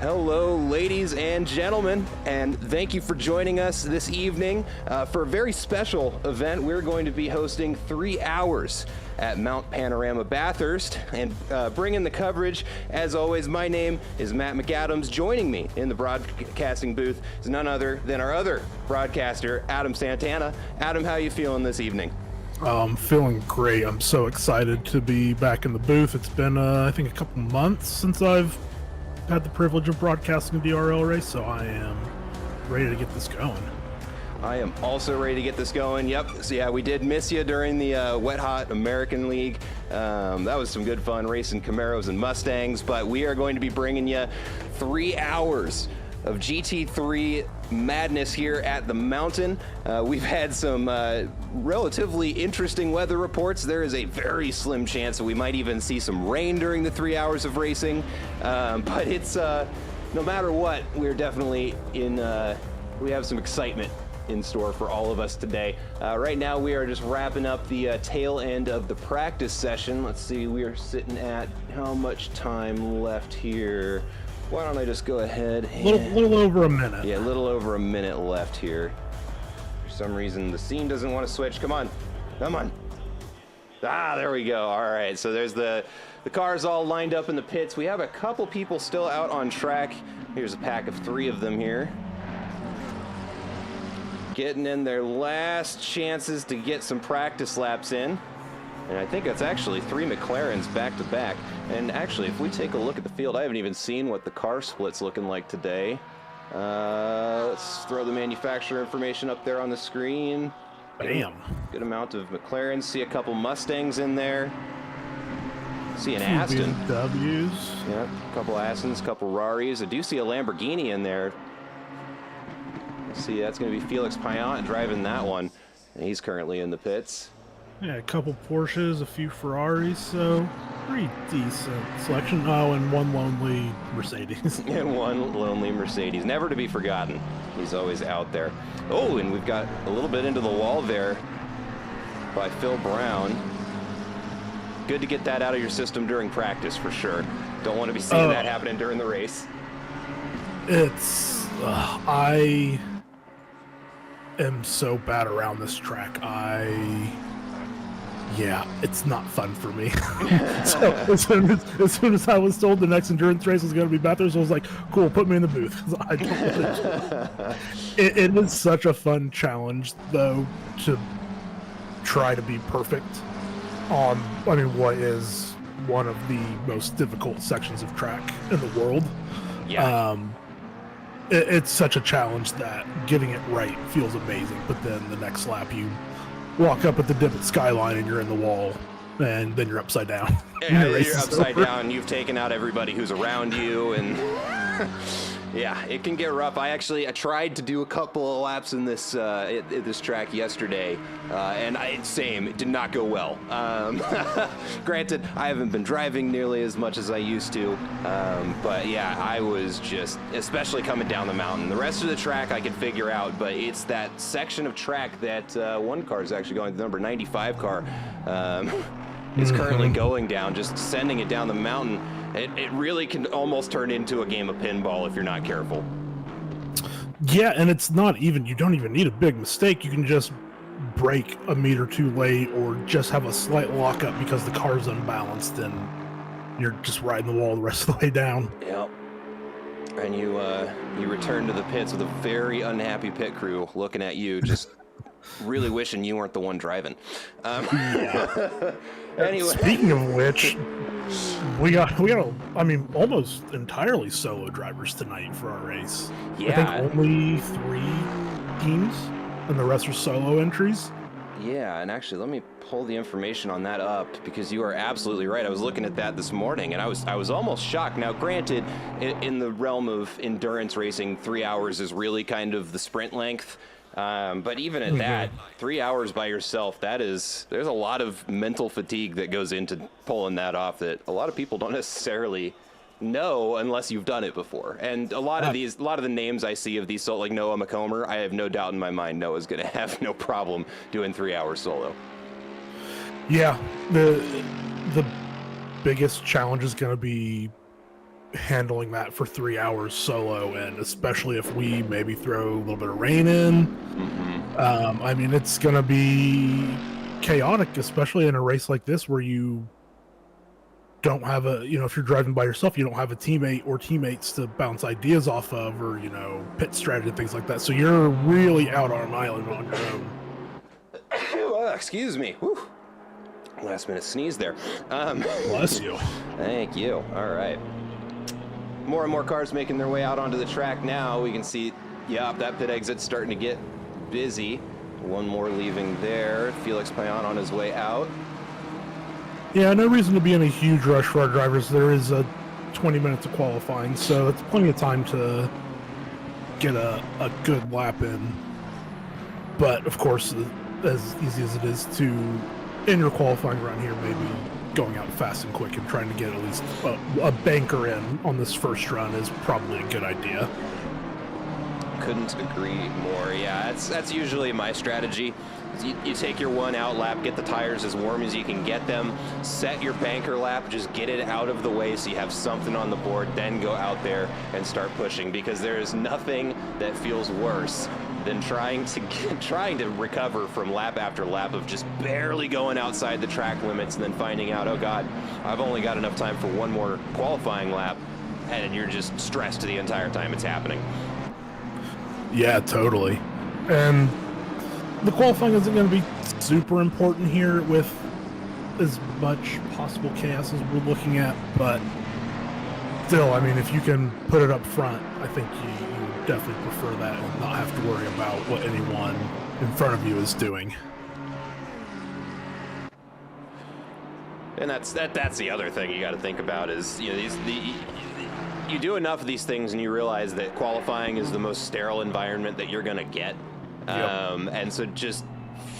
Hello, ladies and gentlemen, and thank you for joining us this evening for a very special event. We're going to be hosting 3 hours at Mount Panorama Bathurst and bringing the coverage. As always, my name is Matt McAdams. Joining me in the broadcasting booth is none other than our other broadcaster, Adam Santana. Adam, how are you feeling this evening? I'm feeling great. I'm so excited to be back in the booth. It's been, I think, a couple months since I've had the privilege of broadcasting a DRL race, so I am ready to get this going. I am also ready to get this going. Yep. So yeah, we did miss you during the Wet Hot American League. That was some good fun racing Camaros and Mustangs, but we are going to be bringing you 3 hours of GT3 madness here at the mountain. We've had some relatively interesting weather reports. There is a very slim chance that we might even see some rain during the 3 hours of racing. But it's, no matter what, we're definitely in, we have some excitement in store for all of us today. Right now we are just wrapping up the tail end of the practice session. Let's see, we are sitting at how much time left here? Why don't I just go ahead and... Little over a minute. Yeah, a little over a minute left here. For some reason, the scene doesn't want to switch. Come on. Come on. Ah, there we go. All right, so there's the cars all lined up in the pits. We have a couple people still out on track. Here's a pack of 3 of them here. Getting in their last chances to get some practice laps in. And I think that's actually 3 McLarens back to back. And actually, if we take a look at the field, I haven't even seen what the car split's looking like today. Let's throw the manufacturer information up there on the screen. Bam. Good amount of McLarens. See a couple Mustangs in there. See an Aston. BMWs. Yeah, a couple Astons, a couple Raris. I do see a Lamborghini in there. See, that's going to be Felix Payan driving that one. And he's currently in the pits. Yeah, a couple Porsches, a few Ferraris, so pretty decent selection. Oh, and one lonely Mercedes. And one lonely Mercedes, never to be forgotten. He's always out there. Oh, and we've got a little bit into the wall there by Phil Brown. Good to get that out of your system during practice, for sure. Don't want to be seeing that happening during the race. It's... I am so bad around this track. Yeah, it's not fun for me. So as soon as I was told the next endurance race was going to be Bathurst, I was like, cool, put me in the booth. I don't it is such a fun challenge, though, to try to be perfect on, what is one of the most difficult sections of track in the world. Yeah. It's such a challenge that getting it right feels amazing, but then the next lap you walk up at the dip at Skyline and you're in the wall, and then you're upside down. Yeah, you're upside down. You've taken out everybody who's around you, and yeah, it can get rough. I tried to do a couple of laps in this this track yesterday, and it did not go well. Granted, I haven't been driving nearly as much as I used to, but yeah, I was just, especially coming down the mountain. The rest of the track I could figure out, but it's that section of track that one car is actually going, the number 95 car, is currently going down, just sending it down the mountain. It really can almost turn into a game of pinball if you're not careful. Yeah, and it's not even, you don't even need a big mistake. You can just brake a meter too late or just have a slight lockup because the car's unbalanced and you're just riding the wall the rest of the way down. Yep. And you return to the pits with a very unhappy pit crew looking at you, just really wishing you weren't the one driving. Anyway. Speaking of which, we got almost entirely solo drivers tonight for our race. Yeah. I think only 3 teams, and the rest are solo entries. Yeah, and actually, let me pull the information on that up, because you are absolutely right. I was looking at that this morning, and I was almost shocked. Now, granted, in the realm of endurance racing, 3 hours is really kind of the sprint length. But even at that, 3 hours by yourself, there's a lot of mental fatigue that goes into pulling that off that a lot of people don't necessarily know unless you've done it before. And a lot of the names I see of these, so like Noah McComber, I have no doubt in my mind Noah's going to have no problem doing 3 hours solo. Yeah, the biggest challenge is going to be handling that for 3 hours solo, and especially if we maybe throw a little bit of rain in. I mean, it's going to be chaotic, especially in a race like this where you don't have if you're driving by yourself, you don't have a teammate or teammates to bounce ideas off of, or, pit strategy, things like that. So you're really out on an island on your own. Excuse me. Whew. Last minute sneeze there. Bless you. Thank you. All right. More and more cars making their way out onto the track now. We can see, that pit exit's starting to get busy. One more leaving there. Felix Payan on his way out. Yeah, no reason to be in a huge rush for our drivers. There is 20 minutes of qualifying, so it's plenty of time to get a good lap in. But, of course, as easy as it is to end your qualifying run here, maybe going out fast and quick and trying to get at least a banker in on this first run is probably a good idea. Couldn't agree more. Yeah, that's usually my strategy. You take your one out lap, get the tires as warm as you can get them, set your banker lap, just get it out of the way so you have something on the board, then go out there and start pushing, because there is nothing that feels worse than trying to recover from lap after lap of just barely going outside the track limits and then finding out, oh God, I've only got enough time for one more qualifying lap, and you're just stressed the entire time it's happening. Yeah, totally. And the qualifying isn't going to be super important here with as much possible chaos as we're looking at, but still, I mean, if you can put it up front, I think you definitely prefer that and not have to worry about what anyone in front of you is doing. And that's the other thing you got to think about is, you do enough of these things and you realize that qualifying is the most sterile environment that you're going to get. Yep. And so just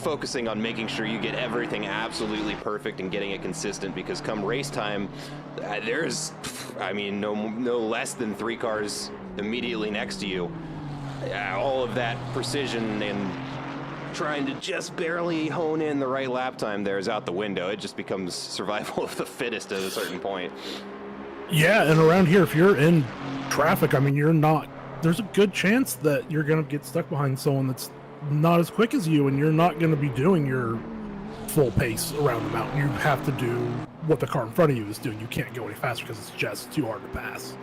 focusing on making sure you get everything absolutely perfect and getting it consistent, because come race time, there's, no less than 3 cars immediately next to you. All of that precision and trying to just barely hone in the right lap time there is out the window. It just becomes survival of the fittest at a certain point. Yeah, and around here, if you're in traffic, I mean, there's a good chance that you're going to get stuck behind someone that's not as quick as you, and you're not going to be doing your full pace around the mountain. You have to do what the car in front of you is doing. You can't go any faster because it's just too hard to pass.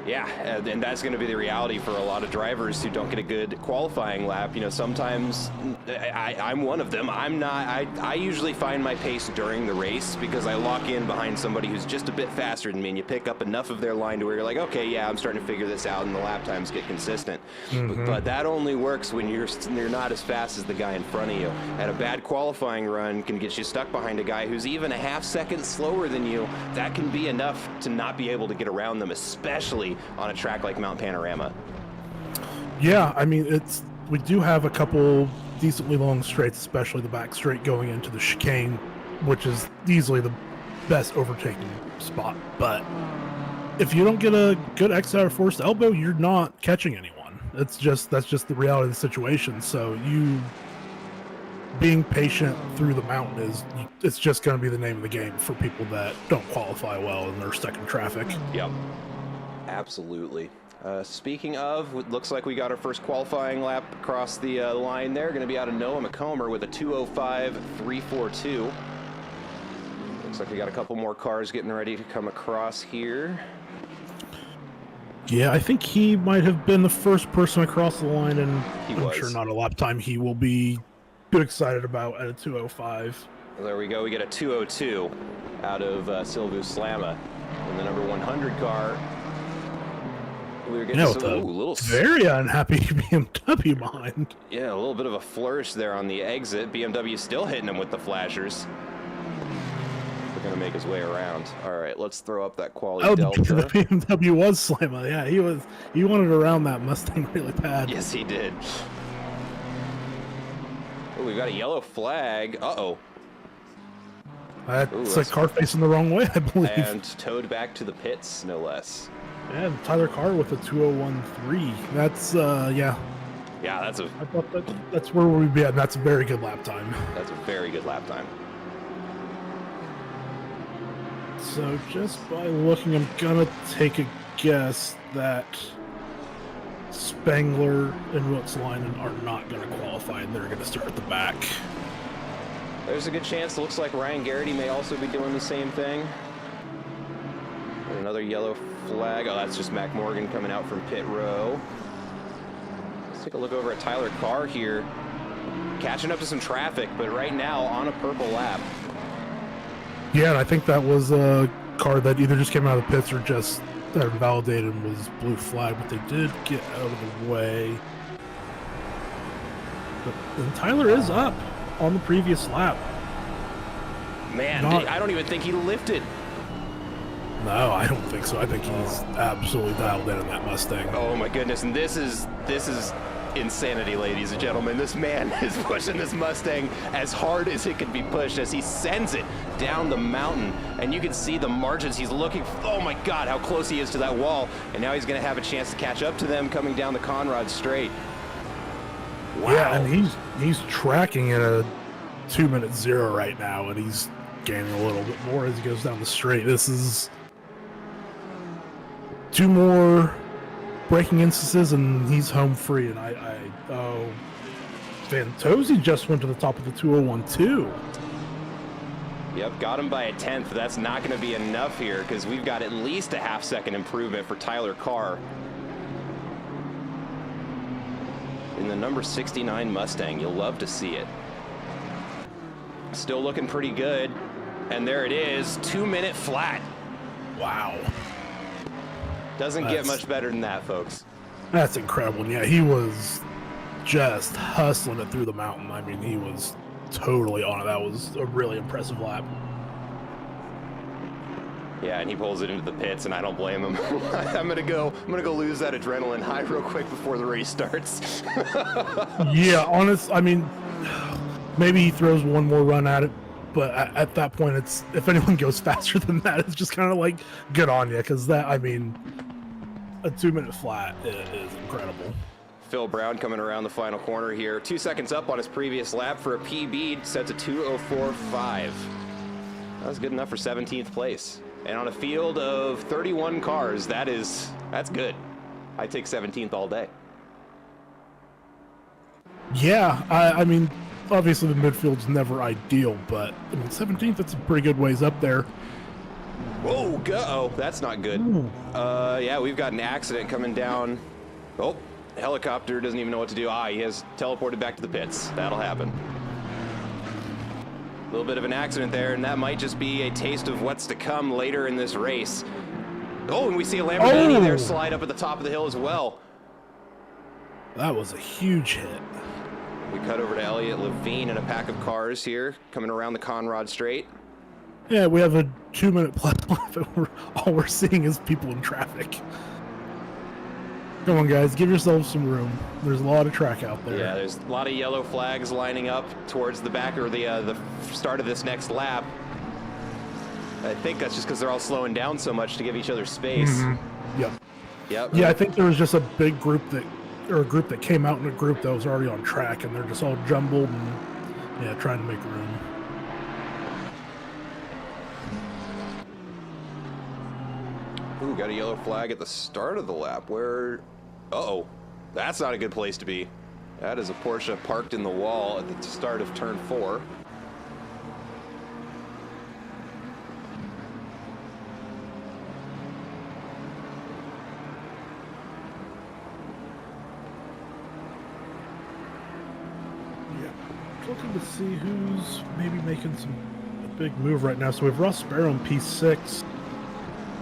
Yeah, and that's going to be the reality for a lot of drivers who don't get a good qualifying lap. Sometimes I'm one of them. I usually find my pace during the race because I lock in behind somebody who's just a bit faster than me, and you pick up enough of their line to where you're like, okay, yeah, I'm starting to figure this out, and the lap times get consistent. Mm-hmm. But that only works when you're not as fast as the guy in front of you. And a bad qualifying run can get you stuck behind a guy who's even a half second slower than you. That can be enough to not be able to get around them, especially on a track like Mount Panorama. Yeah, I mean, we do have a couple decently long straights, especially the back straight going into the chicane, which is easily the best overtaking spot. But if you don't get a good exit out of forced elbow, you're not catching anyone. That's just the reality of the situation. So you being patient through the mountain it's just going to be the name of the game for people that don't qualify well and they're stuck in traffic. Yep. Absolutely. Speaking of, it looks like we got our first qualifying lap across the line there. Going to be out of Noah McComber with a 2:05.342. Looks like we got a couple more cars getting ready to come across here. Yeah, I think he might have been the first person across the line, and I'm sure not a lap time he will be too excited about at a 2:05. There we go. We get a 2:02 out of Silvu Slama. And the number 100 car, we were getting very unhappy BMW behind. Yeah, a little bit of a flourish there on the exit. BMW still hitting him with the flashers. We're going to make his way around. All right, let's throw up that quality delta. The BMW was Slama. Yeah, he wanted around that Mustang really bad. Yes, he did. Oh, we've got a yellow flag. Uh-oh. That's a car facing the wrong way, I believe. And towed back to the pits, no less. Yeah, Tyler Carr with a 2:01.3. That's, yeah. Yeah, I thought that's where we'd be at, and that's a very good lap time. That's a very good lap time. So just by looking, I'm gonna take a guess that Spangler and Rutzleinen are not gonna qualify, and they're gonna start at the back. There's a good chance. It looks like Ryan Garrity may also be doing the same thing. Another yellow flag. Oh, that's just Mac Morgan coming out from pit row. Let's take a look over at Tyler Carr here. Catching up to some traffic, but right now on a purple lap. Yeah, and I think that was a car that either just came out of the pits or just invalidated and was blue flag, but they did get out of the way. And Tyler is up on the previous lap. Man, I don't even think he lifted. No, I don't think so. I think he's absolutely dialed in that Mustang. Oh my goodness, and this is insanity, ladies and gentlemen. This man is pushing this Mustang as hard as it can be pushed as he sends it down the mountain, and you can see the margins. He's looking, oh my God, how close he is to that wall, and now he's gonna have a chance to catch up to them coming down the Conrad Straight. Wow. Yeah, and he's tracking at a 2:0 right now, and he's gaining a little bit more as he goes down the straight. This is 2 more braking instances, and he's home free. And Fantozzi just went to the top of the 201 too. Yep, got him by a 10th. That's not going to be enough here because we've got at least a half-second improvement for Tyler Carr in the number 69 Mustang. You'll love to see it. Still looking pretty good. And there it is, 2-minute flat. Wow. Doesn't get much better than that, folks. That's incredible. And yeah, he was just hustling it through the mountain. I mean, he was totally on it. That was a really impressive lap. Yeah, and he pulls it into the pits, and I don't blame him. I'm gonna go lose that adrenaline high real quick before the race starts. Yeah, I mean, maybe he throws one more run at it, but at that point, it's if anyone goes faster than that, it's just kind of like, good on you, because that, I mean, a 2-minute flat is incredible. Phil Brown coming around the final corner here. 2 seconds up on his previous lap for a PB, set to 2:04.5. That was good enough for 17th place. And on a field of 31 cars, that's good. I take 17th all day. Yeah, I mean, obviously the midfield's never ideal, but I mean, 17th, that's a pretty good ways up there. Whoa, uh-oh, that's not good. Ooh. Yeah, we've got an accident coming down. Oh, the helicopter doesn't even know what to do. He has teleported back to the pits. That'll happen. A little bit of an accident there, and that might just be a taste of what's to come later in this race. Oh, and we see a Lamborghini there slide up at the top of the hill as well. That was a huge hit. We cut over to Elliott Levine and a pack of cars here coming around the Conrad Straight. Yeah, we have a 2-minute plus lap, and all we're seeing is people in traffic. Come on, guys, give yourselves some room. There's a lot of track out there. Yeah, there's a lot of yellow flags lining up towards the back or the start of this next lap. I think that's just because they're all slowing down so much to give each other space. Mm-hmm. Yep. Yep. Yeah, I think there was just a big group a group that came out in a group that was already on track, and they're just all jumbled and, yeah, trying to make room. Ooh, got a yellow flag at the start of the lap. Where? Uh-oh. That's not a good place to be. That is a Porsche parked in the wall at the start of turn 4. Yeah, looking to see who's maybe making a big move right now. So we have Ross Sparrow in P6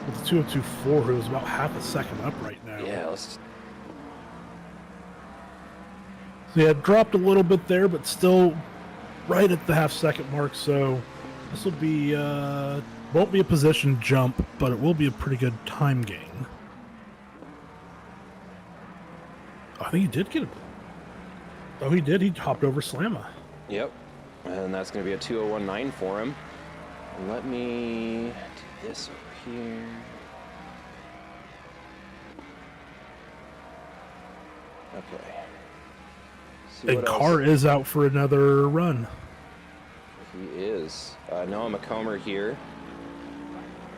with the 202.4, who is about half a second up right now. Yeah, let's... So yeah, dropped a little bit there, but still right at the half-second mark. So this will be won't be a position jump, but it will be a pretty good time gain. I think he did get it. Oh, he did. He hopped over Slamma. Yep. And that's going to be a 2:01.9 for him. Let me do this over here. Okay. And Carr is out for another run. He is. Noah McComber here.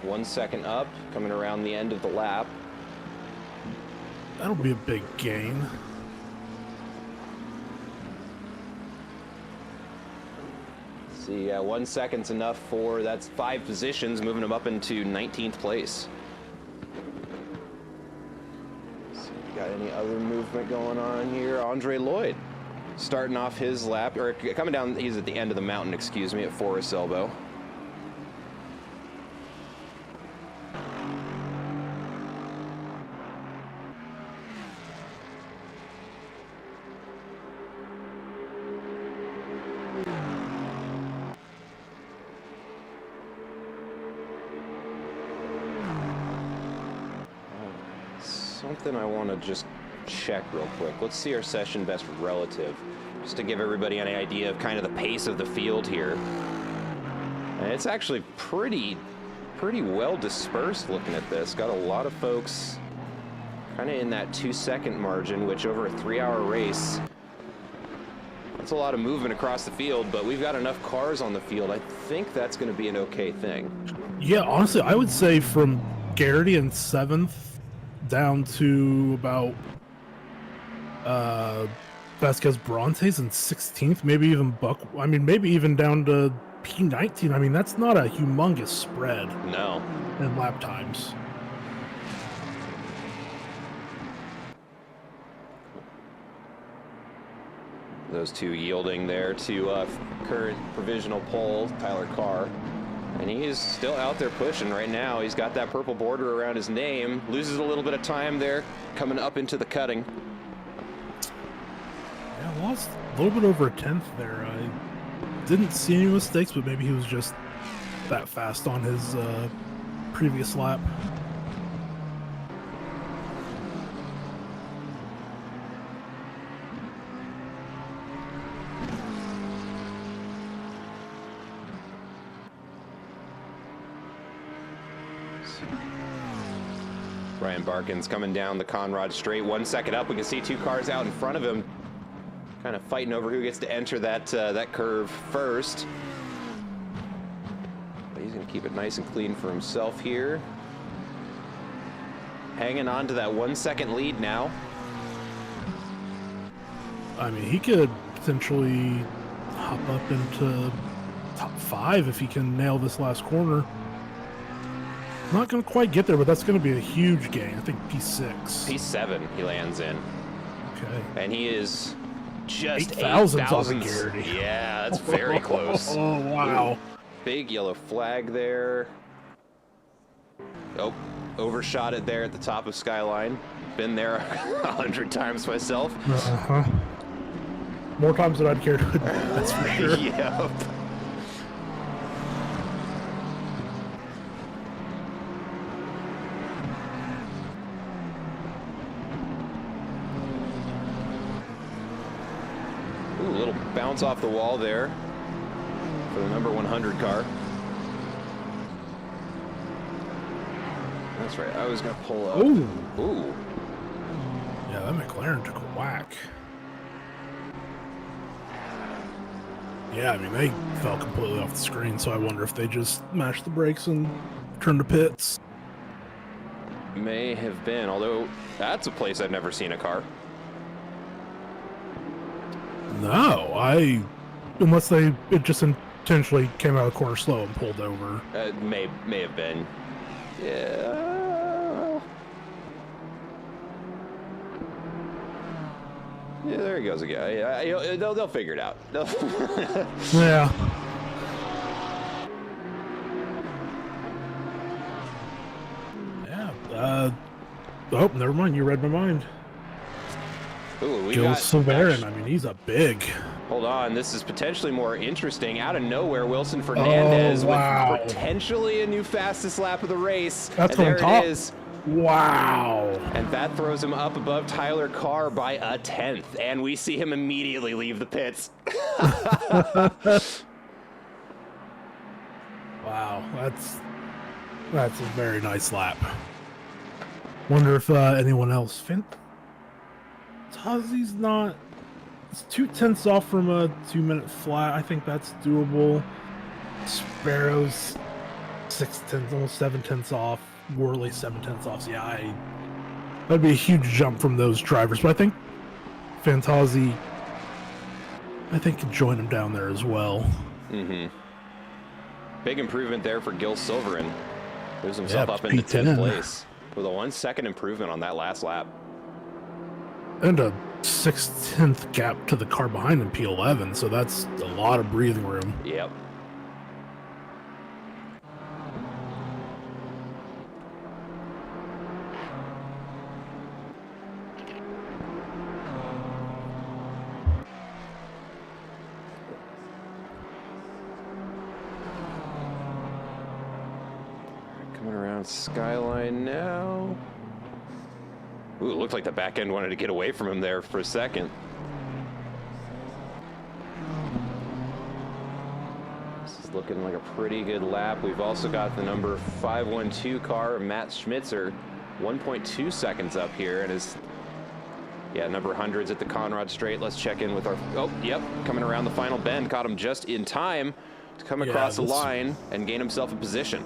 1 second up, coming around the end of the lap. That'll be a big gain. See, 1 second's enough for, that's 5 positions, moving him up into 19th place. See, got any other movement going on here? Andre Lloyd starting off his lap, or coming down, he's at the end of the mountain, excuse me, at Forest Elbow. Something I want to just check real quick. Let's see our session best relative, just to give everybody an idea of kind of the pace of the field here. And it's actually pretty well dispersed looking at this. Got a lot of folks kind of in that 2-second margin, which over a 3-hour race, that's a lot of movement across the field, but we've got enough cars on the field. I think that's going to be an okay thing. Yeah, honestly, I would say from Garrity in 7th down to about Vasquez Brontes in 16th, maybe even maybe even down to P19. I mean, that's not a humongous spread. No. In lap times. Those two yielding there to current provisional pole, Tyler Carr. And he is still out there pushing right now. He's got that purple border around his name. Loses a little bit of time there, coming up into the cutting. Yeah, lost a little bit over a 10th there. I didn't see any mistakes, but maybe he was just that fast on his previous lap. Ryan Barkins coming down the Conrad straight, 1 second up. We can see 2 cars out in front of him, kind of fighting over who gets to enter that curve first. But he's going to keep it nice and clean for himself here. Hanging on to that 1 second lead now. I mean, he could potentially hop up into top 5 if he can nail this last corner. Not going to quite get there, but that's going to be a huge gain. I think P6. P7 he lands in. Okay. And he is just 8,000s off of 8,000s. Garrity. Yeah, that's very close. Oh, wow. Big yellow flag there. Oh, overshot it there at the top of Skyline. Been there 100 times myself. Uh-huh. More times than I'd care to admit, that's for sure. Yep. Ooh, a little bounce off the wall there for the number 100 car. That's right, I was going to pull up. Ooh. Ooh. Yeah, that McLaren took a whack. Yeah, I mean, they fell completely off the screen, so I wonder if they just mashed the brakes and turned to pits. May have been, although that's a place I've never seen a car. No, unless it just intentionally came out of the corner slow and pulled over. May have been. Yeah. Yeah, there he goes again. Yeah, they'll figure it out. Yeah. Yeah. Oh, never mind. You read my mind. Ooh, we Gil got Silverin. I mean, he's a big. Hold on, this is potentially more interesting. Out of nowhere, Wilson Fernandez with potentially a new fastest lap of the race. That's and there on top. it is. Wow. And that throws him up above Tyler Carr by a 10th. And we see him immediately leave the pits. Wow, that's a very nice lap. Wonder if anyone else. Tozzi's not. It's 2/10 off from a 2-minute flat. I think that's doable. Sparrow's 6/10, almost 7/10 off. Worley 7/10 off. So yeah, that'd be a huge jump from those drivers. But I think Fantazi, could join him down there as well. Mm-hmm. Big improvement there for Gil Silverin. Moves himself up into P10. 10th place with a 1 second improvement on that last lap. And a 6/10 gap to the car behind him, P11. So that's a lot of breathing room. Yep. Coming around Skyline now. Ooh, it looked like the back end wanted to get away from him there for a second. This is looking like a pretty good lap. We've also got the number 512 car, Matt Schmitzer, 1.2 seconds up here, and his number 100's at the Conrad Straight. Let's check in with our, coming around the final bend, caught him just in time to come across the line and gain himself a position.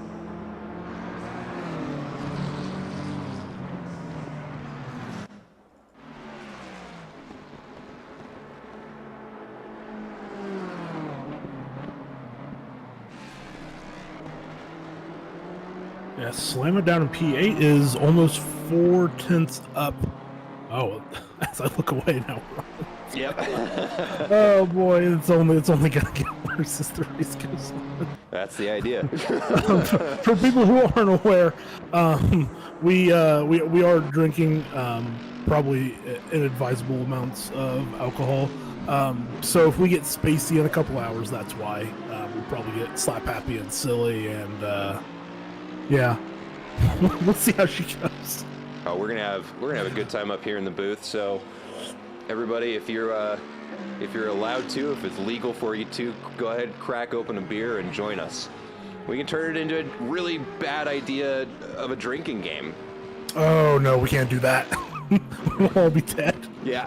Yeah, slam it down in P8 is almost 4/10 up. Oh, as I look away now. Yep. Oh boy, it's only gonna get worse as the race goes on. That's the idea. For people who aren't aware, we are drinking probably inadvisable amounts of alcohol. So if we get spacey in a couple hours, that's why. We'll probably get slap happy and silly, and yeah, we'll see how she goes. Oh, we're gonna have a good time up here in the booth. So, everybody, if you're allowed to, if it's legal for you to, go ahead, crack open a beer and join us. We can turn it into a really bad idea of a drinking game. Oh no, we can't do that. We'll all be dead. Yeah.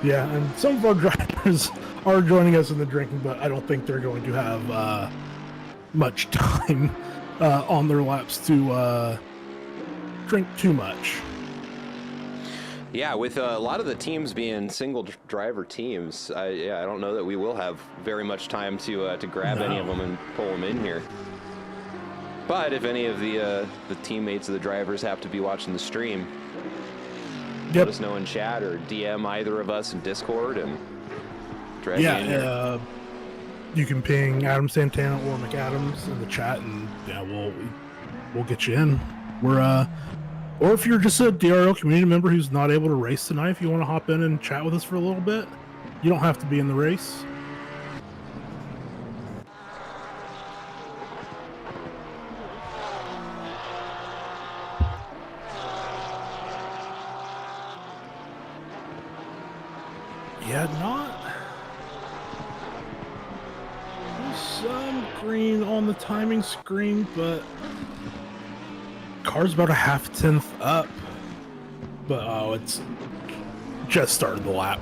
Yeah, and some of our drivers are joining us in the drinking, but I don't think they're going to have much time on their laps to drink too much. Yeah, with a lot of the teams being single driver teams, I don't know that we will have very much time to grab any of them and pull them in here. But if any of the teammates of the drivers have to be watching the stream, let us know in chat or DM either of us in Discord and drag in here. You can ping Adam Santana or McAdams in the chat, and we'll get you in. We're or if you're just a DRL community member who's not able to race tonight, if you want to hop in and chat with us for a little bit, you don't have to be in the race. Yeah, there's some green on the timing screen, but car's about a 0.5 up. But it's just started the lap.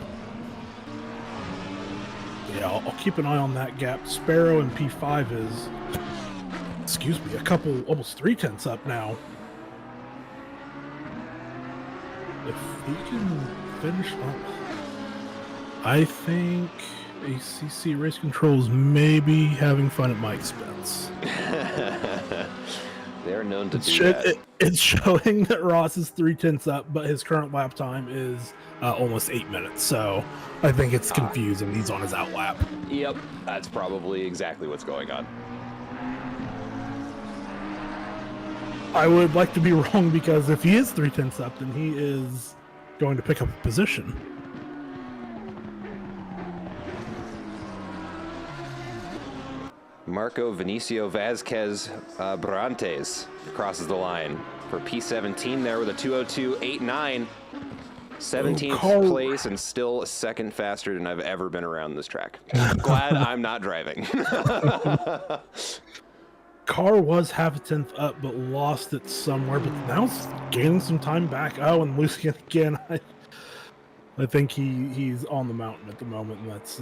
Yeah, I'll keep an eye on that gap. Sparrow and P5 is, a couple, almost 0.3 up now. If he can finish up. I think ACC Race Controls may be having fun at my expense. They're known to do that. It's showing that Ross is 0.3 up, but his current lap time is almost 8 minutes. So I think it's confusing. He's on his out lap. Yep, that's probably exactly what's going on. I would like to be wrong, because if he is 0.3 up, then he is going to pick up a position. Marco Vinicio Vazquez Brantes crosses the line for P17 there with a 2:02.89. 17th place and still a second faster than I've ever been around this track. I'm glad I'm not driving. Car was 0.5 up, but lost it somewhere. But now it's gaining some time back. Oh, and losing it again. I think he's on the mountain at the moment, and that's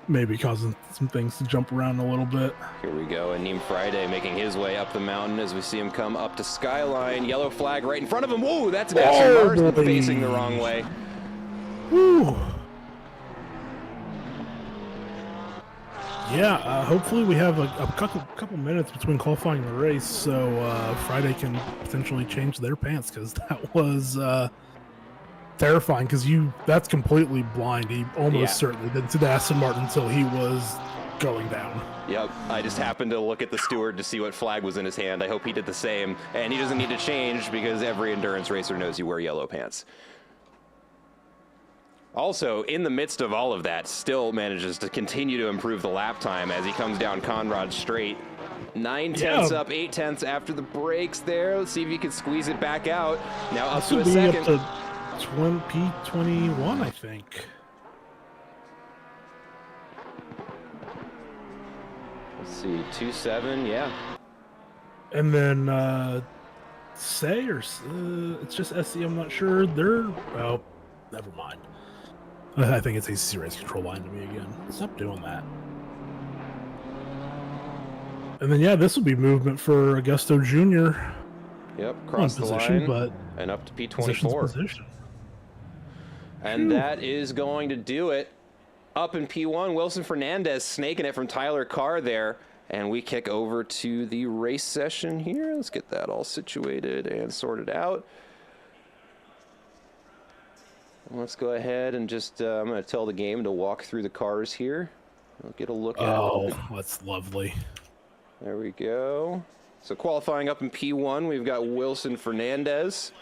maybe causing some things to jump around a little bit. Here we go, and Neem Friday making his way up the mountain as we see him come up to Skyline. Yellow flag right in front of him. Whoa, that's an Aston Martin facing the wrong way. Woo! Yeah, hopefully we have a couple minutes between qualifying the race, so Friday can potentially change their pants, because that was terrifying. Because that's completely blind. He almost certainly didn't see the Aston Martin until he was going down. Yep, I just happened to look at the steward to see what flag was in his hand. I hope he did the same, and he doesn't need to change because every endurance racer knows you wear yellow pants. Also, in the midst of all of that, still manages to continue to improve the lap time as he comes down Conrad Straight. 9/10 up, 8/10 after the brakes there. Let's see if he can squeeze it back out. Now up to a second. Up to P21, I think. Let's see, 2.7, yeah. And then Say or it's just SC, I'm not sure. Oh, never mind. I think it's ACC race control line to me again. Stop doing that. And then, yeah, this will be movement for Augusto Jr. Yep, cross the line, but and up to P24. Position. And that is going to do it. Up in P1, Wilson Fernandez snaking it from Tyler Carr there. And we kick over to the race session here. Let's get that all situated and sorted out. Let's go ahead and just, I'm going to tell the game to walk through the cars here. We'll get a look at it. Oh, that's lovely. There we go. So qualifying up in P1, we've got Wilson Fernandez.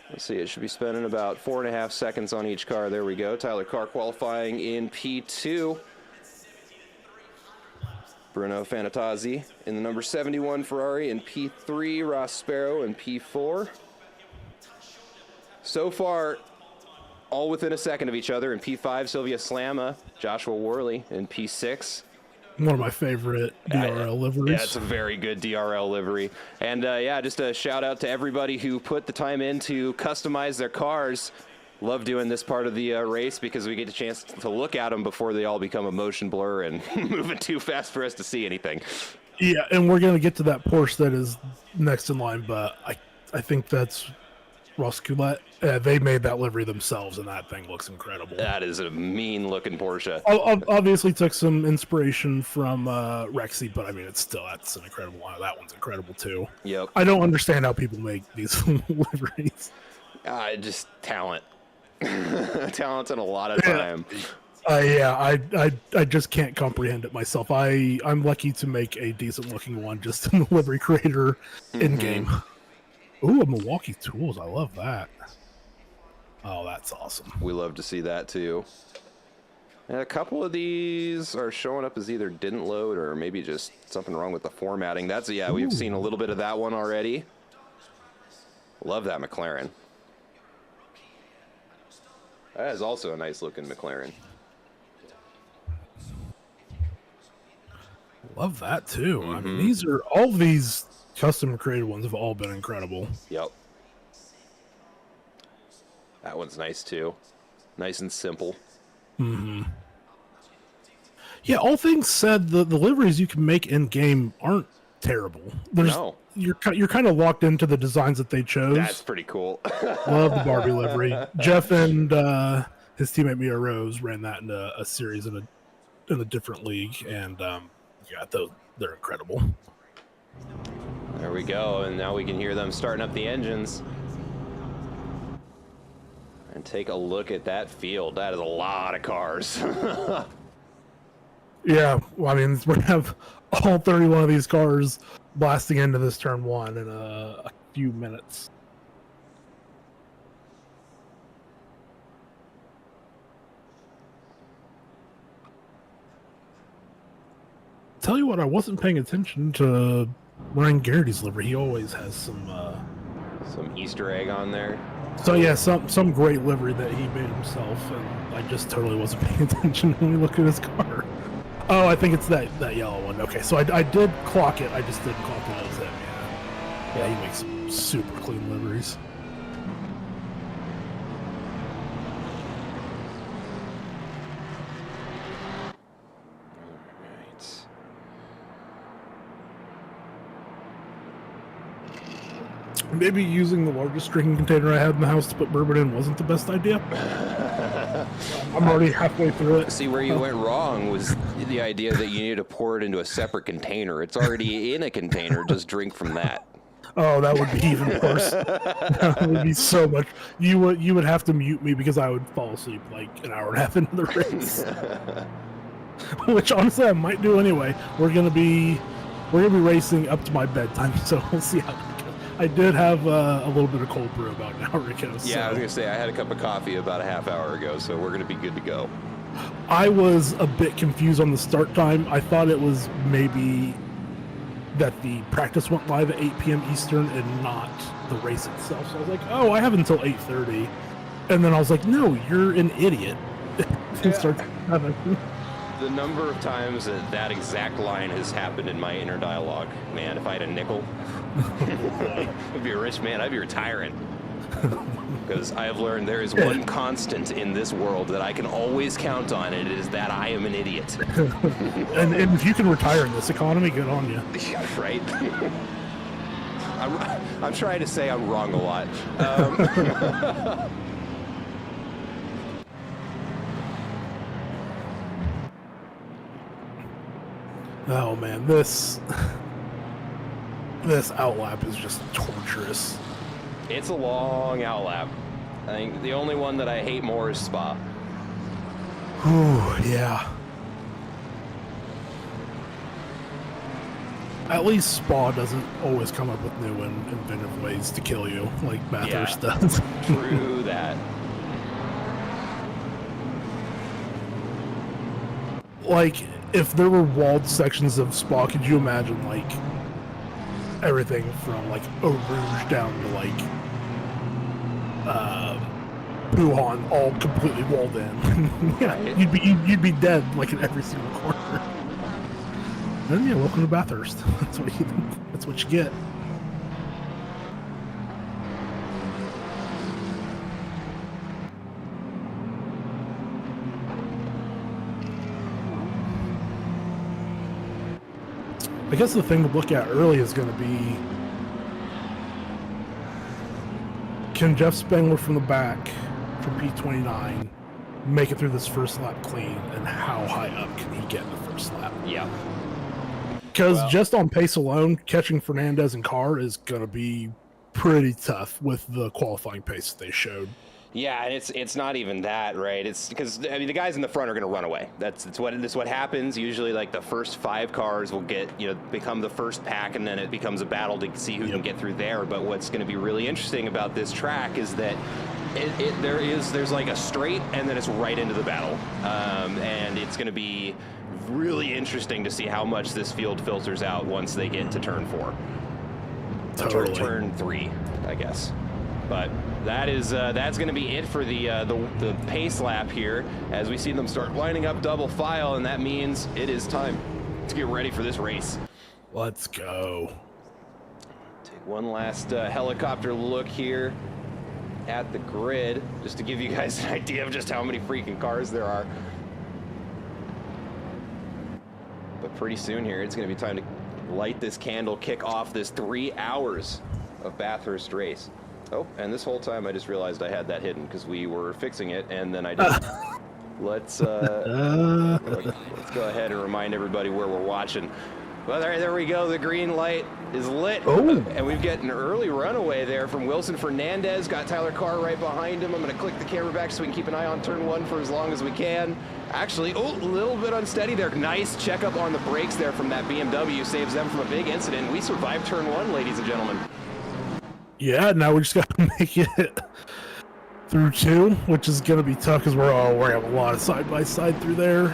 Let's see, it should be spending about 4.5 seconds on each car. There we go. Tyler Carr qualifying in P2. Bruno Fanatazzi in the number 71 Ferrari in P3. Ross Sparrow in P4. So far, all within a second of each other. In P5, Sylvia Slama, Joshua Worley in P6. One of my favorite DRL liveries. Yeah, it's a very good DRL livery. And yeah, just a shout out to everybody who put the time in to customize their cars. Love doing this part of the race because we get a chance to look at them before they all become a motion blur and moving too fast for us to see anything. Yeah, and we're going to get to that Porsche that is next in line, but I think that's Ross Coulette. They made that livery themselves, and that thing looks incredible. That is a mean-looking Porsche. Obviously took some inspiration from Rexy, but I mean, that's an incredible one. That one's incredible, too. Yep. I don't understand how people make these liveries. Just talent. Talent and a lot of time. Yeah, I just can't comprehend it myself. I'm lucky to make a decent-looking one just in the livery creator in-game. Ooh, a Milwaukee Tools. I love that. Oh, that's awesome. We love to see that, too. And a couple of these are showing up as either didn't load or maybe just something wrong with the formatting. Yeah, we've seen a little bit of that one already. Love that McLaren. That is also a nice-looking McLaren. Love that, too. I mean, all these custom-created ones have all been incredible. Yep. That one's nice, too. Nice and simple. Yeah, all things said, the liveries you can make in-game aren't terrible. No. You're kind of locked into the designs that they chose. That's pretty cool. Love the Barbie livery. Jeff and his teammate Mia Rose ran that in a series in a different league, and yeah, they're incredible. There we go, and now we can hear them starting up the engines. And take a look at that field. That is a lot of cars. Yeah, well, I mean, we're going to have all 31 of these cars blasting into this turn one in a few minutes. Tell you what, I wasn't paying attention to Ryan Garrity's livery. He always has some Easter egg on there. So yeah, some great livery that he made himself, and I just totally wasn't paying attention when we looked at his car. Oh, I think it's that yellow one. Okay, so I did clock it. I just didn't clock that it was him. Yeah, he makes some super clean liveries. Maybe using the largest drinking container I had in the house to put bourbon in wasn't the best idea. I'm already halfway through it. See, where you went wrong was the idea that you need to pour it into a separate container. It's already in a container. Just drink from that. Oh, that would be even worse. That would be so much. You would have to mute me because I would fall asleep like an hour and a half into the race. Which honestly I might do anyway. We're gonna be racing up to my bedtime, so we'll see how that goes. I did have a little bit of cold brew about an hour ago. Yeah, so. I was gonna say I had a cup of coffee about a half hour ago, so we're gonna be good to go. I was a bit confused on the start time. I thought it was maybe that the practice went live at 8 p.m. Eastern and not the race itself. So I was like, oh, I have until 8:30. And then I was like, no, you're an idiot. It starts at 7. The number of times that exact line has happened in my inner dialogue, man, if I had a nickel, I'd be a rich man, I'd be retiring. Because I have learned there is one constant in this world that I can always count on, and it is that I am an idiot. and if you can retire in this economy, good on you. Yeah, right? I'm trying to say I'm wrong a lot. Oh man, this outlap is just torturous. It's a long outlap. I think the only one that I hate more is Spa. Ooh, yeah. At least Spa doesn't always come up with new and inventive ways to kill you, like Bathurst does. True that. Like, if there were walled sections of Spa, could you imagine, like, everything from, like, Eau Rouge down to, like, Wuhan all completely walled in? Yeah, you'd be dead, like, in every single corner. And yeah, welcome to Bathurst. That's what you get. I guess the thing to look at early is going to be, can Jeff Spengler from the back, from P29, make it through this first lap clean, and how high up can he get in the first lap? Yeah. Because just on pace alone, catching Fernandez and Carr is going to be pretty tough with the qualifying pace that they showed. Yeah, and it's not even that, right? It's because I mean the guys in the front are going to run away. That's what happens. Usually, like the first 5 cars will become the first pack, and then it becomes a battle to see who can get through there. But what's going to be really interesting about this track is that there's like a straight, and then it's right into the battle, and it's going to be really interesting to see how much this field filters out once they get to turn 4. Totally. Turn 3, I guess. But that's going to be it for the pace lap here, as we see them start lining up double file, and that means it is time to get ready for this race. Let's go. Take one last helicopter look here at the grid, just to give you guys an idea of just how many freaking cars there are. But pretty soon here, it's going to be time to light this candle, kick off this 3 hours of Bathurst race. Oh, and this whole time I just realized I had that hidden because we were fixing it, and then I didn't. Let's go ahead and remind everybody where we're watching. Well, there we go. The green light is lit. Oh. And we've got an early runaway there from Wilson Fernandez. Got Tyler Carr right behind him. I'm going to click the camera back so we can keep an eye on turn 1 for as long as we can. Actually, a little bit unsteady there. Nice checkup on the brakes there from that BMW. Saves them from a big incident. We survived turn 1, ladies and gentlemen. Yeah, now we just got to make it through 2, which is going to be tough because we're have a lot of side-by-side through there.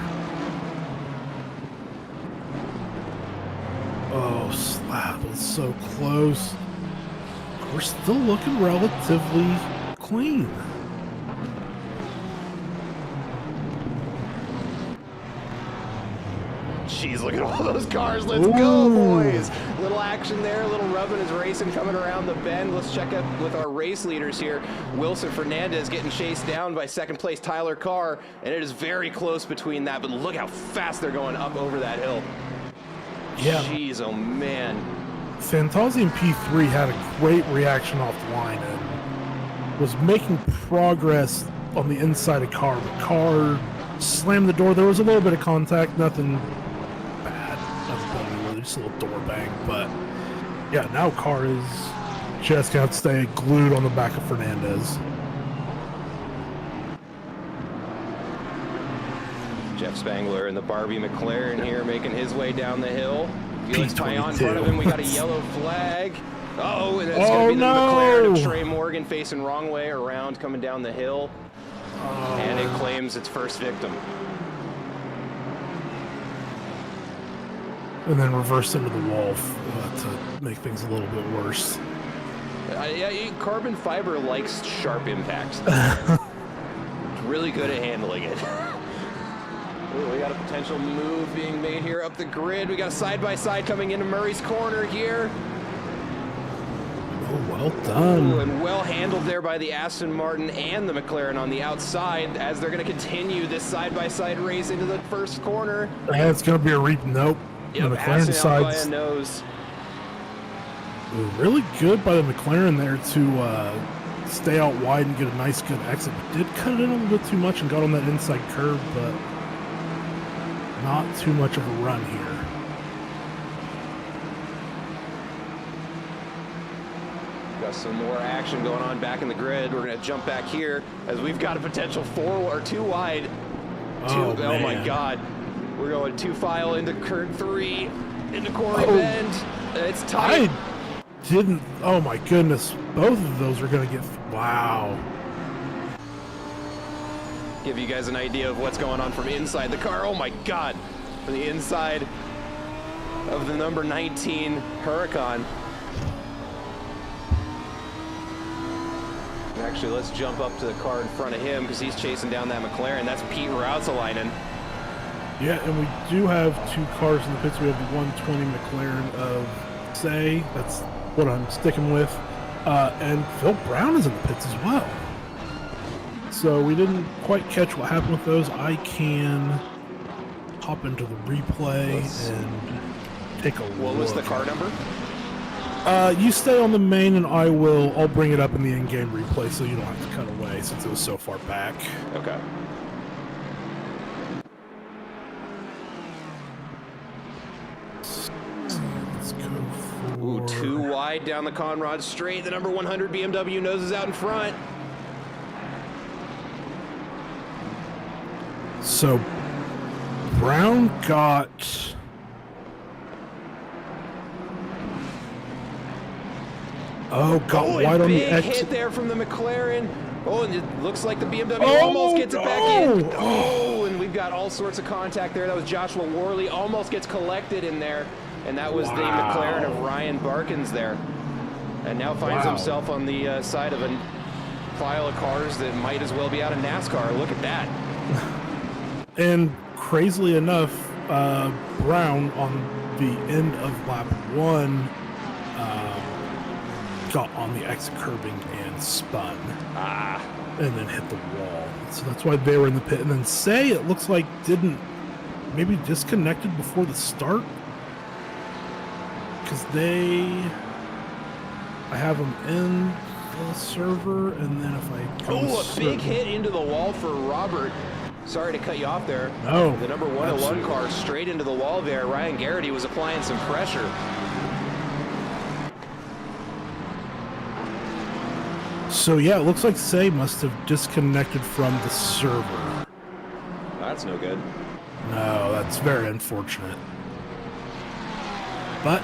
Oh, slap, it's so close. We're still looking relatively clean. Jeez, look at all those cars. Let's go, boys. Little action there, a little rubbing is racing coming around the bend. Let's check up with our race leaders here. Wilson Fernandez getting chased down by second place Tyler Carr, and it is very close between that, but look how fast they're going up over that hill. Yeah. Jeez, oh man. Fantasi and P3 had a great reaction off the line and was making progress on the inside of Carr. But Carr slammed the door. There was a little bit of contact, nothing bad. Nothing really, just a little door bang. But yeah, now Carr is just going to stay glued on the back of Fernandez. Jeff Spangler and the Barbie McLaren here making his way down the hill. Felix Payan in front of him. We got a yellow flag. Oh, and that's going to be the McLaren of Trey Morgan facing wrong way around coming down the hill. And it claims its first victim. And then reversed into the wall to make things a little bit worse. Yeah, carbon fiber likes sharp impacts. It's really good at handling it. Ooh, we got a potential move being made here up the grid. We got a side-by-side coming into Murray's corner here. Oh, well done. Ooh, and well handled there by the Aston Martin and the McLaren on the outside as they're going to continue this side-by-side race into the first corner. And it's going to be a nope. Yep, the McLaren decides. Nose. Ooh, really good by the McLaren there to stay out wide and get a nice, good exit. Did cut it in a little bit too much and got on that inside curve, but not too much of a run here. Got some more action going on back in the grid. We're going to jump back here as we've got a potential 4 or 2 wide. Oh my God. We're going 2 file into current 3 into Corey Bend. It's tight. I didn't. Oh my goodness. Both of those are going to get. Wow. Give you guys an idea of what's going on from inside the car. Oh my God. From the inside of the number 19 Huracan. Actually, let's jump up to the car in front of him because he's chasing down that McLaren. That's Pete Rautzelainen. Yeah, and we do have 2 cars in the pits. We have the 120 McLaren of Say. That's what I'm sticking with. And Phil Brown is in the pits as well. So we didn't quite catch what happened with those. I can hop into the replay and take a look. What was the car number? You stay on the main and I'll bring it up in the in-game replay so you don't have to cut away since it was so far back. Okay. Let's go for... Ooh, 2 wide down the Conrad straight. The number 100 BMW noses out in front. So Brown got wide on the exit. Big hit there from the McLaren. Oh, and it looks like the BMW almost gets it back in. Oh, and we've got all sorts of contact there. That was Joshua Worley. Almost gets collected in there. And that was the McLaren of Ryan Barkins there. And now finds himself on the side of a file of cars that might as well be out of NASCAR. Look at that. And crazily enough, Brown on the end of lap 1 got on the exit curbing and spun. And then hit the wall. So that's why they were in the pit. And then Say, it looks like maybe disconnected before the start. Because I have them in the server, and then if I go a big hit into the wall for Robert. Sorry to cut you off there. No. The number 101 car straight into the wall there. Ryan Garrity was applying some pressure. So yeah, it looks like Say must have disconnected from the server. That's no good. No, that's very unfortunate. But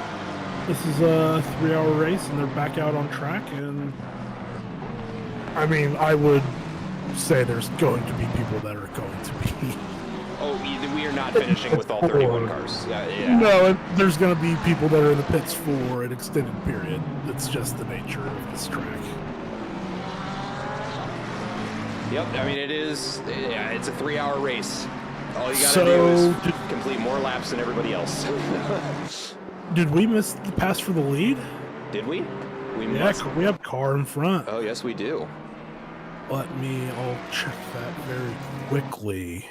this is a 3-hour race, and they're back out on track, and I mean, I would say there's going to be people that are going to be... Oh, we are not finishing with all 31 cars. Yeah. No, there's going to be people that are in the pits for an extended period. It's just the nature of this track. Yep, I mean, it's a 3-hour race. All you gotta do is complete more laps than everybody else. Did we miss the pass for the lead? Did we? We have car in front. Oh, yes, we do. I'll check that very quickly.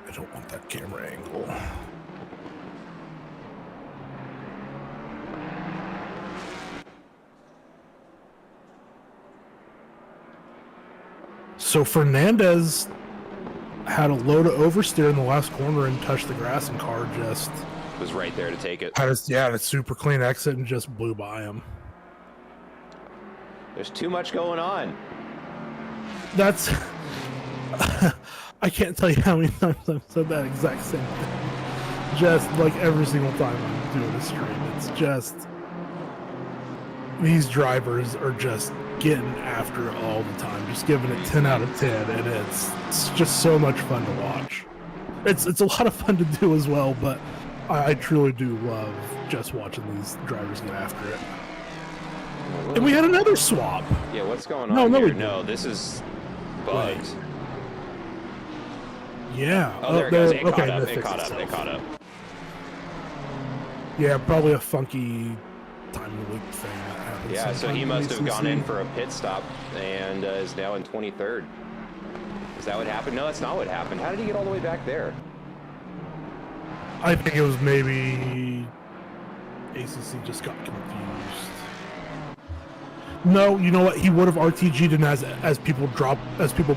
I don't want that camera angle. So Fernandez had a low to oversteer in the last corner and touched the grass, and Carr just Was right there to take it. had a super clean exit and just blew by him. There's too much going on. That's I can't tell you how many times I've said that exact same thing. Just like every single time I'm doing a stream, it's just these drivers are just getting after it all the time, just giving it 10 out of 10, and it's just so much fun to watch. It's a lot of fun to do as well, but I truly do love just watching these drivers get after it. And we had another swap. Yeah, what's going on here? No, this is bugged. Wait. Yeah. Oh, there it goes. It caught up. It caught up. It caught up. Yeah, probably a funky time loop thing that happens. Yeah, so he must have gone in for a pit stop and is now in 23rd. Is that what happened? No, that's not what happened. How did he get all the way back there? I think it was maybe ACC just got confused. No, you know what? He would have RTG'd in as people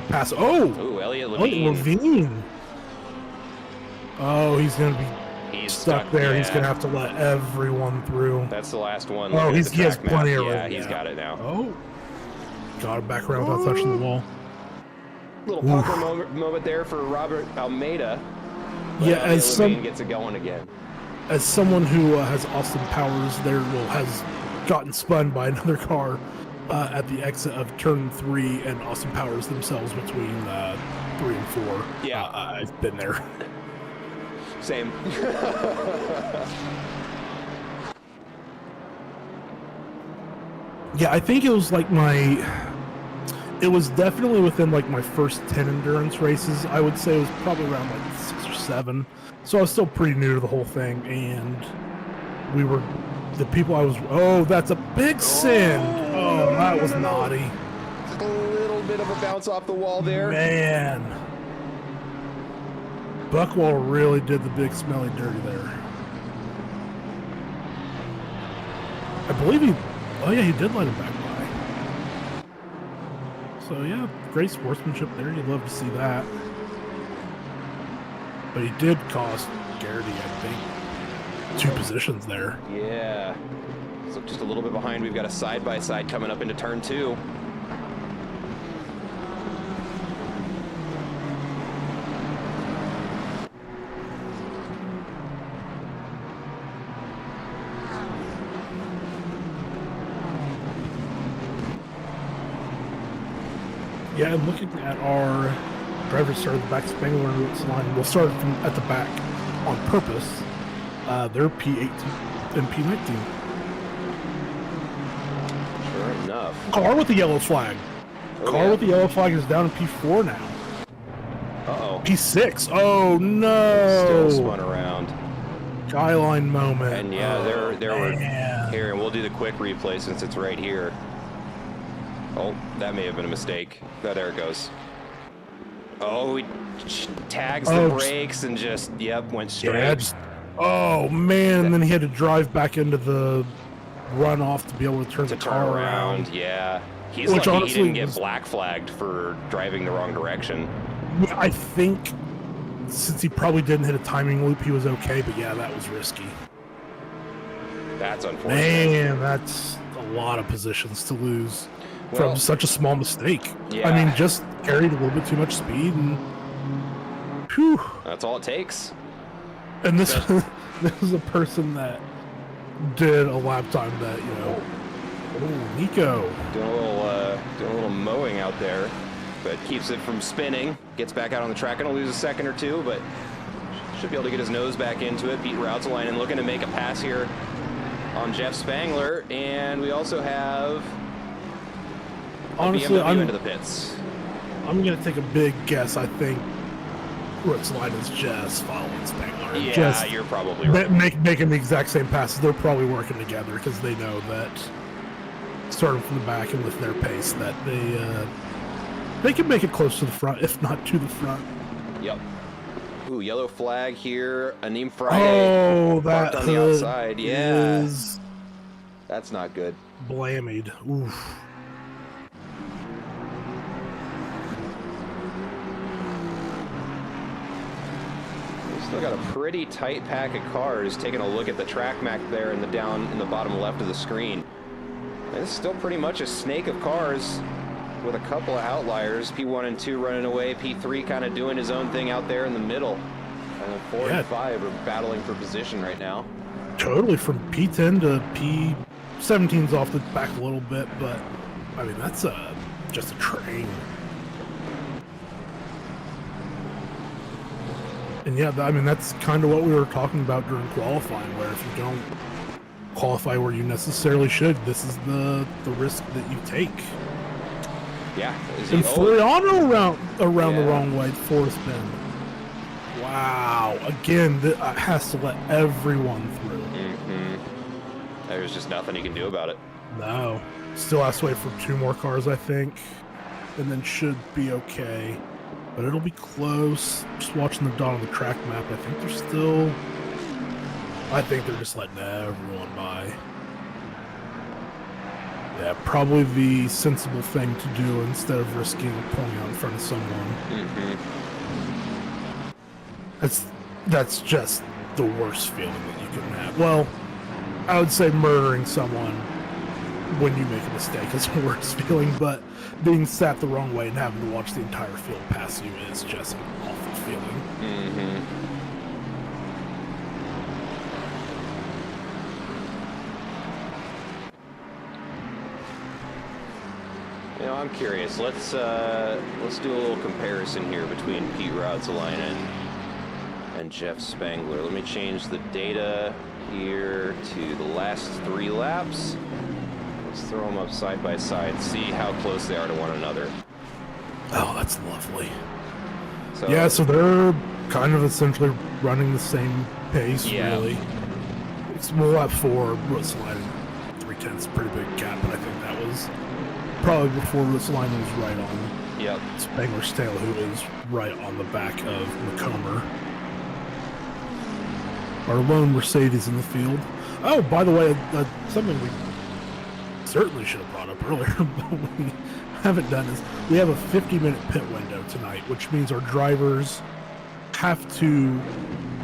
pass. Oh! Ooh, Elliot Levine. Levine. Oh, he's going to be stuck there. Yeah. He's going to have to let everyone through. That's the last one. Oh, he has plenty of room. Yeah, he's got it now. Oh. Got it back around without touching the wall. Little pucker moment there for Robert Almeida. Yeah, as Levine gets it going again. As someone who has Austin Powers there, has gotten spun by another car at the exit of turn 3 and Austin Powers themselves between 3 and 4. Yeah. I've been there. Same. Yeah, I think it was like it was definitely within like my first 10 endurance races. I would say it was probably around like 6 or 7. So I was still pretty new to the whole thing, and the people I was, that's a big sin. Oh, that was naughty. Just a little bit of a bounce off the wall there. Man. Buckwall really did the big smelly dirty there. I believe he did let him back by. So yeah, great sportsmanship there. You'd love to see that. But he did cost Garrity, I think, 2 positions there. Yeah. So just a little bit behind. We've got a side-by-side coming up into turn 2. Yeah, and looking at our drivers start at the back Spangler and Roots line, we'll start from at the back on purpose. They're P18 and P19. Sure enough. Car with the yellow flag. Car with the yellow flag is down in P4 now. Uh-oh. P6. Oh, no. Still spun around. Skyline moment. And yeah, there were here, and we'll do the quick replay since it's right here. Oh, that may have been a mistake. Oh, there it goes. Oh, he tags the brakes and just, went straight. Yeah, oh, man. And then he had to drive back into the runoff to be able to turn the car around. Yeah. He's lucky honestly, he didn't get black flagged for driving the wrong direction. Yeah, I think since he probably didn't hit a timing loop, he was okay. But yeah, that was risky. That's unfortunate. Man, that's a lot of positions to lose from such a small mistake. Yeah. I mean, just carried a little bit too much speed, and whew. That's all it takes. And this was a person that did a lap time that, Nico doing a little mowing out there, but keeps it from spinning. Gets back out on the track. Gonna lose a second or two, but should be able to get his nose back into it. Beat Routsline and looking to make a pass here on Jeff Spangler, and we also have. Honestly, I'm into the pits. I'm gonna take a big guess. I think Routsline is just following Spangler. Yeah, you're probably right. Making the exact same passes. They're probably working together because they know that starting from the back and with their pace that they can make it close to the front, if not to the front. Yep. Ooh, yellow flag here. Aneem Friday. Oh, that on the outside. Yeah. Is that's not good. Blammied. Oof. Still got a pretty tight pack of cars. Taking a look at the track map there in the bottom left of the screen. It's still pretty much a snake of cars with a couple of outliers. P1 and 2 running away. P3 kind of doing his own thing out there in the middle. And 4 and 5 are battling for position right now. Totally, from P10 to P17's off the back a little bit, but I mean that's just a train. And yeah, I mean that's kind of what we were talking about during qualifying, where if you don't qualify where you necessarily should, this is the risk that you take. Yeah. And Floriano around the wrong way, fourth bend. Wow. Again, that has to let everyone through. Mm-hmm. There's just nothing he can do about it. No. Still has to wait for 2 more cars, I think. And then should be okay. But it'll be close. Just watching the dot on the track map, I think they're just letting everyone by. Yeah, probably the sensible thing to do instead of risking pulling out in front of someone. Mm-hmm. That's just the worst feeling that you can have. Well, I would say murdering someone when you make a mistake is the worst feeling, but being sat the wrong way and having to watch the entire field pass you is just an awful feeling. Mm-hmm. You know, I'm curious. Let's do a little comparison here between Pete Roudselainen and Jeff Spangler. Let me change the data here to the last 3 laps. Let's throw them up side by side, see how close they are to one another. Oh, that's lovely. So, yeah, so they're kind of essentially running the same pace, really. It's lap 4, Roudselainen 3/10, pretty big gap, but I think that was probably before Roudselainen was right on Spangler's tail, who is right on the back of McComber. Our lone Mercedes in the field. Oh, by the way, something we certainly should have brought up earlier, but we haven't done is we have a 50-minute pit window tonight, which means our drivers have to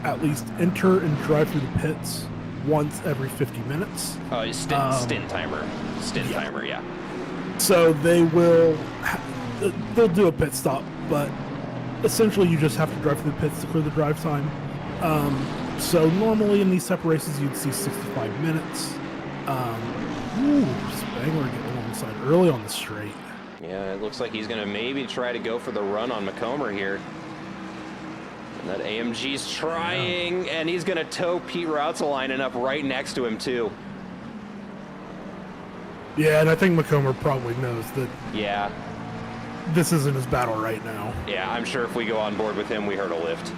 at least enter and drive through the pits once every 50 minutes. Oh, stint timer. Stint timer, yeah. So they'll do a pit stop, but essentially you just have to drive through the pits to clear the drive time. So normally in these separations you'd see 65 minutes. Spangler getting alongside early on the straight. Yeah, it looks like he's going to maybe try to go for the run on McComber here. And that AMG's trying, and he's going to tow Pete Roudselainen up right next to him too. Yeah, and I think McComber probably knows that. Yeah. This isn't his battle right now. Yeah, I'm sure if we go on board with him, we hurt a lift.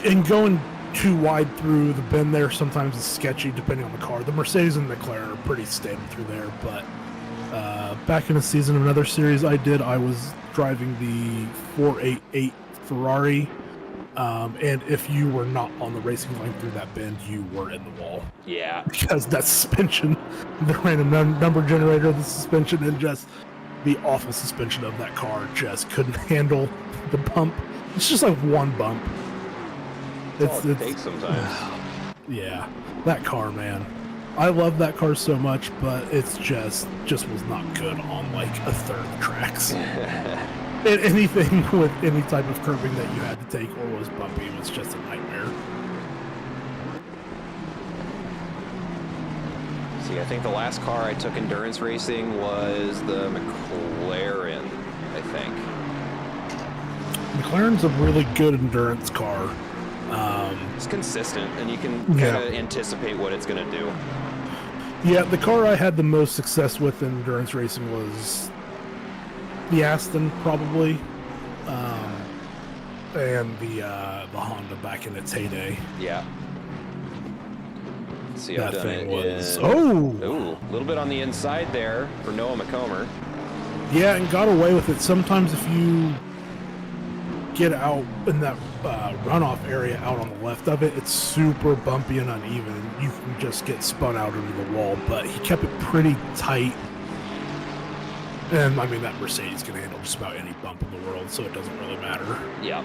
And going too wide through the bend there sometimes is sketchy depending on the car. The Mercedes and the McLaren are pretty stable through there, but back in a season of another series I was driving the 488 Ferrari, and if you were not on the racing line through that bend, you were in the wall. Yeah. Because that suspension, the random number generator of the suspension, and just the awful suspension of that car just couldn't handle the bump. It's just like one bump. It's all it takes sometimes. Yeah, that car, man. I love that car so much, but it's just was not good on like a third of the tracks. Anything with any type of curbing that you had to take or was bumpy was just a nightmare. See, I think the last car I took endurance racing was the McLaren, I think. McLaren's a really good endurance car. It's consistent, and you can kind of anticipate what it's going to do. Yeah, the car I had the most success with in endurance racing was the Aston, probably, and the Honda back in its heyday. Yeah. Let's see, that thing was a little bit on the inside there for Noah McComber. Yeah, and got away with it. Sometimes if you get out in that runoff area out on the left of it, it's super bumpy and uneven. You can just get spun out into the wall, but he kept it pretty tight. And I mean, that Mercedes can handle just about any bump in the world, so it doesn't really matter. Yeah.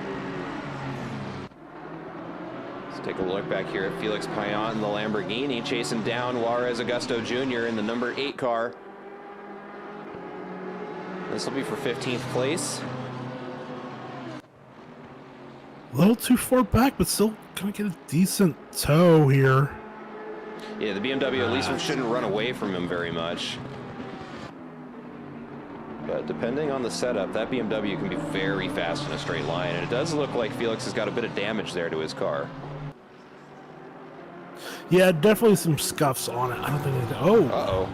Take a look back here at Felix Payan in the Lamborghini, chasing down Juarez Augusto Jr. in the number 8 car. This will be for 15th place. A little too far back, but still gonna get a decent tow here. Yeah, the BMW at least shouldn't run away from him very much. But depending on the setup, that BMW can be very fast in a straight line, and it does look like Felix has got a bit of damage there to his car. Yeah, definitely some scuffs on it. I don't think anything. Oh. Uh-oh.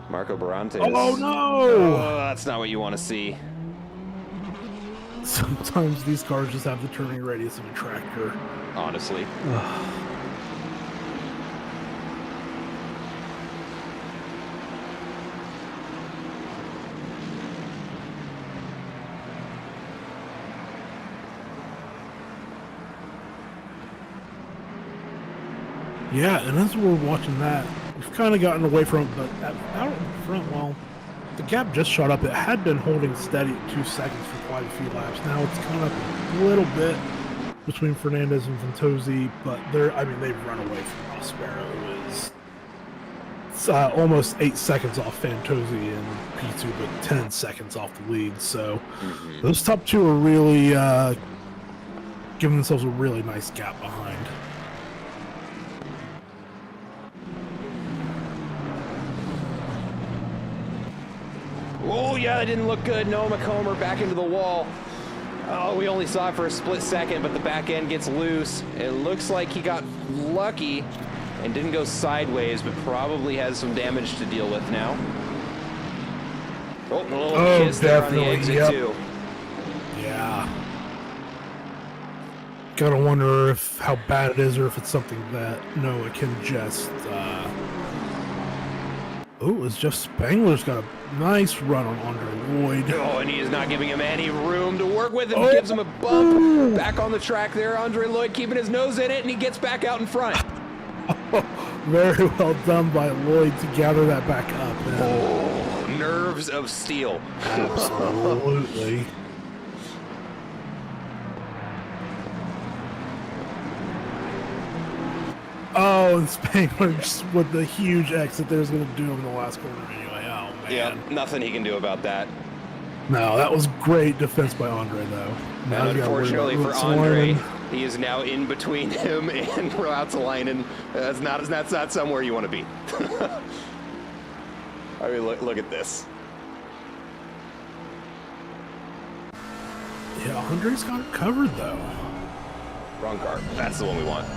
Marco Barantes. Oh, no! Oh, that's not what you want to see. Sometimes these cars just have the turning radius of a tractor. Honestly. Yeah, and as we're watching that, we've kind of gotten away from it, but out in front, well, the gap just shot up. It had been holding steady at 2 seconds for quite a few laps. Now it's kind of a little bit between Fernandez and Ventozzi, but they've run away from Prospero. It's almost 8 seconds off Fantozzi in P2, but 10 seconds off the lead. So those top two are really giving themselves a really nice gap behind. Oh, yeah, that didn't look good. Noah McComber back into the wall. Oh, we only saw it for a split second, but the back end gets loose. It looks like he got lucky and didn't go sideways, but probably has some damage to deal with now. Oh, a little kiss there on the exit, too. Yeah. Gotta wonder how bad it is or if it's something that Noah can just... Oh, it's Jeff Spangler's got a nice run on Andre Lloyd. Oh, and he is not giving him any room to work with. And gives him a bump. Back on the track there. Andre Lloyd keeping his nose in it, and he gets back out in front. Very well done by Lloyd to gather that back up. Oh, nerves of steel. Absolutely. Oh, and Spangler just with the huge exit there is going to do him in the last corner anyway. Oh, man. Yeah, nothing he can do about that. No, that was great defense by Andre, though. Now unfortunately for Andre, he is now in between him and Routsalainen. That's not somewhere you want to be. I mean, look at this. Yeah, Andre's got it covered, though. Wrong car. That's the one we want.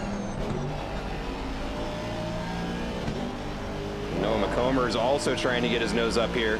Noah McComber is also trying to get his nose up here.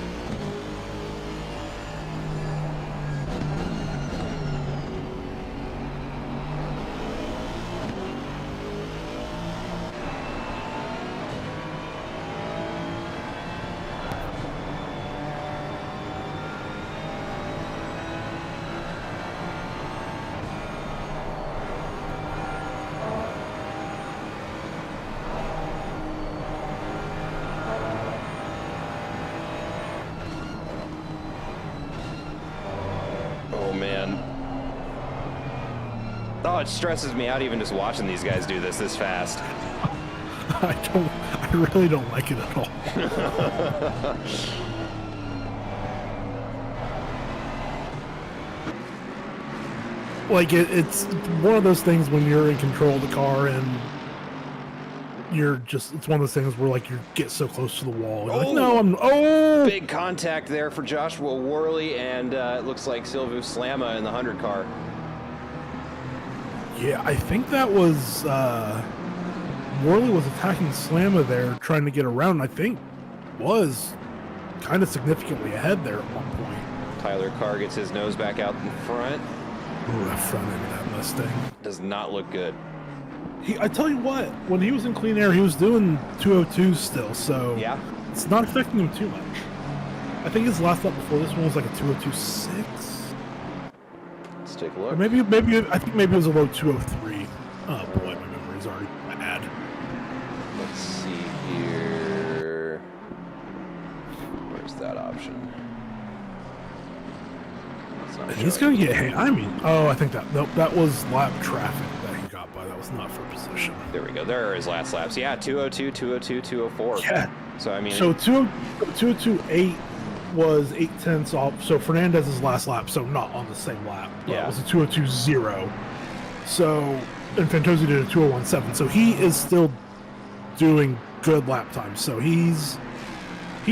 Oh, it stresses me out even just watching these guys do this fast. I really don't like it at all. Like it's one of those things when you're in control of the car and it's one of those things where like you get so close to the wall. You're like, no, big contact there for Joshua Worley, and it looks like Silviu Slama in the 100 car. Yeah, I think that was Worley was attacking Slama there, trying to get around. I think was kind of significantly ahead there at one point. Tyler Carr gets his nose back out in front. Ooh, that front end of that Mustang does not look good. I tell you what, when he was in clean air, he was doing 202 still, so yeah, it's not affecting him too much. I think his last lap before this one was like a 202.6. Let's take a look. Or maybe I think maybe it was a low 203. Oh boy, my memory's already bad. Let's see here. Where's that option? And he's gonna get. I mean, I think that that was lap traffic that by. That was not for position. There we go. There are his last laps. Yeah, 202, 202, 204. Yeah. So, I mean... So 202.8 was 8/10 off. So Fernandez's last lap, so not on the same lap. Yeah. It was a 202.0. So, and Fantozzi did a 201.7. So he is still doing good lap time. So he's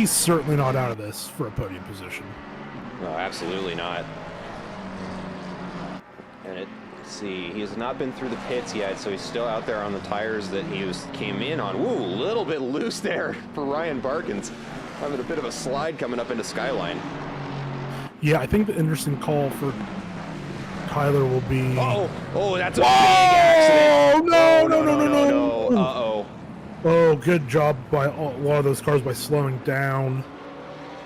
certainly not out of this for a podium position. No, absolutely not. And let's see, he has not been through the pits yet, so he's still out there on the tires that he came in on. Woo, a little bit loose there for Ryan Barkins. Having a bit of a slide coming up into Skyline. Yeah, I think the interesting call for Tyler will be... Oh, that's a big accident. No. Uh-oh. Oh, good job by a lot of those cars by slowing down.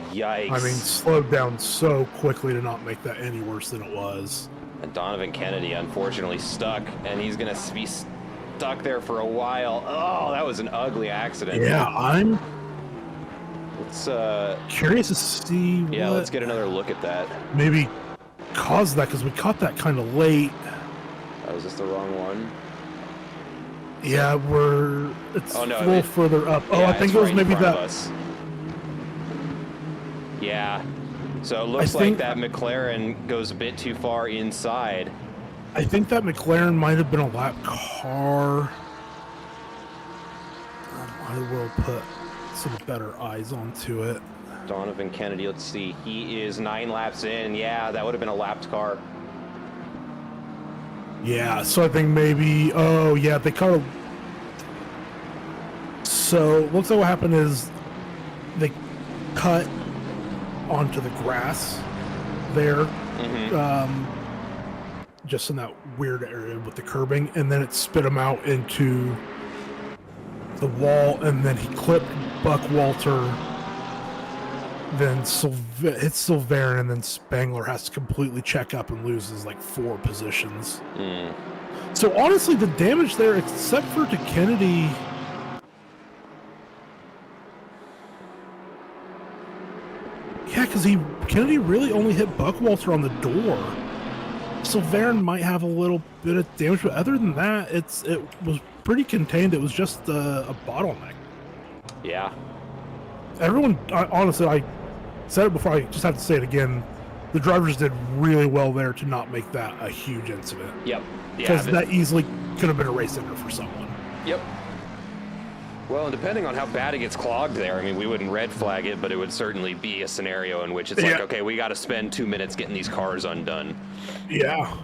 Yikes. I mean, slowed down so quickly to not make that any worse than it was. And Donovan Kennedy, unfortunately, stuck, and he's going to be stuck there for a while. Oh, that was an ugly accident. Yeah, I'm Let's, curious to see yeah, what let's get another look at that. maybe caused that, because we caught that kind of late. Oh, is this the wrong one? Yeah, it's Oh, no, a little further up. Oh, Yeah, I think it's it was right in maybe front of that. us. Yeah. So it looks like think that McLaren goes a bit too far inside. I think that McLaren might have been a lap car. I will put some better eyes onto it. Donovan Kennedy, let's see. He is 9 laps in. Yeah, that would have been a lapped car. Yeah, so I think maybe... Oh, yeah, they kind of... So, looks like what happened is they cut onto the grass there, just in that weird area with the curbing, and then it spit him out into the wall, and then he clipped Buck Walter, then hits Sylvain, and then Spangler has to completely check up and loses like 4 positions. So honestly, the damage there, except for to Kennedy... Yeah, because Kennedy really only hit Buckwalter on the door. Sylvain might have a little bit of damage, but other than that, it was pretty contained. It was just a bottleneck. Yeah. Everyone, honestly, I said it before, I just have to say it again. The drivers did really well there to not make that a huge incident. Yep. Because that easily could have been a race ender for someone. Yep. Well, and depending on how bad it gets clogged there, I mean, we wouldn't red flag it, but it would certainly be a scenario in which it's like, okay, we got to spend 2 minutes getting these cars undone. Yeah.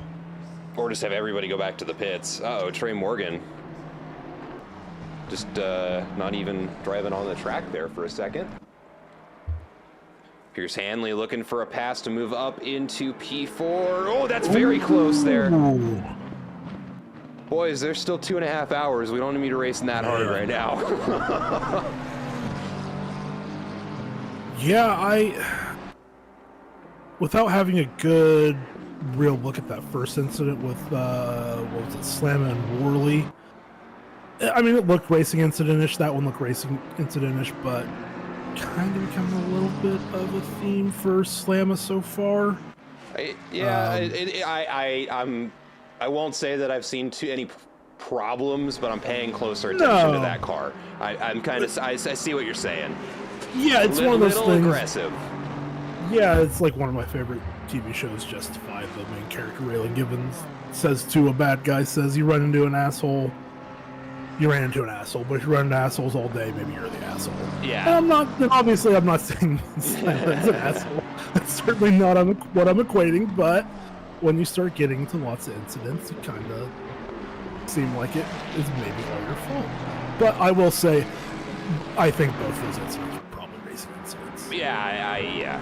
Or just have everybody go back to the pits. Uh-oh, Trey Morgan. Just not even driving on the track there for a second. Pierce Hanley looking for a pass to move up into P4. Oh, that's very close there. Ooh. Boys, there's still 2.5 hours. We don't need me to racing that hard right now. Yeah, without having a good real look at that first incident with, what was it, Slamma and Worley. I mean, it looked racing incident-ish. That one looked racing incident-ish, but kind of becoming a little bit of a theme for Slamma so far. I won't say that I've seen any problems, but I'm paying closer attention to that car. I see what you're saying. Yeah, it's one of those things. Aggressive. Yeah, it's like one of my favorite TV shows, Justified. The main character, Raylan Givens, says to a bad guy, says, you run into an asshole, you ran into an asshole, but if you run into assholes all day, maybe you're the asshole. Yeah. And obviously I'm not saying Slamma's an asshole. That's certainly not what I'm equating, but when you start getting to lots of incidents, it kind of seem like it is maybe all your fault. But I will say, I think both those incidents are probably racing incidents. Yeah.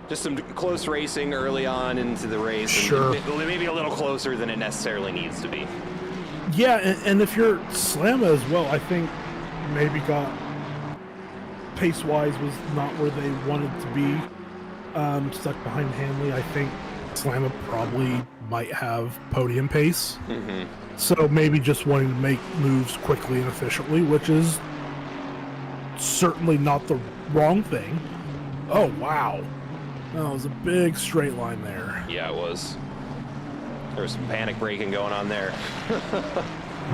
Just some close racing early on into the race. Sure. And maybe a little closer than it necessarily needs to be. Yeah, and if you're Slamma as well, I think maybe got pace-wise was not where they wanted to be. Stuck behind Hanley. I think Slamma probably might have podium pace. So maybe just wanting to make moves quickly and efficiently, which is certainly not the wrong thing. Oh, wow. That was a big straight line there. Yeah, it was. There's some panic braking going on there.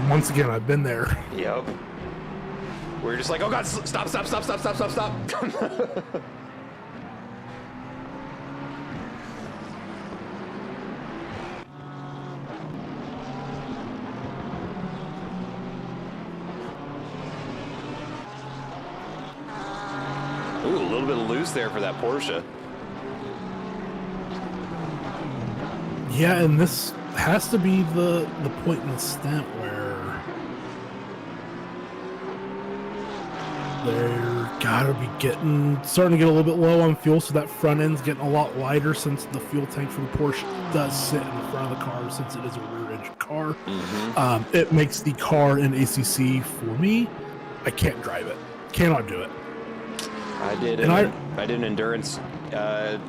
Once again, I've been there. Yep. We're just like, oh god, stop, stop, stop, stop, stop, stop, stop. Ooh, a little bit loose there for that Porsche. Yeah, and this has to be the point in the stint where they're gotta be starting to get a little bit low on fuel, so that front end's getting a lot lighter since the fuel tank for the Porsche does sit in the front of the car since it is a rear-engine car. Mm-hmm. It makes the car in ACC for me. I can't drive it. Cannot do it. I did an endurance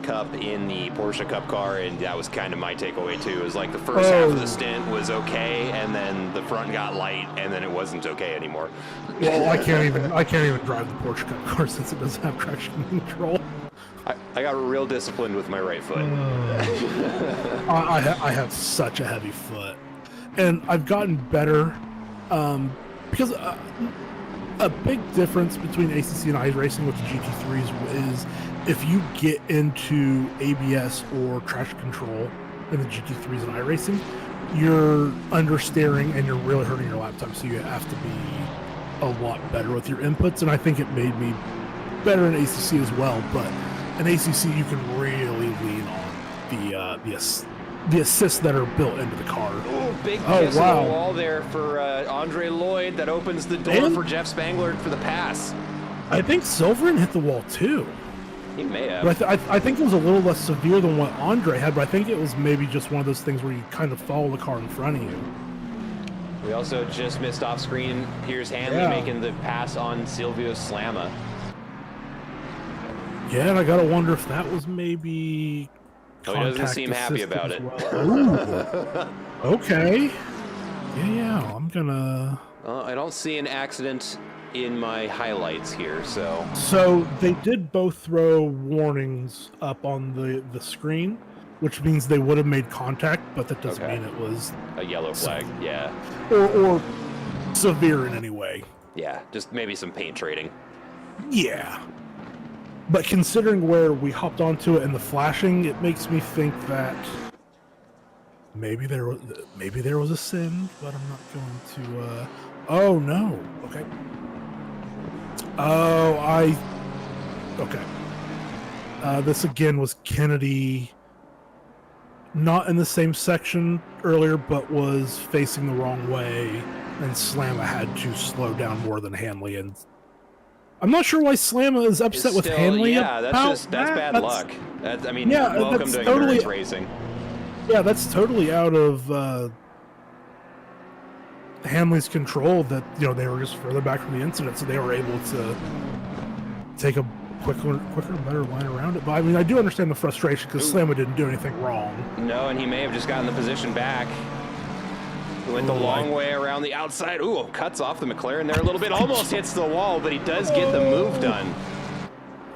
cup in the Porsche Cup car, and that was kind of my takeaway too. It was like the first half of the stint was okay, and then the front got light, and then it wasn't okay anymore. Well, I can't even drive the Porsche Cup car since it doesn't have traction control. I got real disciplined with my right foot. I have such a heavy foot, and I've gotten better because. A big difference between ACC and iRacing with the GT3s is if you get into ABS or traction control in the GT3s and iRacing, you're understeering and you're really hurting your lap time, so you have to be a lot better with your inputs, and I think it made me better in ACC as well, but in ACC you can really lean on the assists that are built into the car. Ooh, big kiss on the wall there for Andre Lloyd. That opens the door for Jeff Spangler for the pass. I think Silverman hit the wall too. He may have. But I think it was a little less severe than what Andre had, but I think it was maybe just one of those things where you kind of follow the car in front of you. We also just missed off screen Piers Hanley making the pass on Silvio Slama. Yeah, and I gotta wonder if that was maybe... Oh, he doesn't seem happy about it. Well. Okay. Yeah, I'm gonna... I don't see an accident in my highlights here, so... So, they did both throw warnings up on the screen, which means they would have made contact, but that doesn't mean it was... a yellow flag, yeah. Or severe in any way. Yeah, just maybe some paint trading. Yeah. But considering where we hopped onto it and the flashing, it makes me think that maybe there was a sin, but I'm not going to. Oh no. Okay. Okay. This again was Kennedy, not in the same section earlier, but was facing the wrong way, and Slama had to slow down more than Hanley, and I'm not sure why Slama is upset with Hanley. Yeah, that's bad luck. Welcome to endurance racing. Yeah, that's totally out of Hanley's control. That they were just further back from the incident, so they were able to take a quicker, better line around it. But I mean, I do understand the frustration because Slama didn't do anything wrong. No, and he may have just gotten the position back. He went the long way around the outside. Ooh, cuts off the McLaren there a little bit. Almost hits the wall, but he does get the move done.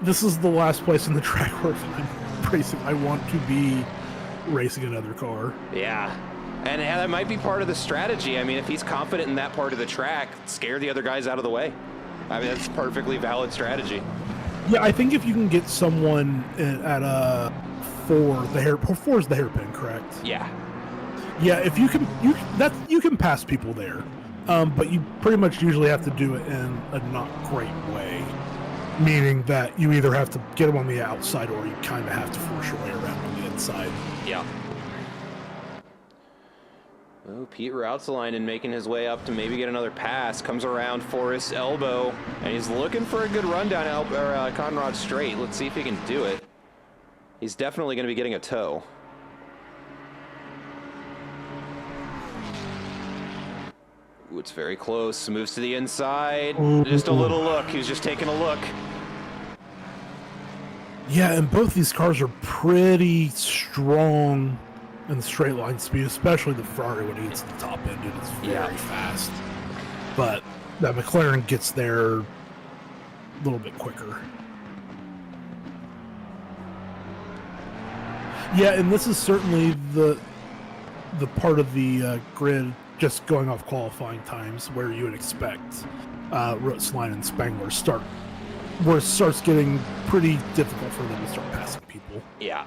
This is the last place in the track where I'm racing. I want to be racing another car. Yeah. And that might be part of the strategy. I mean, if he's confident in that part of the track, scare the other guys out of the way. I mean, that's a perfectly valid strategy. Yeah, I think if you can get someone at 4 is the hairpin, correct? Yeah. Yeah, if you can pass people there, but you pretty much usually have to do it in a not great way, meaning that you either have to get them on the outside or you kind of have to force your way around on the inside. Yeah. Oh, Pete Routsalainen making his way up to maybe get another pass. Comes around Forrest's elbow, and he's looking for a good run down Conrad Straight. Let's see if he can do it. He's definitely going to be getting a tow. Ooh, it's very close. Moves to the inside. Ooh. Just a little look. He was just taking a look. Yeah, and both these cars are pretty strong in the straight line speed, especially the Ferrari when he hits the top end. It's very fast. But that McLaren gets there a little bit quicker. Yeah, and this is certainly the part of the grid just going off qualifying times where you would expect Rootsline and Spangler where it starts getting pretty difficult for them to start passing people. Yeah.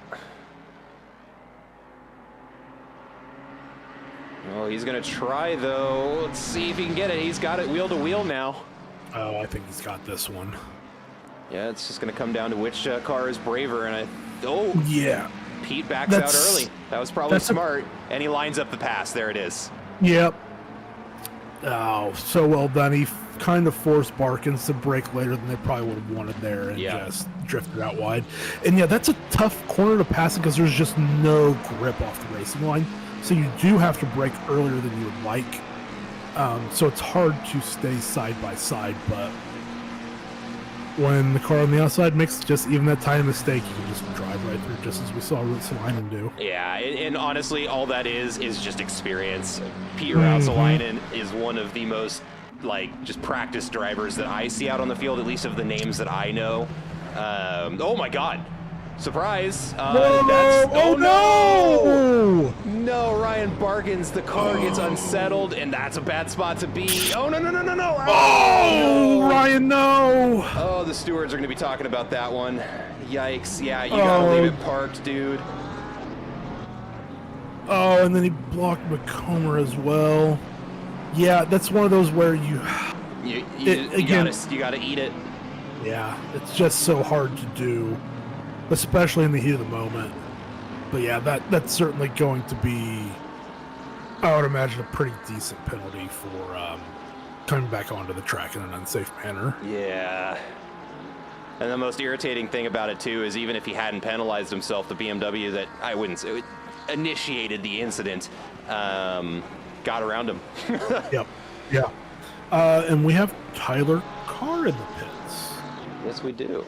Oh, he's going to try, though. Let's see if he can get it. He's got it wheel to wheel now. Oh, I think he's got this one. Yeah, it's just going to come down to which car is braver. And yeah. Pete backs out early. That was probably smart. And he lines up the pass. There it is. Yep. Oh, so well done. He kind of forced Barkins to brake later than they probably would have wanted there and just drifted out wide. And yeah, that's a tough corner to pass because there's just no grip off the racing line. So you do have to brake earlier than you would like. So it's hard to stay side by side, but when the car on the outside makes just even that tiny mistake, you can just drive right through, just as we saw Rootsalainen do. Yeah, and honestly, all that is just experience. Pete Rootsalainen is one of the most, just practice drivers that I see out on the field, at least of the names that I know. Oh my God. Surprise! Oh no! No, Ryan Barkins, the car gets unsettled, and that's a bad spot to be. Oh, no. Oh, no. Ryan, no! Oh, the stewards are going to be talking about that one. Yikes. Yeah, you got to leave it parked, dude. Oh, and then he blocked McComber as well. Yeah, that's one of those where you got to eat it. Yeah, it's just so hard to do, especially in the heat of the moment. But yeah, that's certainly going to be, I would imagine, a pretty decent penalty for coming back onto the track in an unsafe manner. Yeah. And the most irritating thing about it, too, is even if he hadn't penalized himself, the BMW that I wouldn't say initiated the incident got around him. Yep. Yeah. And we have Tyler Carr in the pits. Yes, we do.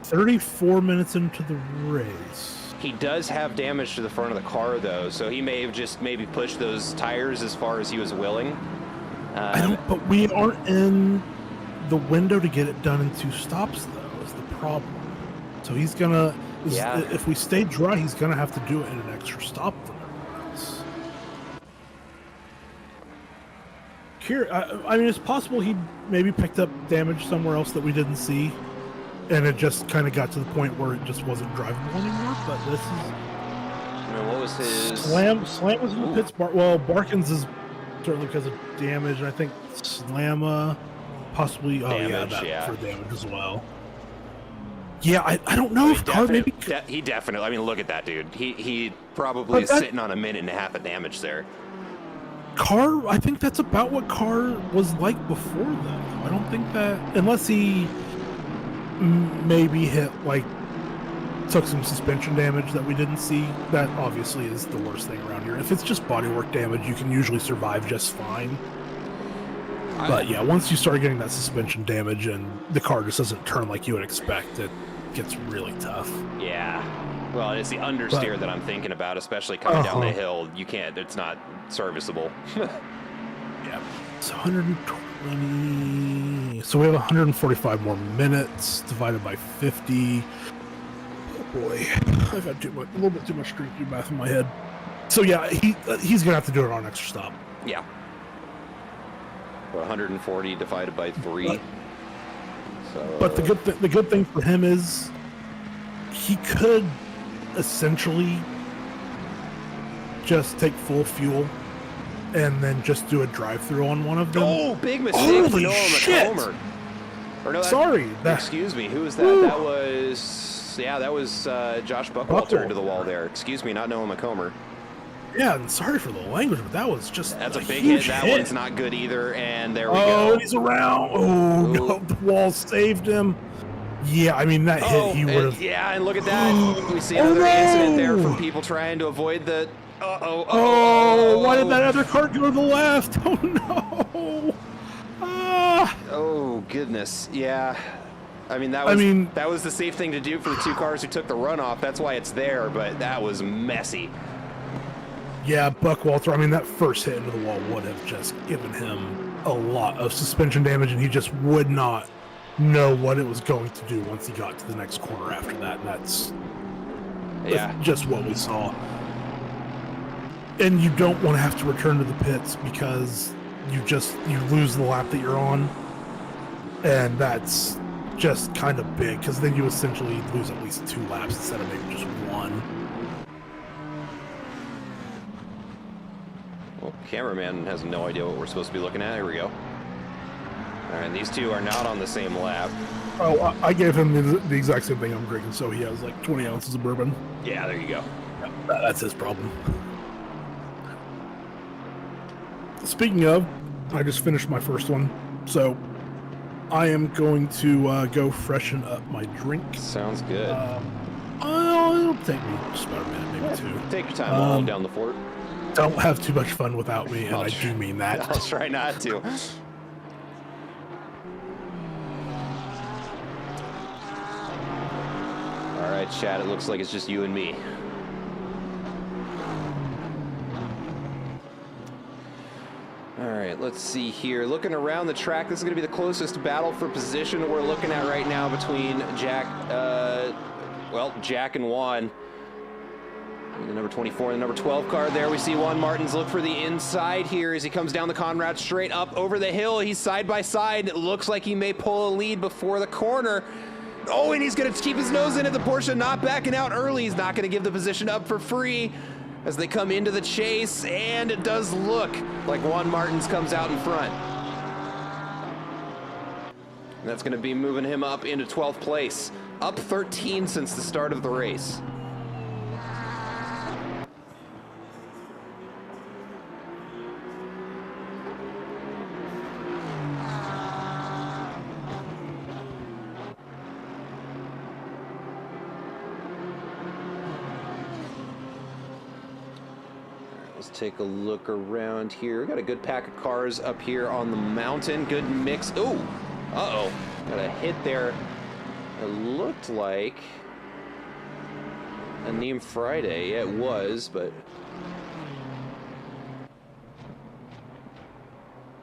34 minutes into the race. He does have damage to the front of the car, though, so he may have just maybe pushed those tires as far as he was willing. But we aren't in the window to get it done in 2 stops, though, is the problem. So he's gonna, if we stay dry, he's gonna have to do it in an extra stop for everyone else. I mean, it's possible he maybe picked up damage somewhere else that we didn't see. And it just kind of got to the point where it just wasn't drivable anymore. But this is. What was his? Slam was in the pits. Well, Barkins is certainly because of damage. And I think Slamma possibly. Damage, for damage as well. Yeah, I don't know if Carr maybe. He definitely. I mean, look at that dude. He probably is sitting on 1.5 minutes of damage there. Carr, I think that's about what Carr was like before, though. I don't think that unless he. Maybe took some suspension damage that we didn't see. That obviously is the worst thing around here. If it's just bodywork damage, you can usually survive just fine. But yeah, once you start getting that suspension damage and the car just doesn't turn like you would expect, it gets really tough. Yeah. Well, it's the understeer that I'm thinking about, especially coming down the hill. You can't, it's not serviceable. Yeah. It's 120. So we have 145 more minutes divided by 50. Oh boy, I've had a little bit too much street view math in my head. So yeah, he's gonna have to do it on an extra stop. Yeah. 140 divided by 3. But the good thing for him is he could essentially just take full fuel and then just do a drive-through on one of them. Oh, big mistake for Noah McComber. Sorry. Excuse me, who was that? Woo. That was Josh Buckwalter into the wall there. Excuse me, not Noah McComber. Yeah, and sorry for the language, but that was just That's a big hit. That one's not good either, and there we go. Oh, he's around. Oh, no, the wall saved him. Yeah, I mean, that hit, he would have... Yeah, and look at that. We see another incident there from people trying to avoid the... Why did that other car go to the left? Oh, no. Oh, goodness. Yeah. I mean, that was the safe thing to do for the 2 cars who took the runoff. That's why it's there, but that was messy. Yeah, Buckwalter, I mean, that first hit into the wall would have just given him a lot of suspension damage, and he just would not know what it was going to do once he got to the next corner after that, and that's just what we saw. and you don't want to have to return to the pits because you lose the lap that you're on, and that's just kind of big because then you essentially lose at least 2 laps instead of maybe just 1. Well, cameraman has no idea what we're supposed to be looking at. Here we go. All right, these two are not on the same lap. Oh, I gave him the exact same thing I'm drinking, so he has like 20 ounces of bourbon. Yeah, there you go. Yeah, that's his problem. Speaking of, I just finished my first one, so I am going to go freshen up my drink. Sounds good. It'll take me just about a minute, maybe 2. Take your time, I'll hold down the fort. Don't have too much fun without me, and I do mean that. I'll try not to. All right, Chad, it looks like it's just you and me. All right, let's see here. Looking around the track, this is going to be the closest battle for position we're looking at right now between Jack and Juan. The number 24 and the number 12 car there. We see Juan Martins look for the inside here as he comes down the Conrad straight up over the hill. He's side by side. It looks like he may pull a lead before the corner. Oh, and he's going to keep his nose in at the Porsche, not backing out early. He's not going to give the position up for free as they come into the chase, and it does look like Juan Martins comes out in front. And that's going to be moving him up into 12th place, up 13 since the start of the race. Let's take a look around here. We got a good pack of cars up here on the mountain. Good mix. Ooh, uh-oh. Got a hit there. It looked like a Neem Friday. Yeah, it was, but...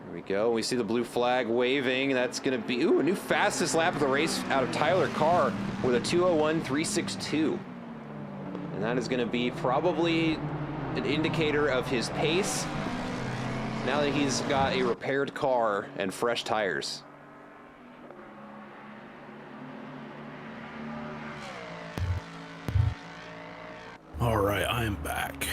There we go. We see the blue flag waving. That's going to be, ooh, a new fastest lap of the race out of Tyler Carr with a 2:01.362. And that is going to be probably an indicator of his pace now that he's got a repaired car and fresh tires. All right, I am back.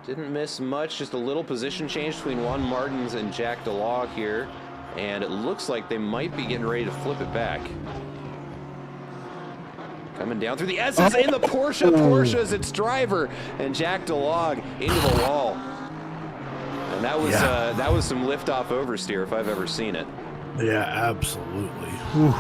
Didn't miss much, just a little position change between Juan Martins and Jack DeLog here, and it looks like they might be getting ready to flip it back. Coming down through the S's in the Porsche. Porsche's its driver, and Jack DeLog into the wall. And that was some liftoff oversteer if I've ever seen it. Yeah, absolutely. Whew.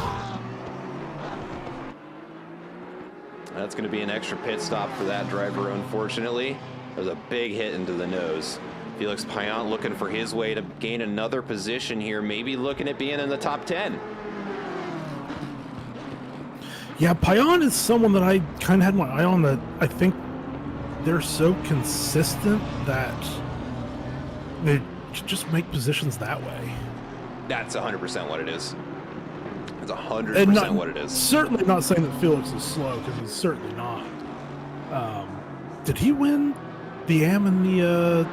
That's going to be an extra pit stop for that driver, unfortunately. There's a big hit into the nose. Felix Payan looking for his way to gain another position here, maybe looking at being in the top 10. Yeah, Payan is someone that I kind of had my eye on, that I think they're so consistent that they just make positions that way. That's 100% what it is. That's 100% what it is. Certainly not saying that Felix is slow, because he's certainly not. Did he win the AM in the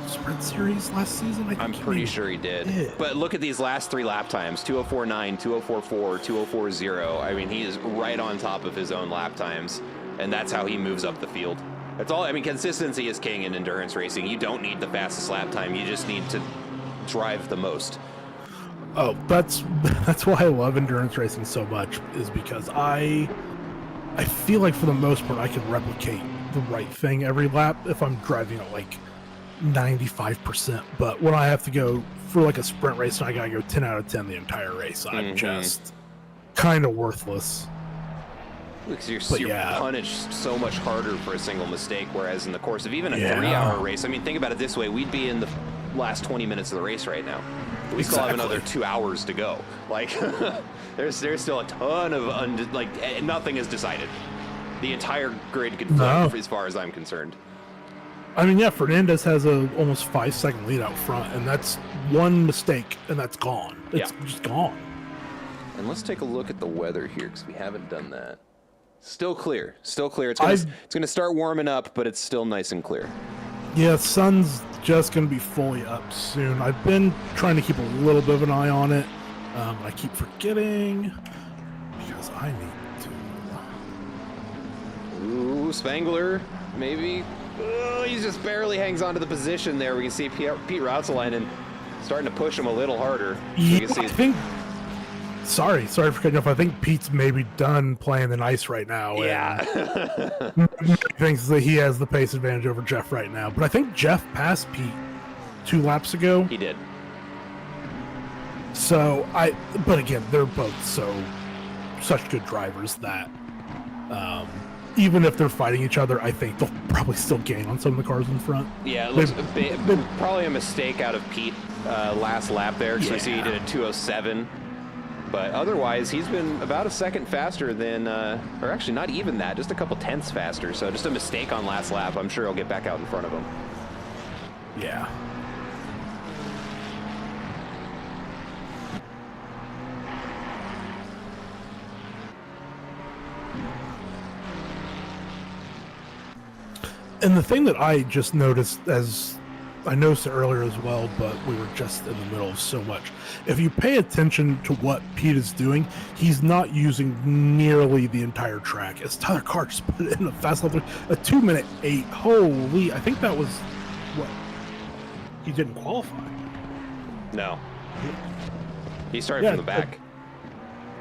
Sprint Series last season? I'm pretty sure he did. But look at these last 3 lap times: 2:04.9, 2:04.4, 2:04.0. I mean, he is right on top of his own lap times, and that's how he moves up the field. That's all. I mean, consistency is king in endurance racing. You don't need the fastest lap time. You just need to drive the most. Oh, that's why I love endurance racing so much, is because I feel like for the most part I can replicate the right thing every lap if I'm driving at like 95%. But when I have to go for like a sprint race and I gotta go 10 out of 10 the entire race, I'm just kind of worthless. Because you're punished so much harder for a single mistake, whereas in the course of even a 3-hour race, I mean, think about it this way: we'd be in the last 20 minutes of the race right now. We still have another 2 hours to go. Like, there's still a ton of nothing is decided. The entire grid could flip as far as I'm concerned. I mean, yeah, Fernandez has a almost 5-second lead out front, and that's one mistake, and that's gone. It's just gone. And let's take a look at the weather here, because we haven't done that. Still clear. Still clear. It's going to start warming up, but it's still nice and clear. Yeah, sun's just going to be fully up soon. I've been trying to keep a little bit of an eye on it. I keep forgetting because I need to. Ooh, Spangler, maybe. Oh, he just barely hangs on to the position there. We can see Pete Rautzelainen starting to push him a little harder. Yeah, You can see I think. Sorry for cutting off. I think Pete's maybe done playing the nice right now. yeah. He thinks that he has the pace advantage over Jeff right now. But I think Jeff passed Pete 2 laps ago. He did. So but again, they're both such good drivers that even if they're fighting each other, I think they'll probably still gain on some of the cars in front. Yeah, it looks probably a mistake out of Pete last lap there, because we see he did a 207. But otherwise, he's been about a second faster than, or actually not even that, just a couple tenths faster. So just a mistake on last lap. I'm sure he'll get back out in front of him. Yeah. And the thing that I just noticed, as I noticed it earlier as well, but we were just in the middle of so much. If you pay attention to what Pete is doing, he's not using nearly the entire track. As Tyler Carr just put it in a fast lap, a 2:08. Holy, I think that was what he didn't qualify. No. He started from the back.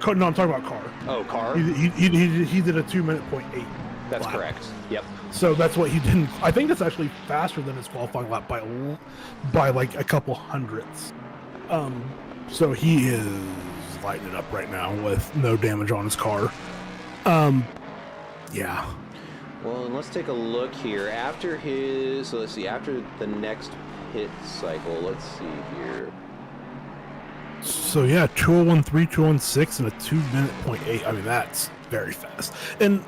No, I'm talking about Carr. Oh, Carr? He did a 2:08. That's lap. correct. Yep. So that's what he didn't. I think that's actually faster than his qualifying lap by like a couple hundredths. So he is lighting it up right now with no damage on his car. Yeah. Well, and let's take a look here. After his, so let's see, after the next pit cycle, let's see here. So yeah, 2:01.3, 2:01.6, and a 2:08. I mean, that's very fast. And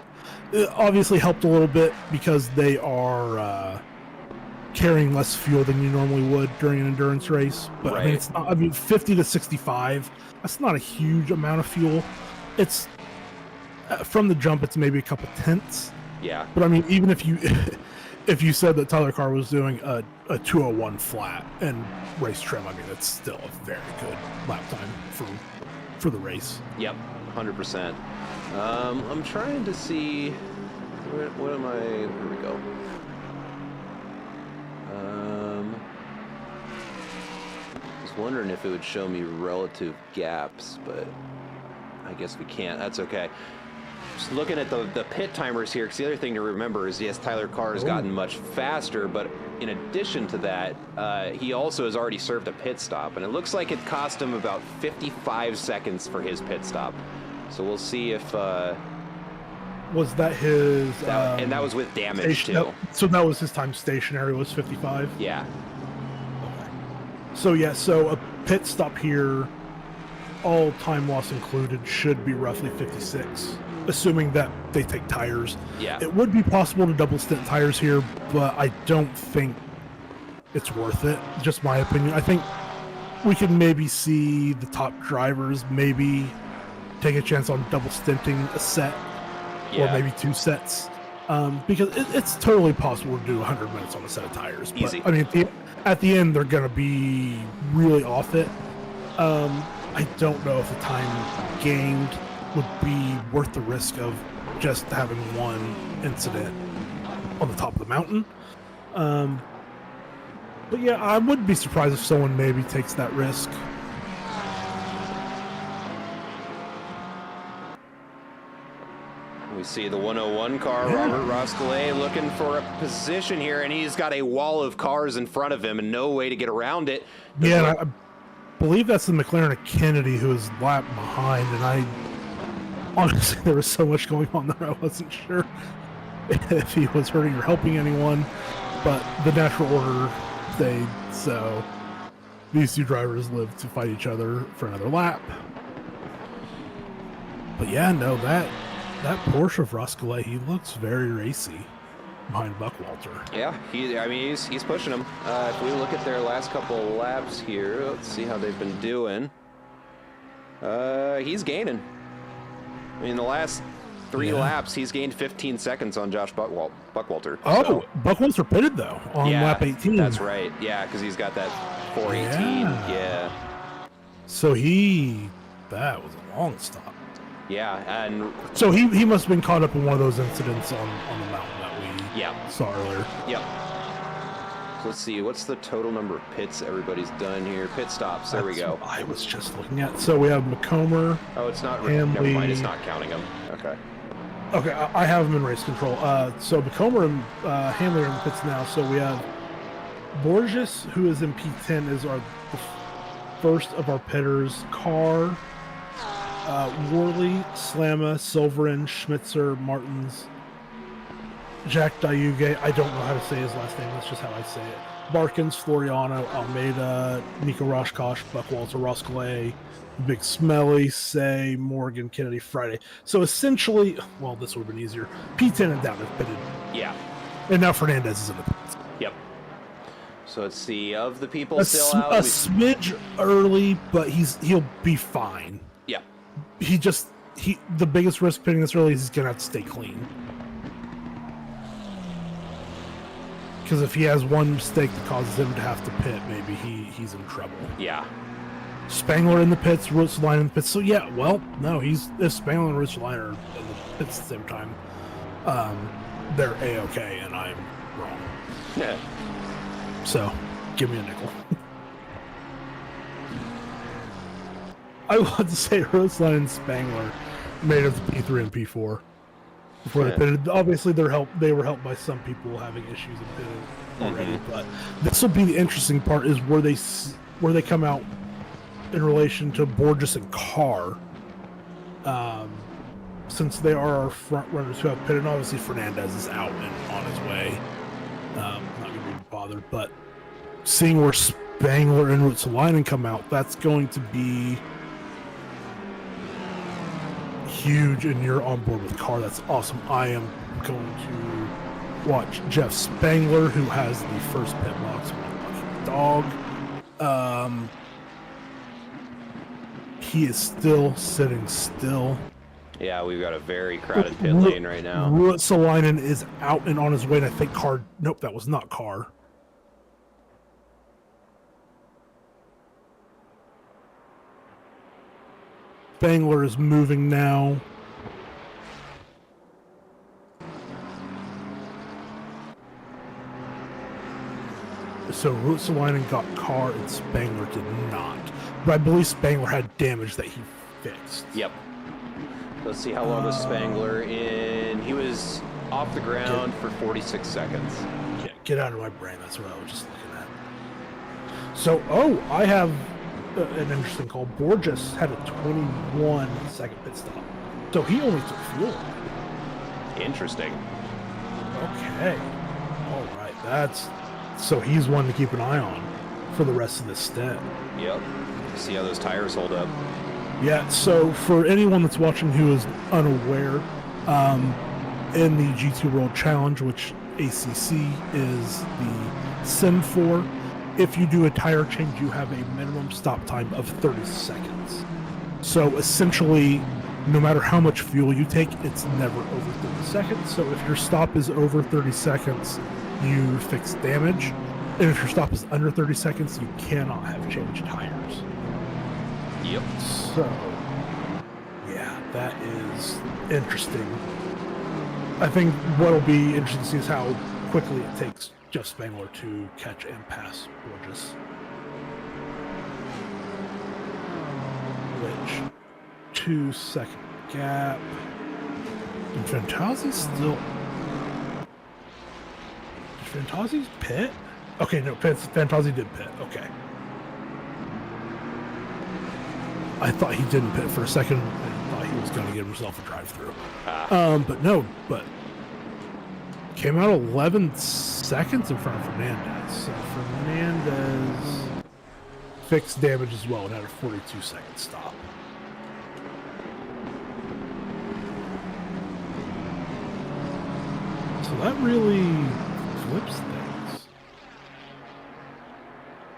it obviously helped a little bit because they are carrying less fuel than you normally would during an endurance race. But right. I mean, it's not. I mean, 50 to 65. That's not a huge amount of fuel. It's from the jump. It's maybe a couple tenths. Yeah. But I mean, even if you said that Tyler Carr was doing a 2:01 flat and race trim, I mean, it's still a very good lap time for the race. Yep. 100%. I'm trying to see, what am I, here we go. I was wondering if it would show me relative gaps, but I guess we can't. That's okay. Just looking at the pit timers here, because the other thing to remember is, yes, Tyler Carr has gotten much faster, but in addition to that, he also has already served a pit stop, and it looks like it cost him about 55 seconds for his pit stop. So we'll see if... was that his... and that was with damage, too. So that was his time stationary was 55? Yeah. Okay. So yeah, so a pit stop here, all time loss included, should be roughly 56, assuming that they take tires. Yeah. It would be possible to double stint tires here, but I don't think it's worth it. Just my opinion. I think we could maybe see the top drivers maybe take a chance on double stinting a set, or maybe 2 sets, because it's totally possible to do 100 minutes on a set of tires. But, easy. I mean, at the end, they're going to be really off it. I don't know if the time gained would be worth the risk of just having one incident on the top of the mountain. But yeah, I wouldn't be surprised if someone maybe takes that risk. We see the 101 car, Robert Roscolet, looking for a position here, and he's got a wall of cars in front of him and no way to get around it. Yeah, I believe that's the McLaren of Kennedy who is lap behind, and honestly, there was so much going on there, I wasn't sure if he was hurting or helping anyone, but the natural order stayed, so these 2 drivers lived to fight each other for another lap. But yeah, no, that Porsche of Roscolet, he looks very racy behind Buckwalter. Yeah, he's pushing him. If we look at their last couple laps here, let's see how they've been doing. He's gaining. I mean, the last 3 laps, he's gained 15 seconds on Josh Buckwalter. Oh, so. Buckwalter pitted though on lap 18. That's right. Yeah, because he's got that 418. Yeah. So that was a long stop. Yeah, and so he must have been caught up in one of those incidents on the mountain that we saw earlier. Yep. So let's see, what's the total number of pits everybody's done here? Pit stops. There we go. What I was just looking at. So we have McComber. Oh, it's not. Hanley. Never mind. It's not counting them. Okay. Okay, I have them in race control. So McComber and Hanley are in the pits now. So we have Borges, who is in P10, is the first of our pitters. Carr, Worley, Slamma, Silverin, Schmitzer, Martins, Jack Dayuge. I don't know how to say his last name. That's just how I say it. Barkins, Floriano, Almeida, Nico Roshkosh, Buckwalter, Rosclay, Big Smelly, Say, Morgan, Kennedy, Friday. So essentially, well, this would have been easier. P10 and down have pitted. Yeah. And now Fernandez is in the pits. Yep. So let's see, of the people still out. A smidge early, but he'll be fine. Yeah. The biggest risk pitting this early is he's going to have to stay clean. Because if he has one mistake that causes him to have to pit, maybe he's in trouble. Yeah. Spangler in the pits, Rootsline in the pits. So yeah, well, no, if Spangler and Rootsline are in the pits at the same time, they're A-okay, and I'm wrong. Yeah. So, give me a nickel. I want to say Rootsline and Spangler made it to P3 and P4 before they pitted. Obviously, they were helped by some people having issues in pitting already, but this will be the interesting part: is where they come out in relation to Borges and Carr, since they are our front runners who have pitted. Obviously, Fernandez is out and on his way. Not going to be bothered, but seeing where Spangler and Rootsalainen come out, that's going to be huge, and you're on board with Carr. That's awesome. I am going to watch Jeff Spangler, who has the first pit box with Dog. He is still sitting still. Yeah, we've got a very crowded pit lane right now. Rootsalainen is out and on his way, and I think Carr... Nope, that was not Carr. Spangler is moving now. So Rootsalainen got Carr and Spangler did not. But I believe Spangler had damage that he fixed. Yep. Let's see how long was Spangler in. He was off the ground for 46 seconds. Yeah, get out of my brain. That's what I was just looking at. So, I have an interesting call. Borges had a 21-second pit stop. So he only took fuel. Interesting. Okay. All right. So he's one to keep an eye on for the rest of this stint. Yep. See how those tires hold up. Yeah, so for anyone that's watching who is unaware, in the GT World Challenge, which ACC is the sim for, if you do a tire change, you have a minimum stop time of 30 seconds. So essentially, no matter how much fuel you take, it's never over 30 seconds. So if your stop is over 30 seconds, you fix damage. And if your stop is under 30 seconds, you cannot have changed tires. Yep. So, yeah, that is interesting. I think what'll be interesting to see is how quickly it takes Jeff Spangler to catch and pass Borges. Which, 2-second gap. And Fantazzi's still... Did Fantazzi pit? Okay, no, Fantazzi did pit. Okay. I thought he didn't pit for a second. I thought he was going to get himself a drive-through. But came out 11 seconds in front of Fernandez. So Fernandez fixed damage as well and had a 42-second stop. So that really flips things.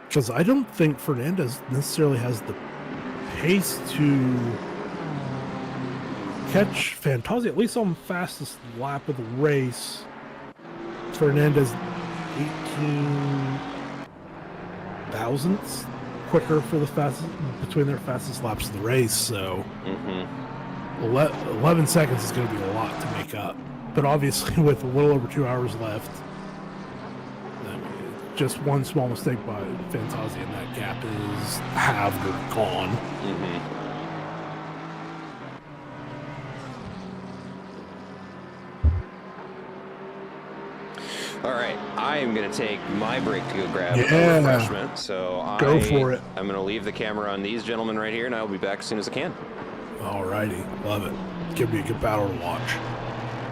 Because I don't think Fernandez necessarily has the pace to catch Fantasia, at least on the fastest lap of the race. Fernandez 18 thousandths quicker for the fastest between their fastest laps of the race. So 11 seconds is going to be a lot to make up. But obviously, with a little over 2 hours left, just one small mistake by Fantasia, and that gap is halved or gone. All right, I am going to take my break to go grab a refreshment. So go for it. I'm going to leave the camera on these gentlemen right here, and I'll be back as soon as I can. Alrighty, love it. Give me a good battle to watch.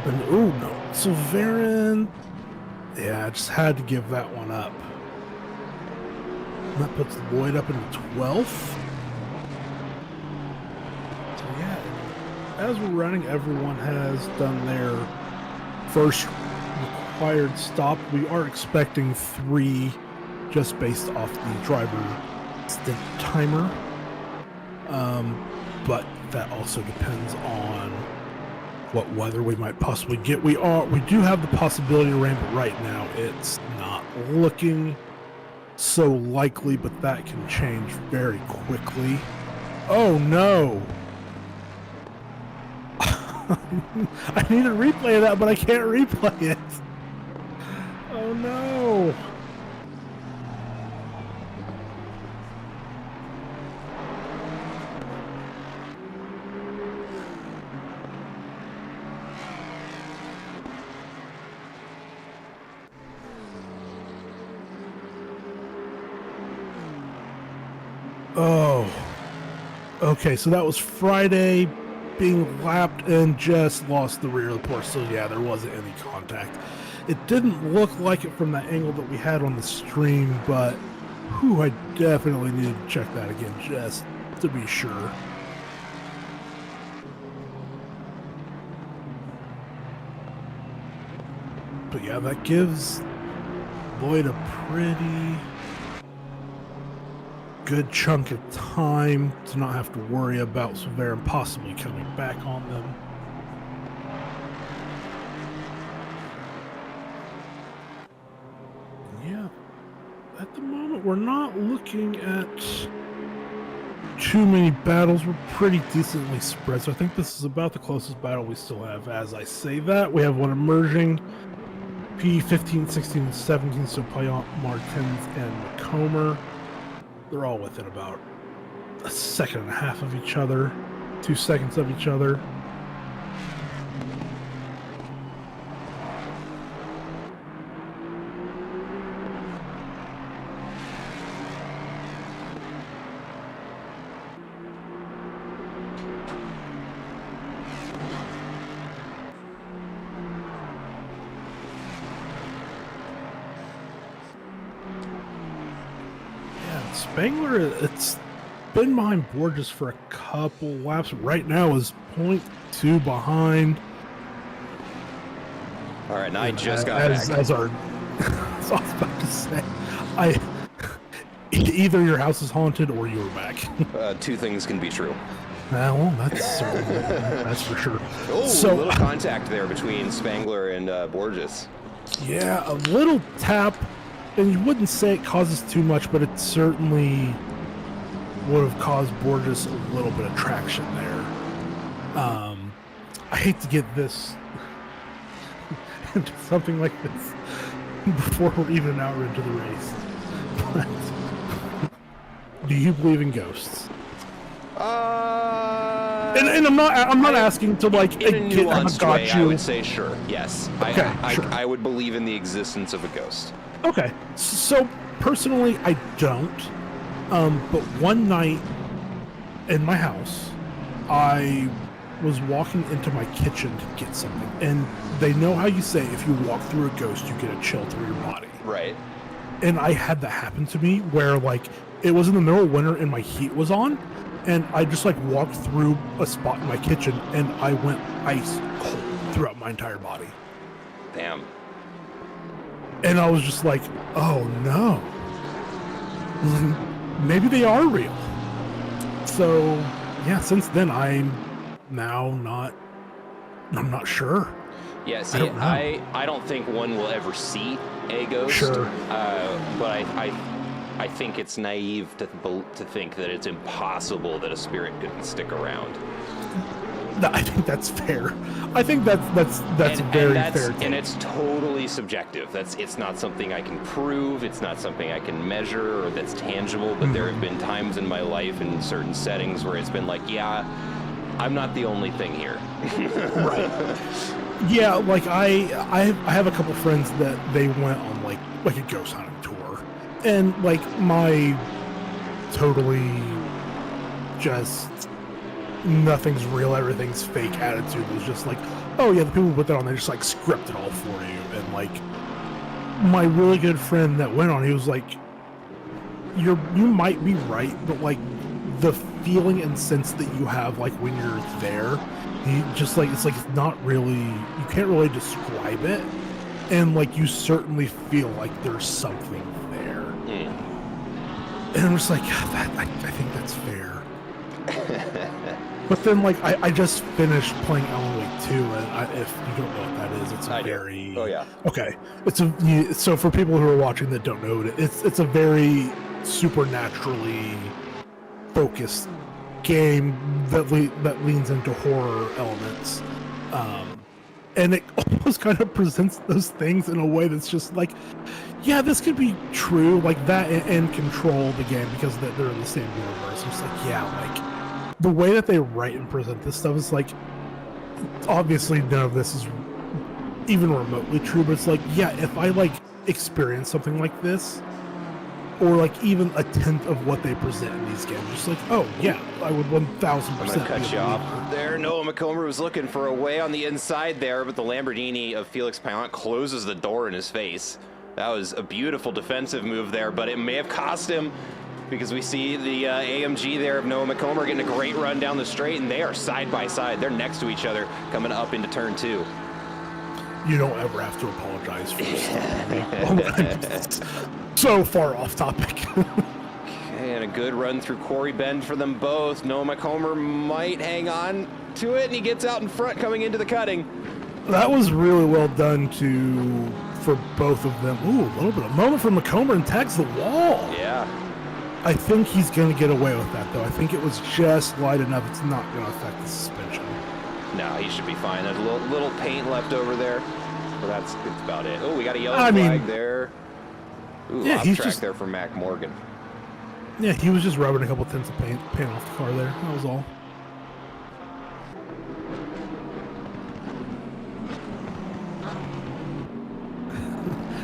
And ooh, no, Silverin. Yeah, I just had to give that one up. And that puts Lloyd up into 12th. So yeah, as we're running, everyone has done their first required stop. We are expecting 3 just based off the driver stint timer. But that also depends on what weather we might possibly get. We do have the possibility of rain, but right now it's not looking so likely, but that can change very quickly. Oh no. I need a replay of that, but I can't replay it. Oh no. Oh, okay, so that was Friday being lapped and just lost the rear of the Porsche. So yeah, there wasn't any contact. It didn't look like it from the angle that we had on the stream, but whew, I definitely need to check that again just to be sure. But yeah, that gives Lloyd a pretty good chunk of time to not have to worry about Silverin possibly coming back on them. Yeah, at the moment we're not looking at too many battles. We're pretty decently spread, so I think this is about the closest battle we still have. As I say that, we have one emerging, P15, 16, and 17, so Payant, Martins, and Macomber. They're all within about a second and a half of each other, 2 seconds of each other. Spangler, it's been behind Borges for a couple laps. Right now is 0.2 behind. All right, now I just got back. As our, as I was about to say, either your house is haunted or you're back. 2 things can be true. Well, that's for sure. Oh, so, a little contact there between Spangler and Borges. Yeah, a little tap. And you wouldn't say it causes too much, but it certainly would have caused Borges a little bit of traction there. I hate to get this into something like this before we're even out into the race. But do you believe in ghosts? And I'm not asking to like in a nuanced way. You. I would say sure, yes. Okay, sure. I would believe in the existence of a ghost. Okay, so personally, I don't. But one night in my house, I was walking into my kitchen to get something, and they know how you say if you walk through a ghost, you get a chill through your body. Right. And I had that happen to me where like it was in the middle of winter and my heat was on, and I just like walked through a spot in my kitchen and I went ice cold throughout my entire body. Damn. And I was just like, oh no. Maybe they are real. So, yeah, since then I'm now not I'm not sure. Yeah, see, I don't think one will ever see a ghost. Sure. But I think it's naive to think that it's impossible that a spirit couldn't stick around. No, I think that's fair. I think that's very fair. And it's totally subjective. It's not something I can prove. It's not something I can measure or that's tangible. But there have been times in my life in certain settings where it's been like, yeah, I'm not the only thing here. Right. Yeah, like I have a couple friends that they went on like a ghost hunting tour, and like my totally just nothing's real, everything's fake attitude was just like, oh yeah, the people who put that on, they just like script it all for you. And like my really good friend that went on, he was like, you might be right, but like the feeling and sense that you have like when you're there, you just like it's not really, you can't really describe it, and like you certainly feel like there's something there. And I'm just like, that I think that's fair. But then like I just finished playing Alan Wake 2, and if you don't know what that is, it's a very okay. So for people who are watching that don't know it, it's a very supernaturally focused game that leans into horror elements, and it almost kind of presents those things in a way that's just like, yeah, this could be true, like that, and Control the game, because they're in the same universe. It's like, yeah, like the way that they write and present this stuff is like, obviously none of this is even remotely true, but it's like, yeah, if I like experience something like this, or like even a tenth of what they present in these games, just like, oh yeah, I would 1,000%. I'm gonna cut you off there. Noah McComber was looking for a way on the inside there, but the Lamborghini of Felix Payant closes the door in his face. That was a beautiful defensive move there, but it may have cost him, because we see the AMG there of Noah McComber getting a great run down the straight, and they are side by side. They're next to each other coming up into turn 2. You don't ever have to apologize for this. So far off topic. Okay, and a good run through Quarry Bend for them both. Noah McComber might hang on to it, and he gets out in front coming into the cutting. That was really well done for both of them. Ooh, a little bit of moment from McComber, and tags the wall. Yeah. I think he's going to get away with that, though. I think it was just light enough. It's not going to affect the suspension. No, he should be fine. There's a little paint left over there, but that's about it. Oh, we got a yellow flag there. Ooh, yeah, off track there for Mac Morgan. Yeah, he was just rubbing a couple tints of paint off the car there. That was all.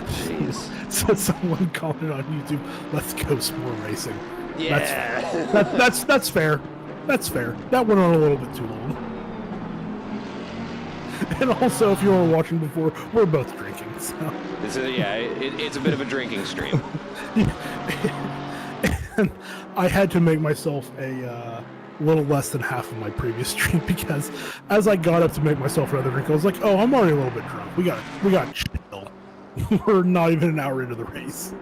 Jeez. So someone commented on YouTube, "Let's go Sport Racing." Yeah, that's fair. That's fair. That went on a little bit too long. And also, if you were watching before, we're both drinking. So this is it's a bit of a drinking stream. And I had to make myself a little less than half of my previous stream, because as I got up to make myself another drink, I was like, "Oh, I'm already a little bit drunk. We got chill. We're not even an hour into the race."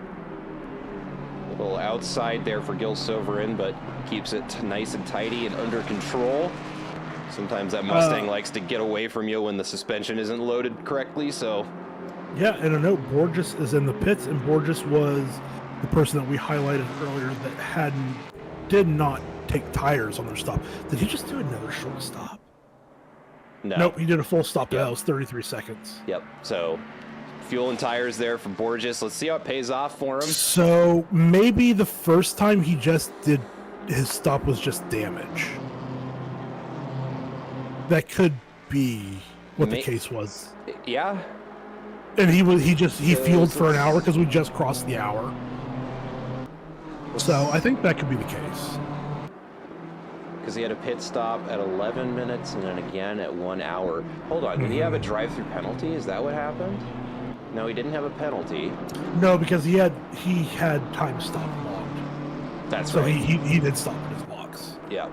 A little outside there for Gil Sovereign, but keeps it nice and tidy and under control. Sometimes that Mustang likes to get away from you when the suspension isn't loaded correctly, so... Yeah, and a note, Borges is in the pits, and Borges was the person that we highlighted earlier that did not take tires on their stop. Did he just do another short stop? No. Nope, he did a full stop. Yep. That was 33 seconds. Yep, so fuel and tires there for Borges. Let's see how it pays off for him. So maybe the first time he just did his stop was just damage. That could be what the case was. Yeah. And he fueled for an hour because we just crossed the hour. So I think that could be the case. Because he had a pit stop at 11 minutes and then again at 1 hour. Hold on, did he have a drive-through penalty? Is that what happened? No, he didn't have a penalty. No, because he had time stop logged. That's right. So he did stop in his logs. Yeah.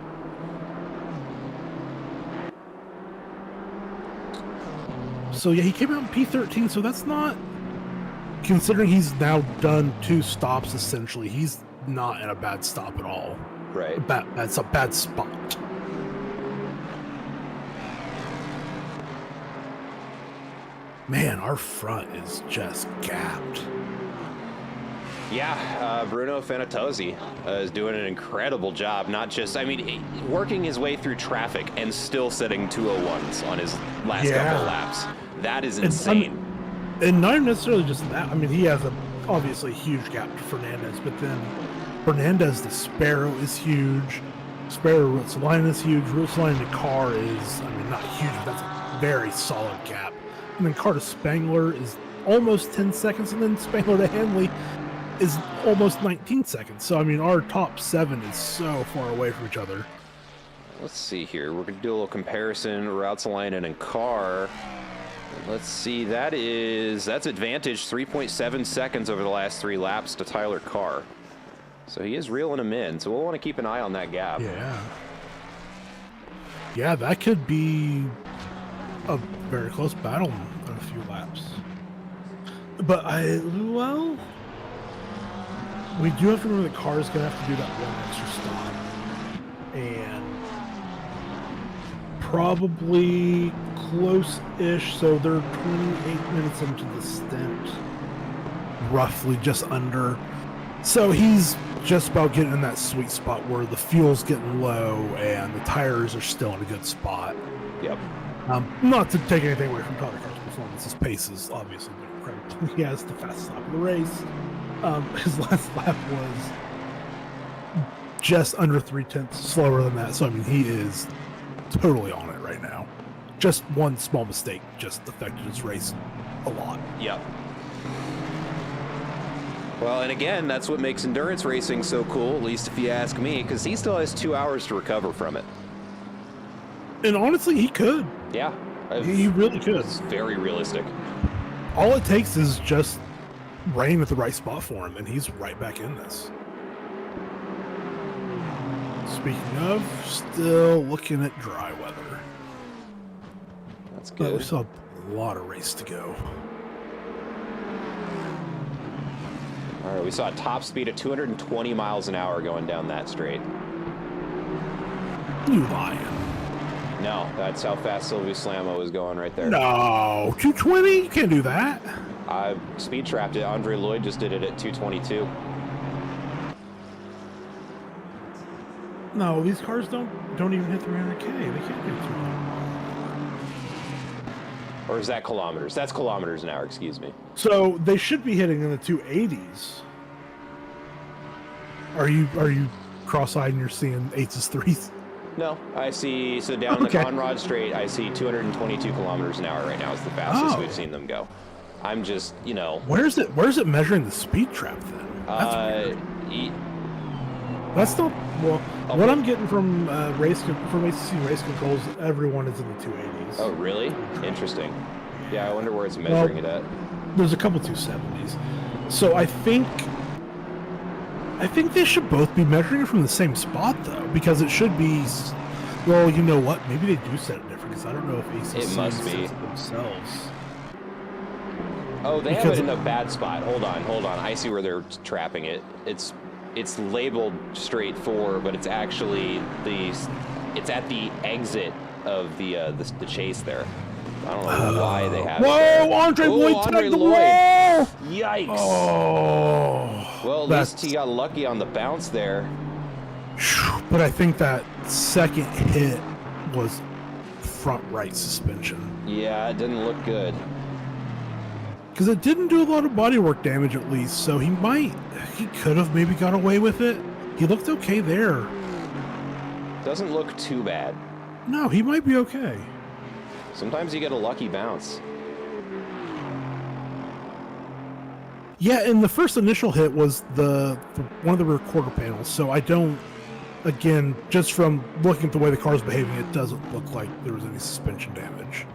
So yeah, he came out in P13, so that's not, considering he's now done 2 stops essentially, he's not in a bad stop at all. Right. That's a bad spot. Man, our front is just gapped. Yeah, Bruno Fanatozzi is doing an incredible job. Not just, I mean, working his way through traffic and still setting 201s on his last couple of laps. That is insane. And not necessarily just that. I mean, he has obviously huge gap to Fernandez, but then Fernandez, the Sparrow is huge. Sparrow Rootsline is huge. Rootsline the car is, I mean, not huge, but that's a very solid gap. And then car to Spangler is almost 10 seconds, and then Spangler to Hanley is almost 19 seconds. So, I mean, our top 7 is so far away from each other. Let's see here. We're going to do a little comparison. Rootsline and car. Let's see. That's advantage 3.7 seconds over the last 3 laps to Tyler Carr. So he is reeling him in. So we'll want to keep an eye on that gap. Yeah. Yeah, that could be a very close battle in a few laps. But we do have to remember the car is going to have to do that one extra stop. And probably close-ish, so they're 28 minutes into the stint. Roughly just under. So he's just about getting in that sweet spot where the fuel's getting low and the tires are still in a good spot. Yep. Not to take anything away from Tyler Carr's performance. His pace is obviously incredible. He has the fastest lap of the race. His last lap was just under 3/10 slower than that. So, I mean, he is totally on it right now. Just one small mistake just affected his race a lot. Yep. Well, and again, that's what makes endurance racing so cool, at least if you ask me, because he still has 2 hours to recover from it. And honestly, he could. Yeah. He really could. It's very realistic. All it takes is just rain at the right spot for him, and he's right back in this. Speaking of, still looking at dry weather. That's But good. we still have a lot of race to go. All right, we saw a top speed of 220 miles an hour going down that straight. You lying. No, that's how fast Sylvia Slamo was going right there. No, 220? You can't do that. I speed trapped it. Andre Lloyd just did it at 222. No, these cars don't even hit 300K. They can't do 200. Or is that kilometers? That's kilometers an hour, excuse me. So they should be hitting in the 280s. Are you cross-eyed and you're seeing 8s, 3s? No, I see, so down in the Conrad Straight, I see 222 kilometers an hour right now is the fastest we've seen them go. I'm just, you know. Where's it measuring the speed trap then? That's weird. That's not, well, what I'm getting from ACC race controls, everyone is in the 280s. Oh, really? Interesting. Yeah, I wonder where it's measuring it at. There's a couple 270s. So I think they should both be measuring it from the same spot, though, because it should be, well, you know what? Maybe they do set it different, because I don't know if ACC It must be. sets it themselves. Oh, they have it in a bad spot. Hold on. I see where they're trapping it. It's labeled straight 4, but it's actually it's at the exit of the chase there. I don't know why they have it there. Whoa, Andre Lloyd tagged the wall! Yikes! Oh, Well, at least he got lucky on the bounce there. But I think that second hit was front right suspension. Yeah, it didn't look good. Because it didn't do a lot of bodywork damage, at least, so he could have maybe got away with it. He looked okay there. Doesn't look too bad. No, he might be okay. Sometimes you get a lucky bounce. Yeah, and the first initial hit was one of the rear quarter panels, so I don't, again, just from looking at the way the car's behaving, it doesn't look like there was any suspension damage.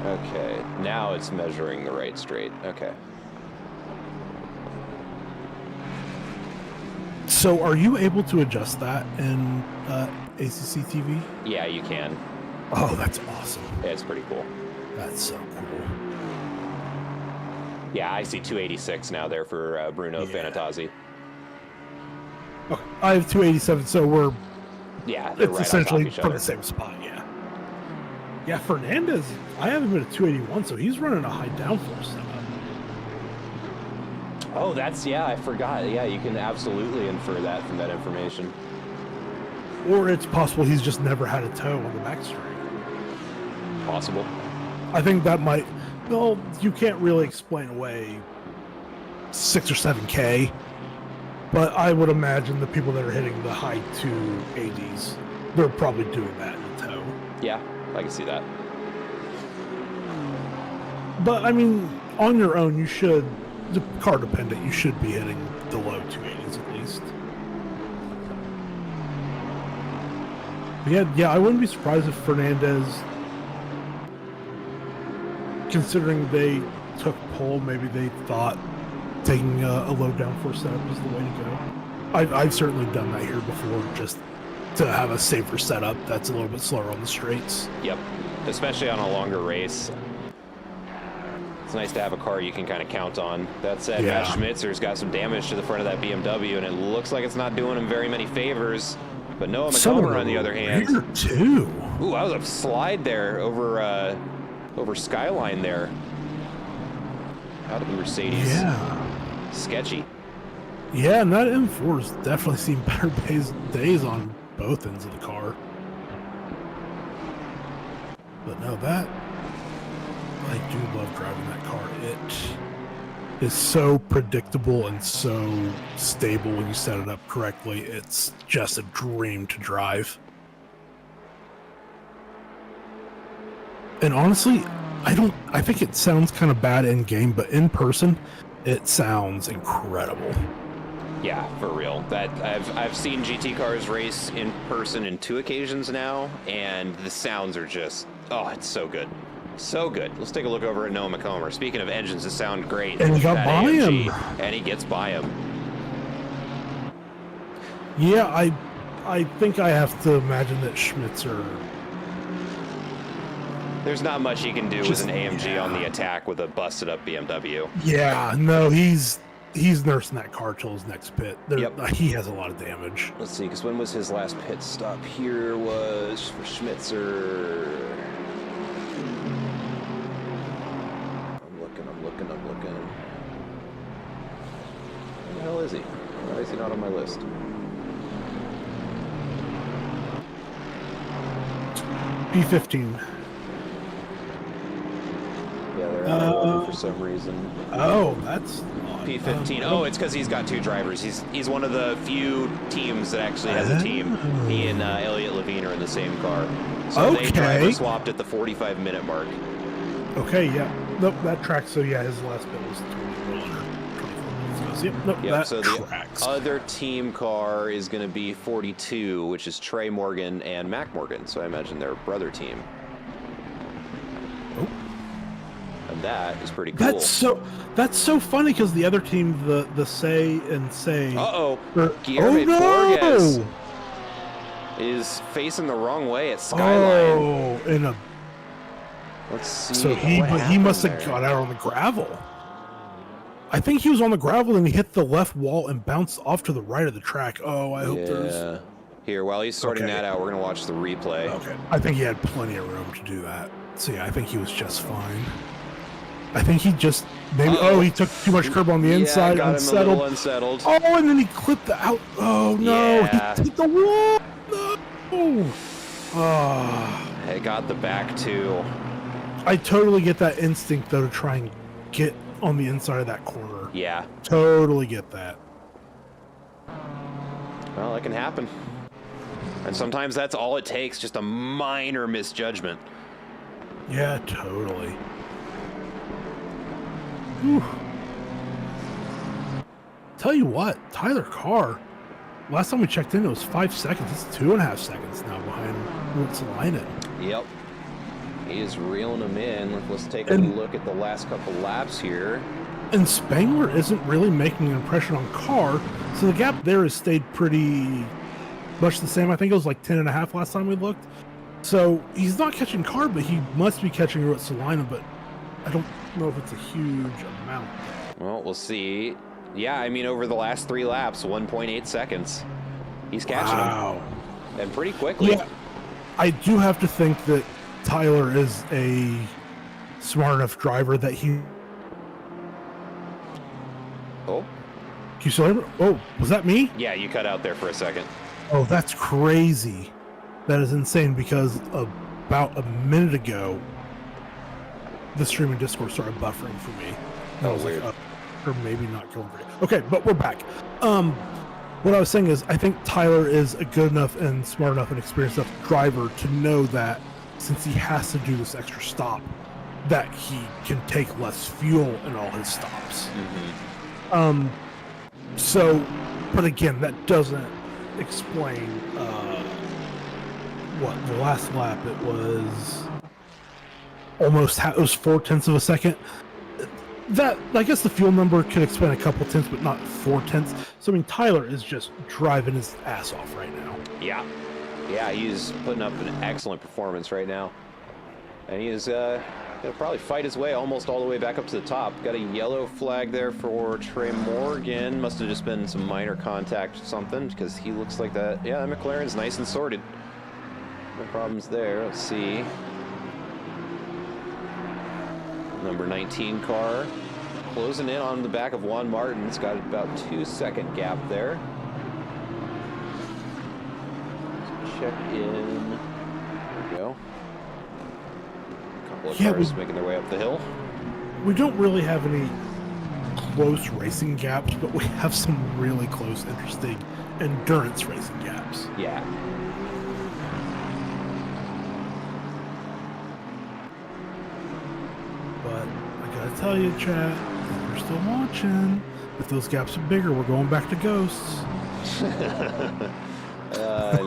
Okay, now it's measuring the right straight. Okay. So are you able to adjust that in ACC TV? Yeah, you can. Oh, that's awesome. Yeah, it's pretty cool. That's so cool. Yeah, I see 286 now there for Bruno Fanatozzi. Okay, I have 287, so we're Yeah, it's right essentially on top of each from other. the same spot, yeah. Yeah, Fernandez, I have him at a 281, so he's running a high downforce setup. Oh, yeah, I forgot. Yeah, you can absolutely infer that from that information. Or it's possible he's just never had a toe on the backstring. Possible. I think that might, well, you can't really explain away 6 or 7K, but I would imagine the people that are hitting the high 280s, they're probably doing that in the toe. Yeah, I can see that. But I mean, on your own, you should, car dependent, you should be hitting the low 280s at least. But yeah, I wouldn't be surprised if Fernandez, considering they took pole, maybe they thought taking a low downforce setup was the way to go. I've certainly done that here before, just to have a safer setup that's a little bit slower on the straights. Yep, especially on a longer race. It's nice to have a car you can kind of count on. That said, Yeah. Matt Schmitzer's got some damage to the front of that BMW, and it looks like it's not doing him very many favors. But Noah McComber, on the other hand, too. Ooh, that was a slide there over Skyline there. Out of the Mercedes. Yeah. Sketchy. Yeah, and that M4's definitely seen better days on both ends of the car. But no, that, I do love driving that car. It is so predictable and so stable when you set it up correctly. It's just a dream to drive. And honestly, I think it sounds kind of bad in game, but in person, it sounds incredible. Yeah, for real. That I've seen GT cars race in person in 2 occasions now, and the sounds are just, oh, it's so good. So good. Let's take a look over at Noah McComber. Speaking of engines that sound great, and he got that by AMG, him. And he gets by him. Yeah, I think I have to imagine that Schmitzer. There's not much he can do Just- with an AMG yeah. on the attack with a busted up BMW. Yeah, no, he's nursing that car till his next pit. Yep. He has a lot of damage. Let's see, because when was his last pit stop? Here was for Schmitzer. I'm looking. Where the hell is he? Why is he not on my list? P15. Yeah, they're out of order for some reason. Oh, that's odd. P15. Oh, it's because he's got 2 drivers. He's one of the few teams that actually has a team. He and Elliot Levine are in the same car. So they driver swapped at the 45-minute mark. Okay, yeah. Nope, that tracks. So yeah, his last bit was 21 or 24 minutes ago. Yep, nope, Yep, that so tracks. the other team car is going to be 42, which is Trey Morgan and Mac Morgan. So I imagine they're a brother team. Oh. And that is pretty cool. That's so funny because the other team, the Say and Say. Uh-oh. Oh Guillermo no! Borges is facing the wrong way at Skyline. Oh, in a. Let's see. So what he happened must have there. got out on the gravel. I think he was on the gravel and he hit the left wall and bounced off to the right of the track. Oh, I hope there's. Here, while he's sorting Okay. that out, we're going to watch the replay. Okay. I think he had plenty of room to do that. So yeah, I think he was just fine. I think he just maybe. Uh-oh. Oh, he took too much curb on the inside, got him a unsettled. little unsettled. Oh, and then he clipped the out. Oh no! Yeah. He hit the wall. No. Oh. It got the back too. I totally get that instinct though to try and get on the inside of that corner. Yeah. Totally get that. Well, that can happen. And sometimes that's all it takes, just a minor misjudgment. Yeah, totally. Whew. Tell you what, Tyler Carr, last time we checked in, it was 5 seconds. It's 2.5 seconds now behind Ruotsalainen. Yep. He is reeling them in. Let's take a look at the last couple laps here. And Spangler isn't really making an impression on Carr, so the gap there has stayed pretty much the same. I think it was like 10.5 last time we looked. So he's not catching Carr, but he must be catching Ruotsalainen, but I don't know if it's a huge amount. Well, we'll see. Yeah, I mean, over the last 3 laps, 1.8 seconds. He's catching him. And pretty quickly. Yeah, I do have to think that Tyler is a smart enough driver that he. Oh, You still hear me? Oh, was that me? yeah, you cut out there for a second. Oh, that's crazy. That is insane because about a minute ago, the stream and Discord started buffering for me. And I was weird. like, or maybe not going great. Okay, but we're back. What I was saying is, I think Tyler is a good enough and smart enough and experienced enough driver to know that since he has to do this extra stop, that he can take less fuel in all his stops. So, but again, that doesn't explain what the last lap. It was almost it was 0.4 of a second. That, I guess the fuel number could explain a couple tenths, but not 0.4. So I mean, Tyler is just driving his ass off right now. Yeah. Yeah, he's putting up an excellent performance right now. And he is going to probably fight his way almost all the way back up to the top. Got a yellow flag there for Trey Morgan. Must have just been some minor contact or something, because he looks like that. Yeah, that McLaren's nice and sorted. No problems there. Let's see. Number 19 car closing in on the back of Juan Martin. It's got about 2-second gap there. Check in. There we go. A couple of cars making their way up the hill. We don't really have any close racing gaps, but we have some really close, interesting endurance racing gaps. Yeah. But I gotta tell you, chat, if you're still watching, if those gaps are bigger, we're going back to ghosts.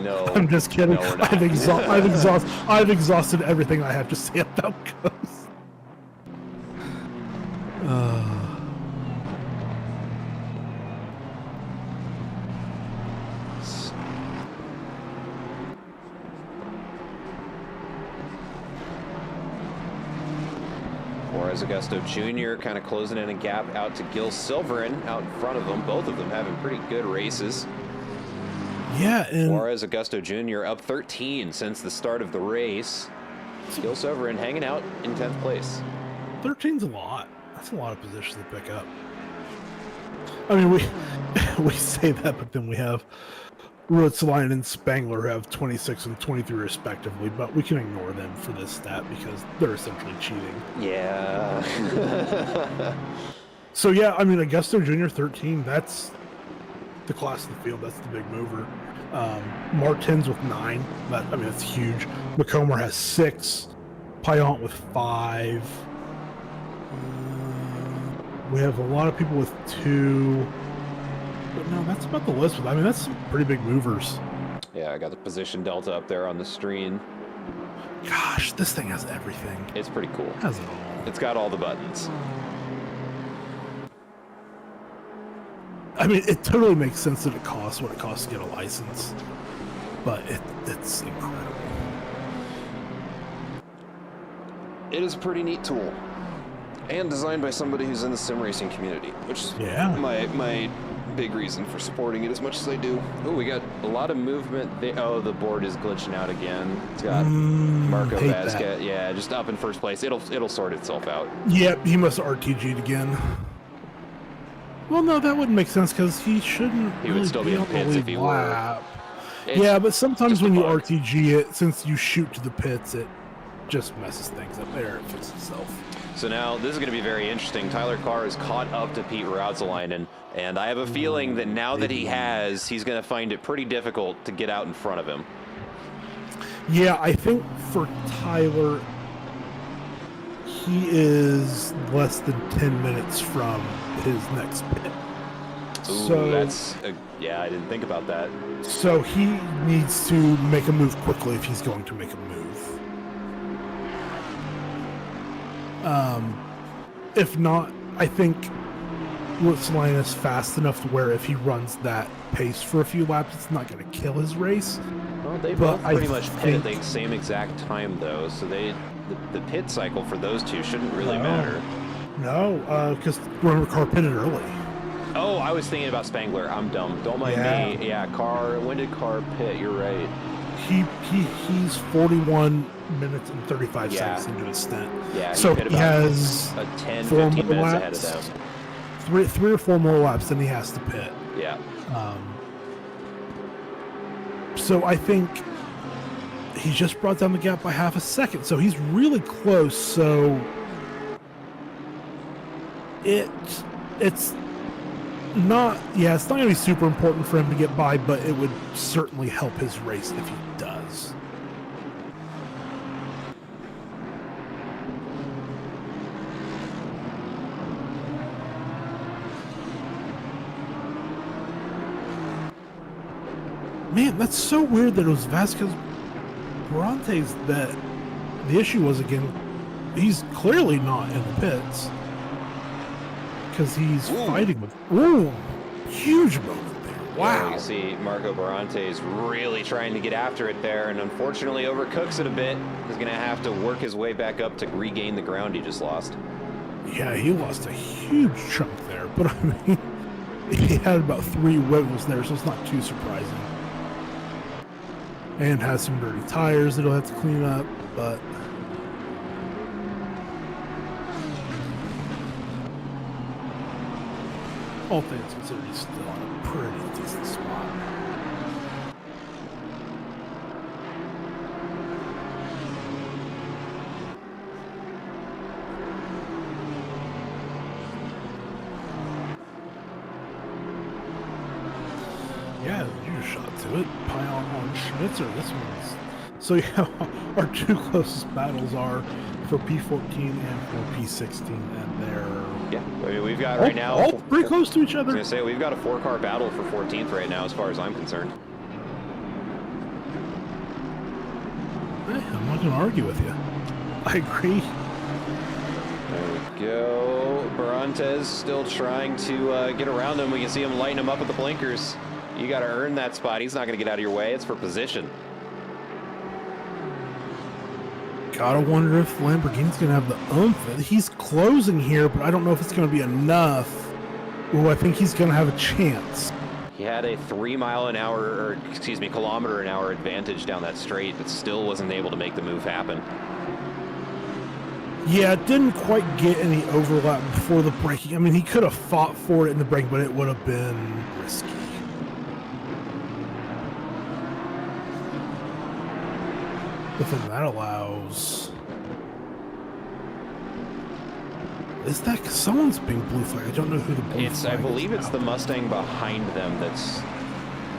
No. I'm just kidding. No, we're not. I've exhausted everything I have to say about ghosts. Juarez Augusto Jr. kind of closing in a gap out to Gil Silverin out in front of them. Both of them having pretty good races. Yeah, and Juarez Augusto Jr. up 13 since the start of the race. Gil Silverin hanging out in 10th place. 13's a lot. That's a lot of positions to pick up. I mean, we say that, but then we have Ruotsalainen and Spangler who have 26 and 23 respectively, but we can ignore them for this stat because they're essentially cheating. Yeah. So yeah, I mean, Augusto Jr. 13, that's the class of the field. That's the big mover. Martins with 9. That's huge. McComber has 6. Payan with 5. We have a lot of people with 2. But no, that's about the list. I mean, that's some pretty big movers. Yeah, I got the position delta up there on the screen. Gosh, this thing has everything. It's pretty cool. It has it all. It's got all the buttons. I mean, it totally makes sense that it costs what it costs to get a license, but it's incredible. It is a pretty neat tool, and designed by somebody who's in the sim racing community, which is my big reason for supporting it as much as I do. Oh, we got a lot of movement. Oh, the board is glitching out again. It's got Marco Vasquez. Yeah, just up in first place. It'll sort itself out. Yep, he must have RTG'd again. Well, no, that wouldn't make sense because he shouldn't. He would still be in the pits if he were. Yeah, but sometimes when you RTG it, since you shoot to the pits, it just messes things up there. It fixes itself. So now this is going to be very interesting. Tyler Carr is caught up to Pete Ruotsalainen, and I have a feeling that now that he's going to find it pretty difficult to get out in front of him. Yeah, I think for Tyler, he is less than 10 minutes from his next pit. Ooh, so yeah, I didn't think about that. So he needs to make a move quickly if he's going to make a move. If not, I think Ruotsalainen is fast enough to where if he runs that pace for a few laps, it's not going to kill his race. Well, they both pretty much pit at the same exact time, though, so the pit cycle for those two shouldn't really matter. No, because remember, Carr pitted early. Oh, I was thinking about Spangler. I'm dumb. Don't mind me. Yeah, Carr. When did Carr pit? You're right. He's 41 minutes and 35 Yeah. seconds into his stint. Yeah, so hit he about has a 10, 4 15 more minutes laps, ahead of them. three or four more laps, than he has to pit. Yeah. So I think he's just brought down the gap by half a second. So he's really close. So it's not, it's not going to be super important for him to get by, but it would certainly help his race if he does. Man, that's so weird that it was Vasquez Brontes that the issue was again. He's clearly not in the pits because he's fighting with. Ooh, huge moment there. Wow. Yeah, you see Marco Barantes really trying to get after it there, and unfortunately overcooks it a bit. He's going to have to work his way back up to regain the ground he just lost. Yeah, he lost a huge chunk there, but I mean, he had about 3 wiggles there, so it's not too surprising. And has some dirty tires that he'll have to clean up, but all things considered, he's still on a pretty decent spot. Yeah, you just shot to it. Pile on Schmitzer. This one's so our 2 closest battles are for P14 and for P16, and they're I mean, we've got right now all pretty close to each I was other. going to say we've got a 4-car battle for 14th right now, as far as I'm concerned. Hey, I'm not going to argue with you. I agree. There we go. Barantes still trying to get around him. We can see him lighting him up with the blinkers. You got to earn that spot. He's not going to get out of your way. It's for position. Gotta wonder if Lamborghini's gonna have the oomph. He's closing here, but I don't know if it's gonna be enough. Well, I think he's gonna have a chance. He had a kilometer an hour advantage down that straight, but still wasn't able to make the move happen. Yeah, it didn't quite get any overlap before the braking. I mean, he could have fought for it in the brake, but it would have been risky. But then that allows... Is that... 'cause someone's being blue flag. I don't know who the blue flag is. I believe it's the Mustang behind them that's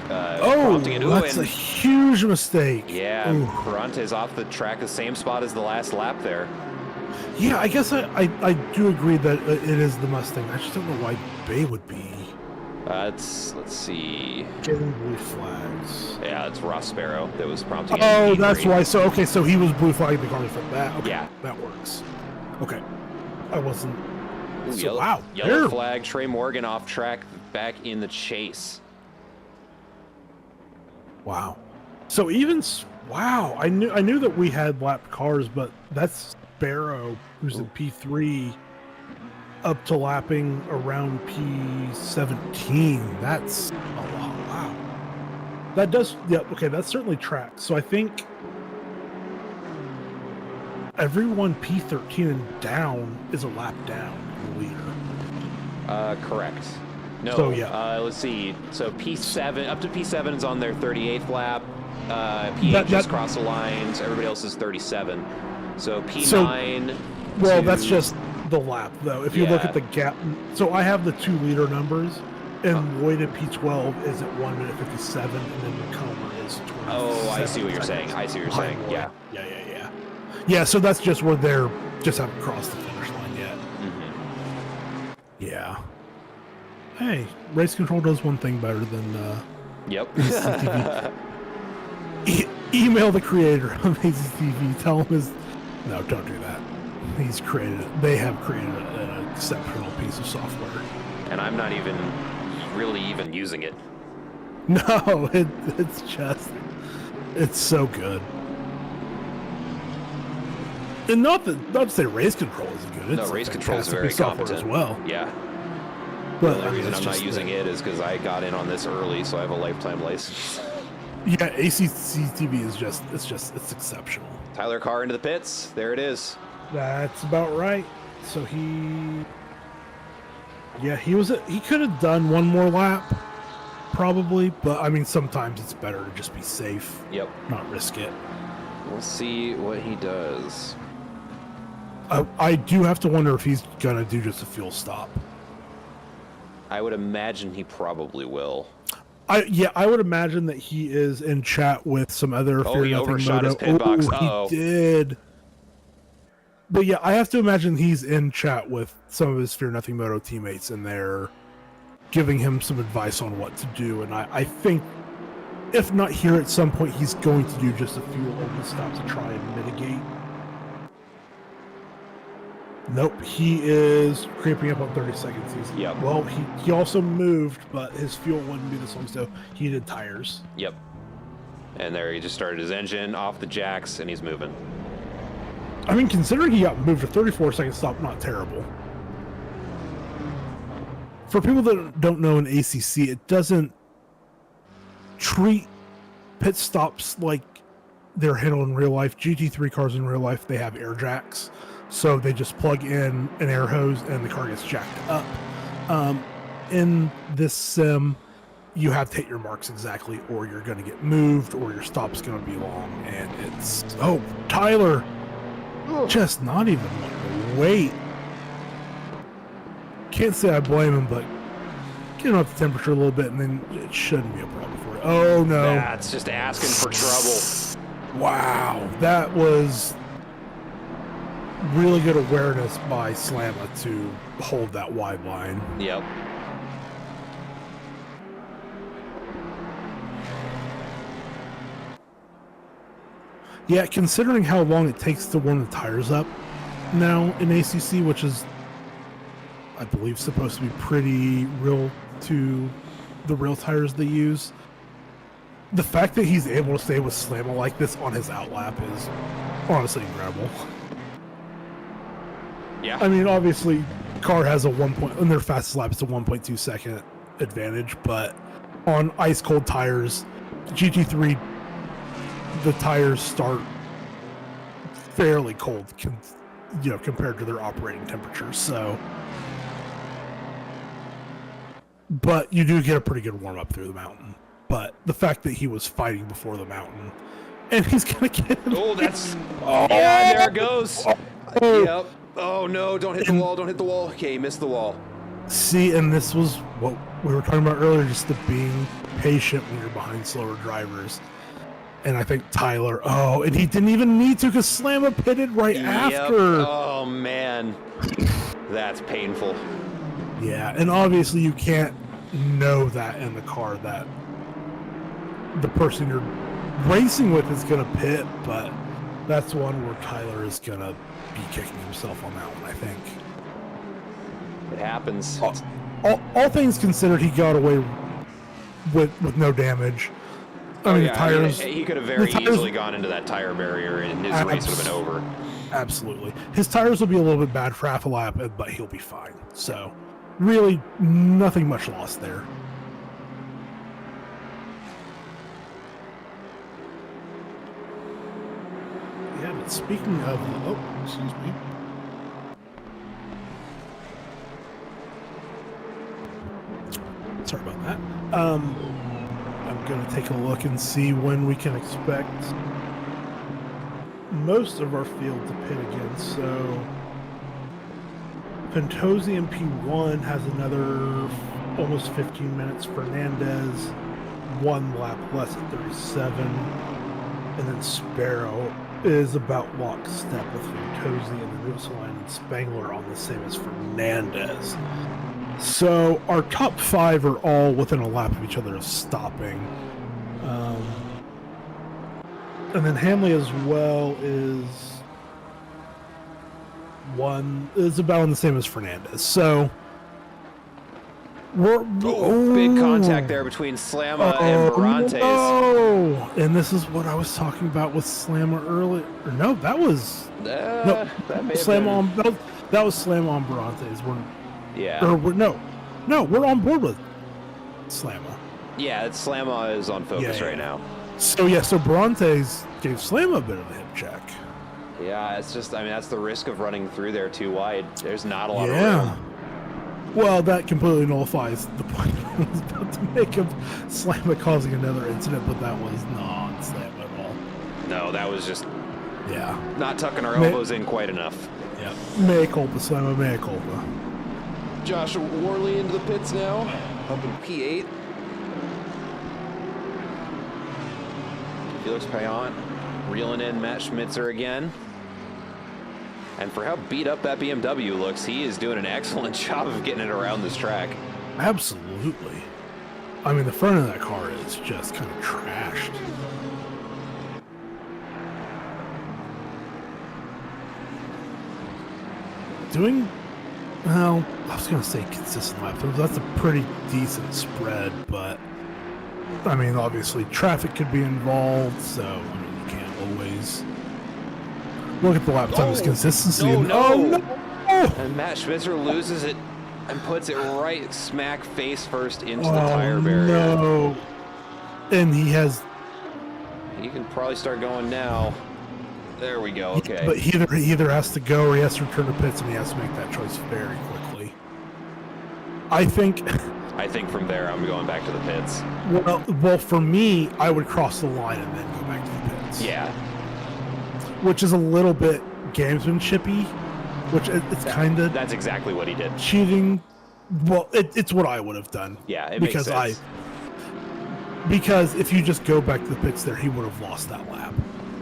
oh, prompting it. Ooh, that's and, a huge mistake. yeah, Ooh. Barantes off the track, the same spot as the last lap there. Yeah, I guess I do agree that it is the Mustang. I just don't know why Bay would be Let's see. getting blue flags. Yeah, it's Ross Sparrow that was prompting it. Oh, in that's P3. why. So, okay, so he was blue flagging the car for that. Okay, Yeah. that works. Okay. I wasn't... Ooh, so, yellow, wow. yellow They're- flag. Trey Morgan off track, back in the chase. Wow. So even... Wow. I knew that we had lapped cars, but that's Sparrow, who's in P3, up to lapping around P17. That's a lot. Wow. That does... Yeah, okay, that's certainly tracks. So I think... everyone P13 and down is a lap down in the leader. Correct. No. So, yeah. Let's see. So P7 up to P7 is on their 38th lap. P8 just crossed the lines. Everybody else is 37. So P9. Well, to- that's just the lap, though. If you look Yeah. at the gap, so I have the 2 leader numbers, and Lloyd at P12 is at 1 minute 57, and then Macomber is 20. Oh, I see what you're saying. I see what you're saying. Yeah. Yeah, so that's just where they're just haven't crossed the finish line yet. Mm-hmm. Yeah. Hey, race control does one thing better than Yep. email the creator of AZTV. Tell him his... No, don't do that. He's created it. They have created an exceptional piece of software. And I'm not even really even using it. No, it's just... It's so good. And not to say race control isn't good. It's No, race control is fantastic very software competent as well. Yeah. But The only reason it's I'm not just using that- it is because I got in on this early, so I have a lifetime license. Yeah, ACCTV is it's exceptional. Tyler Carr into the pits. There it is. That's about right. So he could have done one more lap, probably, but I mean, sometimes it's better to just be safe. Yep. Not risk it. We'll see what he does. I do have to wonder if he's gonna do just a fuel stop. I would imagine he probably will. I would imagine that he is in chat with some other. Oh, he overshot his pit box. Uh-oh. He did. But yeah, I have to imagine he's in chat with some of his Fear Nothing Moto teammates, and they're giving him some advice on what to do. And I think, if not here at some point, he's going to do just a few open stops to try and mitigate. Nope, he is creeping up on 30 seconds. Yep. Well, he also moved, but his fuel wouldn't be this long, so he did tires. Yep. And there he just started his engine off the jacks, and he's moving. I mean, considering he got moved, a 34-second stop, not terrible. For people that don't know in ACC, it doesn't treat pit stops like they're handled in real life. GT3 cars in real life, they have air jacks. So they just plug in an air hose and the car gets jacked up. In this sim, you have to hit your marks exactly, or you're going to get moved, or your stop's going to be long. And it's... Oh, Tyler! Just not even wanting to wait. Can't say I blame him, but get him up the temperature a little bit, and then it shouldn't be a problem for you. Oh, no. That's just asking for trouble. Wow. That was... really good awareness by Slamma to hold that wide line. Yep. Yeah, considering how long it takes to warm the tires up now in ACC, which is, I believe, supposed to be pretty real to the real tires they use, the fact that he's able to stay with Slamma like this on his outlap is honestly incredible. Yeah. I mean, obviously, car has a 1 point, in their fastest lap, it's a 1.2 second advantage, but on ice cold tires, GT3, the tires start fairly cold, compared to their operating temperatures. So, but you do get a pretty good warm up through the mountain. But the fact that he was fighting before the mountain, and he's gonna get. Oh, that's. Oh, yeah, there it goes. Oh. Yep. Oh no! Don't hit the wall! Don't hit the wall! Okay, he missed the wall. See, and this was what we were talking about earlier, just the being patient when you're behind slower drivers. And I think Tyler, and he didn't even need to because Slamma pitted right after. Oh, man. That's painful. Yeah, and obviously you can't know that in the car that the person you're racing with is going to pit, but that's one where Tyler is going to be kicking himself on that one, I think. It happens. All things considered, he got away with no damage. I mean, tires. He could have very easily gone into that tire barrier, and his race would have been over. Absolutely, his tires will be a little bit bad for half a lap, but he'll be fine. So, really, nothing much lost there. Yeah, but speaking of, excuse me. Sorry about that. I'm going to take a look and see when we can expect most of our field to pit again. So Pentosi in P1 has another almost 15 minutes. Fernandez, 1 lap less at 37. And then Sparrow is about lockstep with Pentosi, and then Russell and Spangler on the same as Fernandez. So our top 5 are all within a lap of each other of stopping. And then Hamley as well is about on the same as Fernandez. So we're big contact there between Slamma and Barantes. Oh, and this is what I was talking about with Slamma earlier. No, that was that Slamma on that was Slamma on Barantes. We're on board with Slamma. Yeah, Slamma is on focus right now. So yeah, so Brontes gave Slam a bit of a hip check. Yeah, it's just, I mean, that's the risk of running through there too wide. There's not a lot of Yeah. room. Well, that completely nullifies the point I was about to make of Slamma causing another incident, but that was not Slam at all. No, that was just Yeah. not tucking our elbows in quite enough. Yeah. Mea culpa, Slamma, mea culpa. Josh Worley into the pits now, up in P8. Felix Payan reeling in Matt Schmitzer again. And for how beat up that BMW looks, he is doing an excellent job of getting it around this track. Absolutely. I mean, the front of that car is just kind of trashed. Doing, well, I was going to say consistent lap times. That's a pretty decent spread, but I mean, obviously traffic could be involved, so I mean, you can't always look at the lap times consistency. No. And Matt Schmitzer loses it and puts it right smack face first into the tire barrier. No. And he can probably start going now. There we go. Okay. But he either has to go or he has to return to pits, and he has to make that choice very quickly. I think from there I'm going back to the pits. Well, for me, I would cross the line and then go back to the pits. Yeah. Which is a little bit gamesmanshipy, which it's kind of... That's exactly what he did. Cheating. Well, it's what I would have done. Yeah, it makes sense. Because if you just go back to the pits there, he would have lost that lap.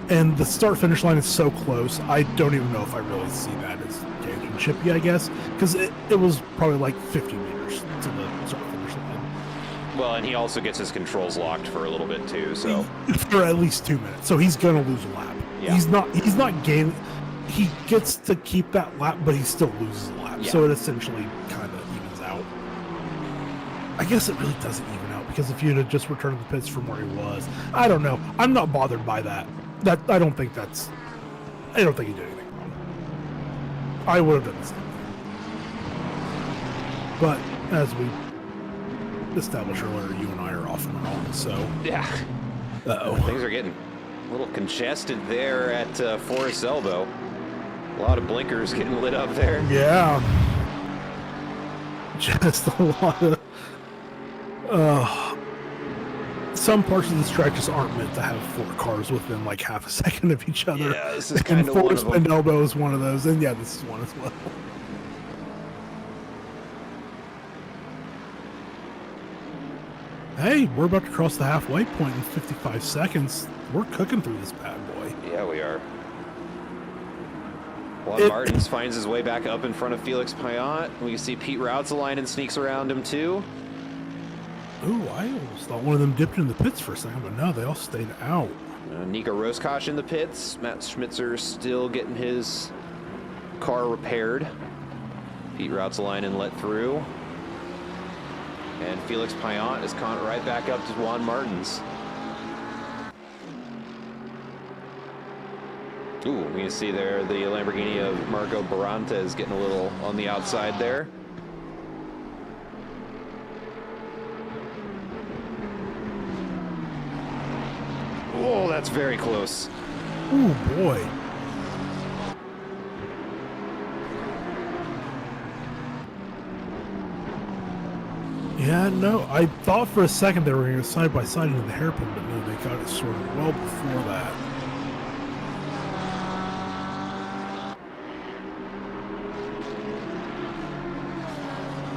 And the start-finish line is so close, I don't even know if I really see that as gamesmanshipy, I guess. Because it was probably like 50 meters to the start-finish line. Well, and he also gets his controls locked for a little bit too, so... For at least 2 minutes. So he's going to lose a lap. Yeah. He's not game. He gets to keep that lap, but he still loses a lap. Yeah. So it essentially kind of evens out. I guess it really doesn't even out, because if you'd have just returned to the pits from where he was, I don't know. I'm not bothered by that. I don't think he did anything wrong. I would have done the same thing. But as we established earlier, you and I are often wrong, so... Yeah. Uh-oh. Things are getting a little congested there at Forest Elbow. A lot of blinkers getting lit up there. Yeah. Just a lot of... some parts of this track just aren't meant to have 4 cars within like half a second of each other. Yeah, this is kind of one of them. Forest Elbow is one of those, and yeah, this is one as well. Hey, we're about to cross the halfway point in 55 seconds. We're cooking through this bad boy. Yeah, we are. Juan Martins finds his way back up in front of Felix Payan. We can see Pete Routzelainen sneaks around him too. Ooh, I almost thought one of them dipped in the pits for a second, but no, they all stayed out. Nico Roscosh in the pits. Matt Schmitzer still getting his car repaired. Pete Routzelainen let through. And Felix Payan is caught right back up to Juan Martins. Ooh, we can see there the Lamborghini of Marco Barantes getting a little on the outside there. Oh, that's very close. Ooh, boy. Yeah, no, I thought for a second they were going to go side by side into the hairpin, but no, they got it sorted well before that.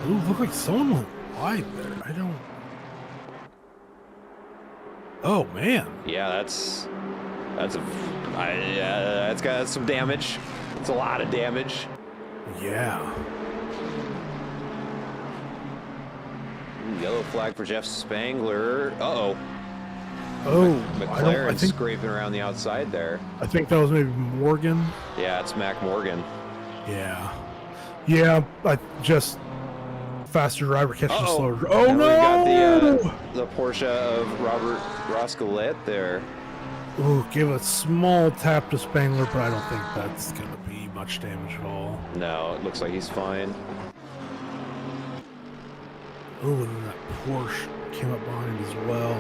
Ooh, looked like someone went wide there. I don't... Oh, man. Yeah, that's got some damage. It's a lot of damage. Yeah. Yellow flag for Jeff Spangler. Uh-oh. Oh, McLaren scraping around the outside there. I think that was maybe Morgan. Yeah, it's Mac Morgan. Yeah. Yeah, I just... Faster driver catching slower. Oh, and no! We got the Porsche of Robert Roscolet there. Ooh, give a small tap to Spangler, but I don't think that's going to be much damage at all. No, it looks like he's fine. Ooh, and then that Porsche came up behind as well.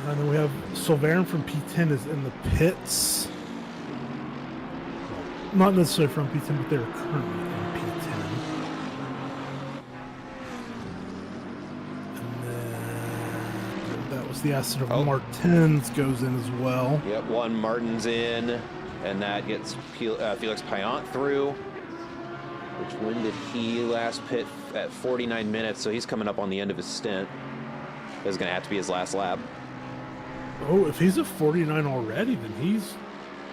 And then we have Silverin from P10 is in the pits. Not necessarily from P10, but they're currently in P10. And then that was the asset of Martins goes in as well. Yep, one Martin's in, and that gets Felix Payan through. Which when did he last pit at 49 minutes? So he's coming up on the end of his stint. This is going to have to be his last lap. Oh, if he's at 49 already, then he's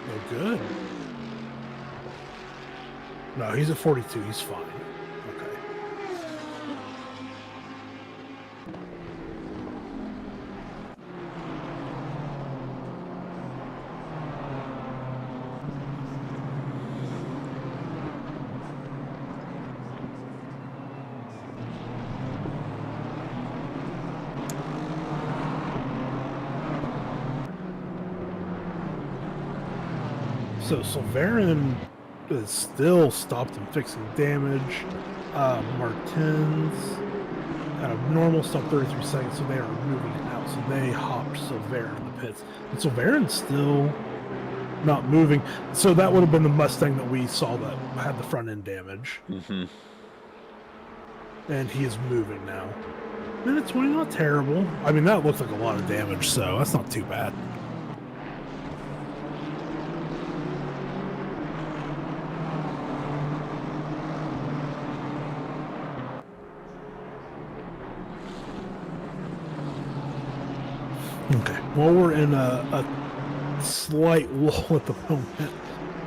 no good. No, he's at 42. He's fine. Okay. So Silverin is still stopped and fixing damage. Martins at a normal stop 33 seconds, so they are moving it out. So they hopped Silverin in the pits. And Silverin's still not moving. So that would have been the Mustang that we saw that had the front end damage. Mm-hmm. And he is moving now. Minute 20, not terrible. I mean, that looks like a lot of damage, so that's not too bad. Okay, well, we're in a slight lull at the moment.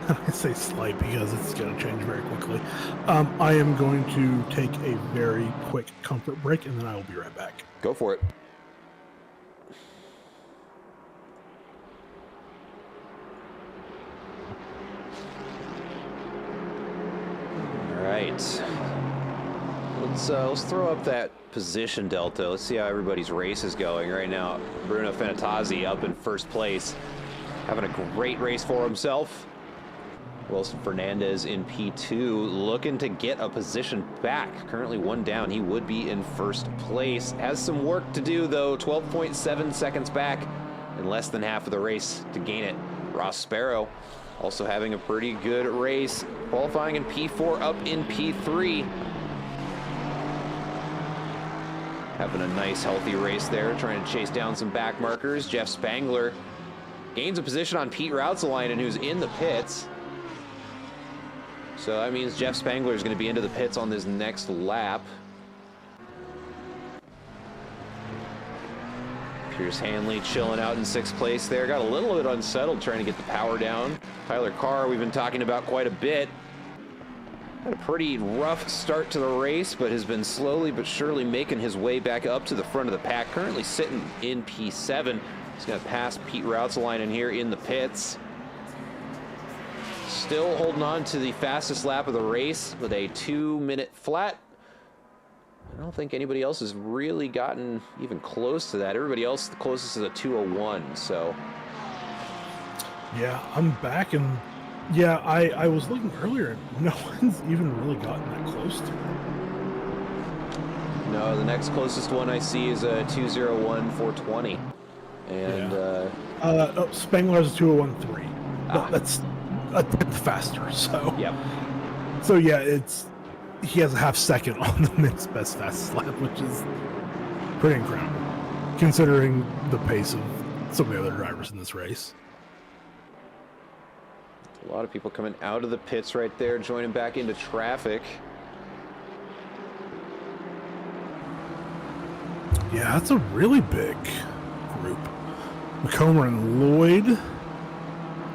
I say slight because it's going to change very quickly. I am going to take a very quick comfort break, and then I will be right back. Go for it. All right. Let's throw up that position delta. Let's see how everybody's race is going right now. Bruno Fenatazzi up in first place, having a great race for himself. Wilson Fernandez in P2, looking to get a position back. Currently one down. He would be in first place. Has some work to do, though. 12.7 seconds back and less than half of the race to gain it. Ross Sparrow also having a pretty good race, qualifying in P4, up in P3. Having a nice, healthy race there, trying to chase down some back markers. Jeff Spangler gains a position on Pete Routsalainen, who's in the pits. So that means Jeff Spangler is going to be into the pits on this next lap. Pierce Hanley chilling out in sixth place there. Got a little bit unsettled trying to get the power down. Tyler Carr, we've been talking about quite a bit. Had a pretty rough start to the race, but has been slowly but surely making his way back up to the front of the pack. Currently sitting in P7. He's going to pass Pete Routsalainen here in the pits. Still holding on to the fastest lap of the race with a 2-minute flat. I don't think anybody else has really gotten even close to that. Everybody else, the closest is a 2:01, so. Yeah, I'm back, and yeah, I was looking earlier, and no one's even really gotten that close to it. No, the next closest one I see is a 2:01.420. And, yeah. Spangler has a 2:01.3. Ah. That's a tenth faster, so. Yep. So yeah, he has a half second on the next best fastest lap, which is pretty incredible, considering the pace of some of the other drivers in this race. A lot of people coming out of the pits right there, joining back into traffic. Yeah, that's a really big group. McComber and Lloyd,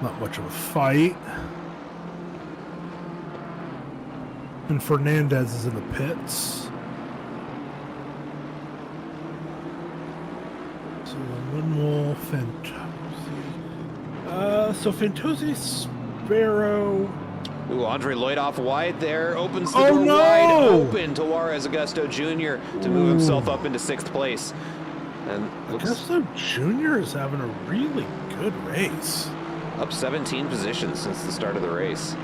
not much of a fight. And Fernandez is in the pits. So Manuel Fantozzi. So Fantozzi, Sparrow. Ooh, Andre Lloyd off wide there. Opens the door wide open to Juarez Augusto Jr. to move himself up into sixth place. And Augusto Jr. is having a really good race. Up 17 positions since the start of the race.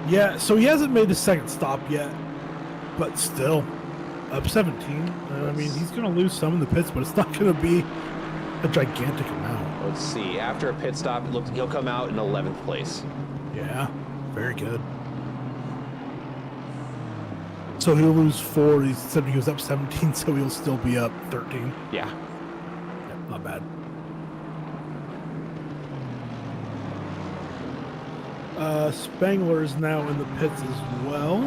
Yeah, so he hasn't made his second stop yet, but still, up 17. I mean, he's going to lose some in the pits, but it's not going to be a gigantic amount. Let's see. After a pit stop, he'll come out in 11th place. Yeah, very good. So he'll lose 4. He said he goes up 17, so he'll still be up 13. Yeah. Yeah, not bad. Spangler is now in the pits as well.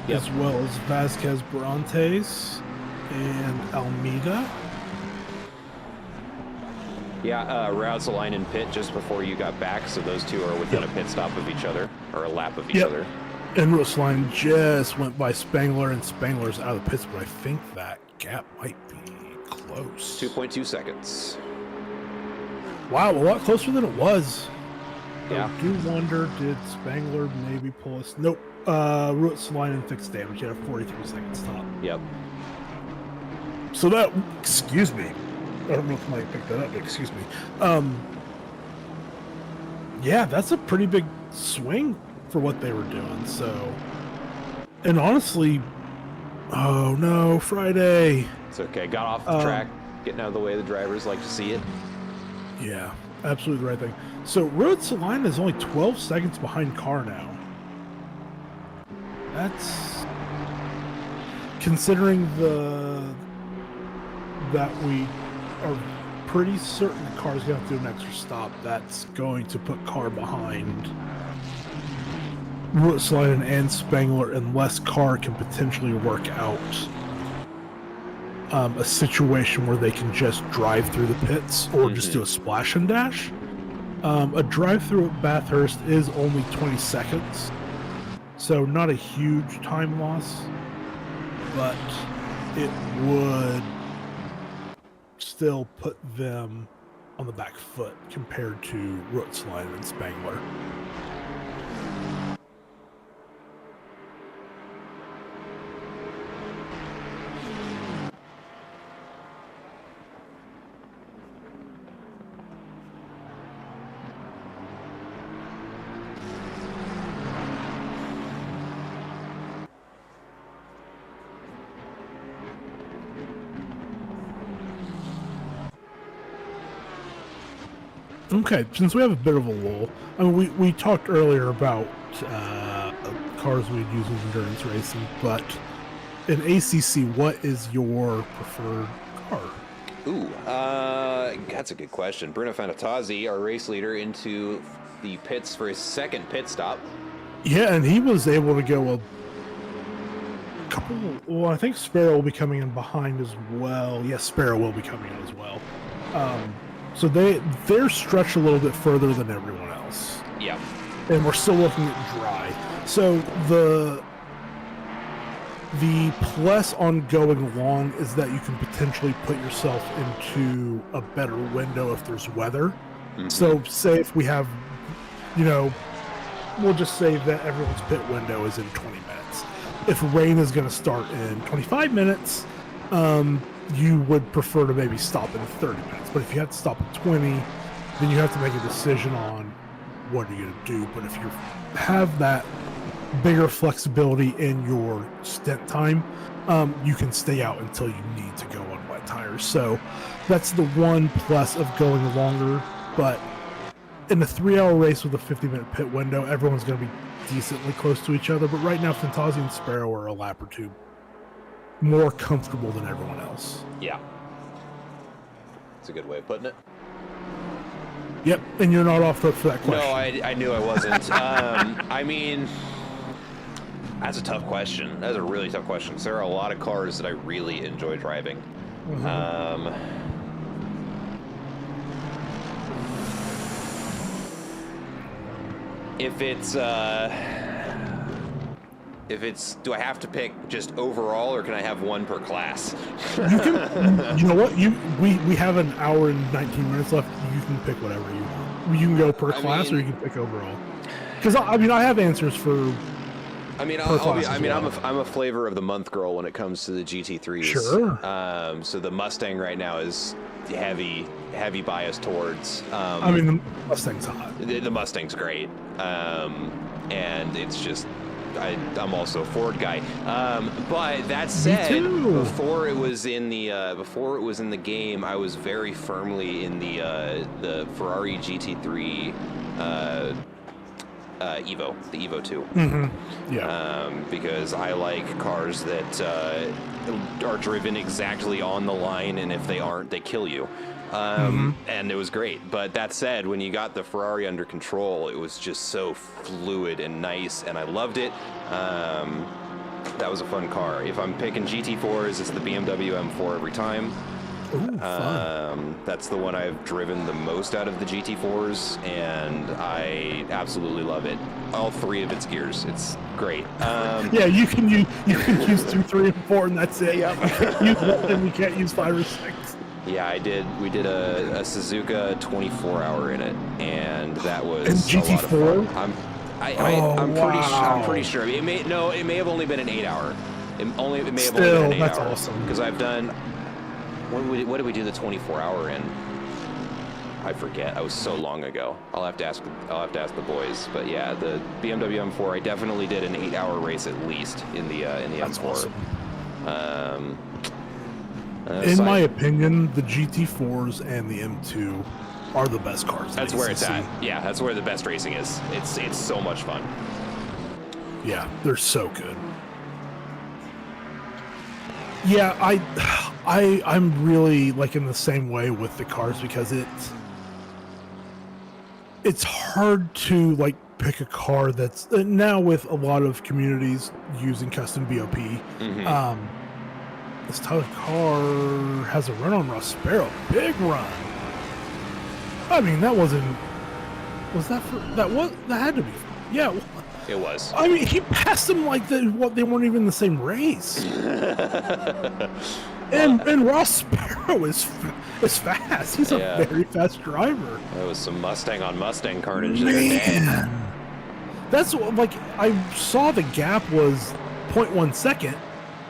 Yep. As well as Vasquez Brontes and Almeida. Yeah, Routs a line in pit just before you got back, so those two are within a pit stop of each other, or a lap of each other. And Rutsline just went by Spangler, and Spangler's out of the pits, but I think that gap might be close. 2.2 seconds. Wow, a lot closer than it was. Yeah. I do wonder, did Spangler maybe pull us? Nope. Rutsline and fixed damage. He had a 43 second stop. Yep. So that, excuse me. I don't know if Mike picked that up, but excuse me. Yeah, that's a pretty big swing for what they were doing. So, and honestly, oh no, Friday. It's okay. Got off the track, getting out of the way. The drivers like to see it. Yeah, absolutely the right thing. So Road Salina is only 12 seconds behind Carr now. That's considering that we are pretty certain the Carr's going to have to do an extra stop. That's going to put Carr behind Rutsline and Spangler unless Carr can potentially work out a situation where they can just drive through the pits or just do a splash and dash. A drive-through at Bathurst is only 20 seconds, so not a huge time loss, but it would still put them on the back foot compared to Rutsline and Spangler. Okay, since we have a bit of a lull, I mean, we talked earlier about cars we'd use in endurance racing, but in ACC, what is your preferred car? Ooh, that's a good question. Bruno Fanatazzi, our race leader, into the pits for his second pit stop. Yeah, and he was able to go a couple. Well, I think Sparrow will be coming in behind as well. Yes, Sparrow will be coming in as well. So they're stretched a little bit further than everyone else. Yeah. And we're still looking at dry. So the plus on going long is that you can potentially put yourself into a better window if there's weather. Mm-hmm. So say if we have, we'll just say that everyone's pit window is in 20 minutes. If rain is going to start in 25 minutes, you would prefer to maybe stop in 30 minutes. But if you have to stop at 20, then you have to make a decision on what are you going to do. But if you have that bigger flexibility in your stint time, you can stay out until you need to go on wet tires. So that's the one plus of going longer. But in a 3-hour race with a 50-minute pit window, everyone's going to be decently close to each other. But right now, Fantazi and Sparrow are a lap or two more comfortable than everyone else. Yeah. That's a good way of putting it. Yep, and you're not off the hook for that question. No, I knew I wasn't. I mean, that's a tough question. That's a really tough question, because there are a lot of cars that I really enjoy driving. Mm-hmm. If it's, do I have to pick just overall, or can I have one per class? You know what? We have an hour and 19 minutes left. You can pick whatever you want. You can go per class, or you can pick overall. Because I have answers for. I'm a flavor of the month girl when it comes to the GT3s. Sure. So the Mustang right now is heavy bias towards. The Mustang's hot. The Mustang's great, and it's just I'm also a Ford guy. But that said, before it was in the game, I was very firmly in the Ferrari GT3 Evo, the Evo 2. Mm-hmm. Yeah. Because I like cars that are driven exactly on the line, and if they aren't, they kill you. And it was great. But that said, when you got the Ferrari under control, it was just so fluid and nice, and I loved it. That was a fun car. If I'm picking GT4s, it's the BMW M4 every time. Ooh, fun. That's the one I've driven the most out of the GT4s, and I absolutely love it. All three of its gears. It's great. Yeah, you can use 2, 3, and 4, and that's it. Yep. You can't use one, and you can't use 5 or 6. Yeah, we did a Suzuka 24-hour in it, and that was in GT4. A lot of fun. I'm pretty sure. It may have only been an 8-hour. It may have only been an 8-hour. That's awesome. Because I've done. What did we do the 24-hour in? I forget. I was so long ago. I'll have to ask the boys. But yeah, the BMW M4, I definitely did an 8-hour race at least in the That's M4. Awesome. In my opinion, the GT4s and the M2 are the best cars. That's where it's at. Yeah, that's where the best racing is. It's so much fun. Yeah, they're so good. Yeah, I'm really like in the same way with the cars because it's hard to like pick a car that's now with a lot of communities using custom BOP. This type of car has a run on Ross Sparrow, big run. I mean, that had to be. Yeah, it was. I mean, he passed him like they weren't even in the same race. and Ross Sparrow is fast. He's a very fast driver. There was some Mustang on Mustang carnage there. That's like I saw the gap was 0.1 second,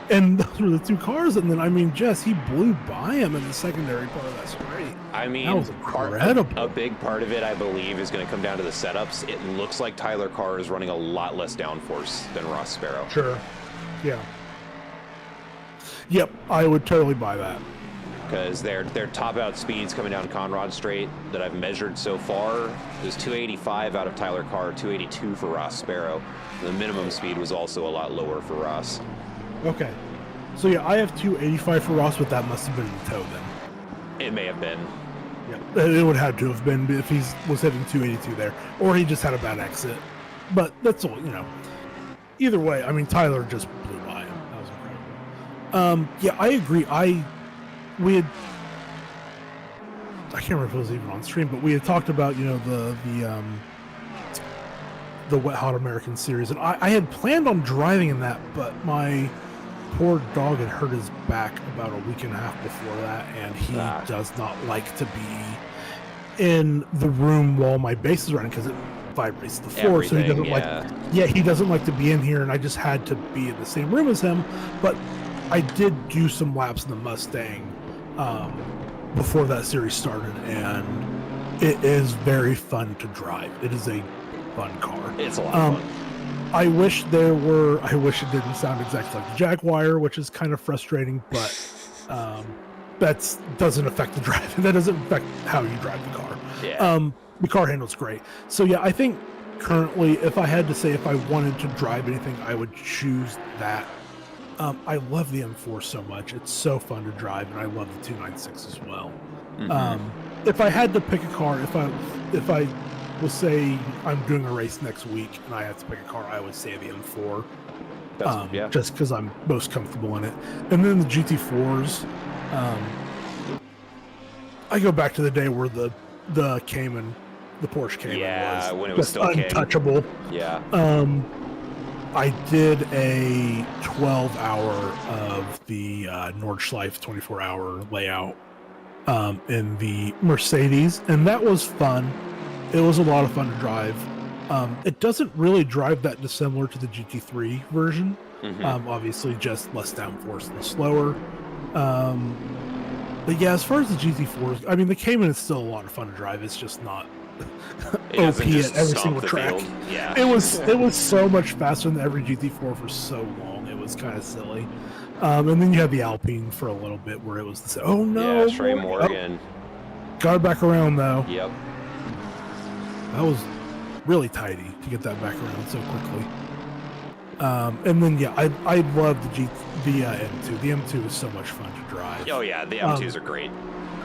and those were the two cars. And then I mean, he blew by him in the secondary part of that straight. I mean, that was incredible. A big part of it, I believe, is going to come down to the setups. It looks like Tyler Carr is running a lot less downforce than Ross Sparrow. Sure. Yeah. Yep, I would totally buy that. Because their top out speeds coming down Conrad Straight that I've measured so far is 285 out of Tyler Carr, 282 for Ross Sparrow. The minimum speed was also a lot lower for Ross. Okay. So yeah, I have 285 for Ross, but that must have been in tow then. It may have been. Yeah, it would have to have been if he was hitting 282 there, or he just had a bad exit. But that's all, Either way, I mean, Tyler just blew by him. That was incredible. Yeah, I agree. I can't remember if it was even on stream, but we had talked about, the Wet Hot American series, and I had planned on driving in that, but my poor dog had hurt his back about a week and a half before that, and he does not like to be in the room while my bass is running because it vibrates the floor. So he doesn't he doesn't like to be in here, and I just had to be in the same room as him. But I did do some laps in the Mustang before that series started, and it is very fun to drive. It is a fun car. It's a lot of fun. I wish it didn't sound exactly like the Jaguar, which is kind of frustrating, but that doesn't affect the driving. That doesn't affect how you drive the car. Yeah. The car handles great. So yeah, I think currently, if I had to say if I wanted to drive anything, I would choose that. I love the M4 so much. It's so fun to drive, and I love the 296 as well. If I had to pick a car, if I was say I'm doing a race next week and I have to pick a car, I would say the M4. Just because I'm most comfortable in it. And then the GT4s, I go back to the day where the Cayman, the Porsche Cayman was when it was still untouchable. Yeah. I did a 12-hour of the Nordschleife 24-hour layout in the Mercedes, and that was fun. It was a lot of fun to drive. It doesn't really drive that dissimilar to the GT3 version. Obviously, just less downforce and slower. But yeah, as far as the GT4s, I mean, the Cayman is still a lot of fun to drive. It's just not It OP doesn't just at every stomp single the track. field. Yeah. It was so much faster than every GT4 for so long. It was kind of silly. And then you had the Alpine for a little bit where it was the oh no, Yeah, Trey Morgan. Oh, got it back around though. Yep. That was really tidy to get that back around so quickly. And then yeah, I love the M2. The M2 is so much fun to drive. Oh yeah, the M2s are great.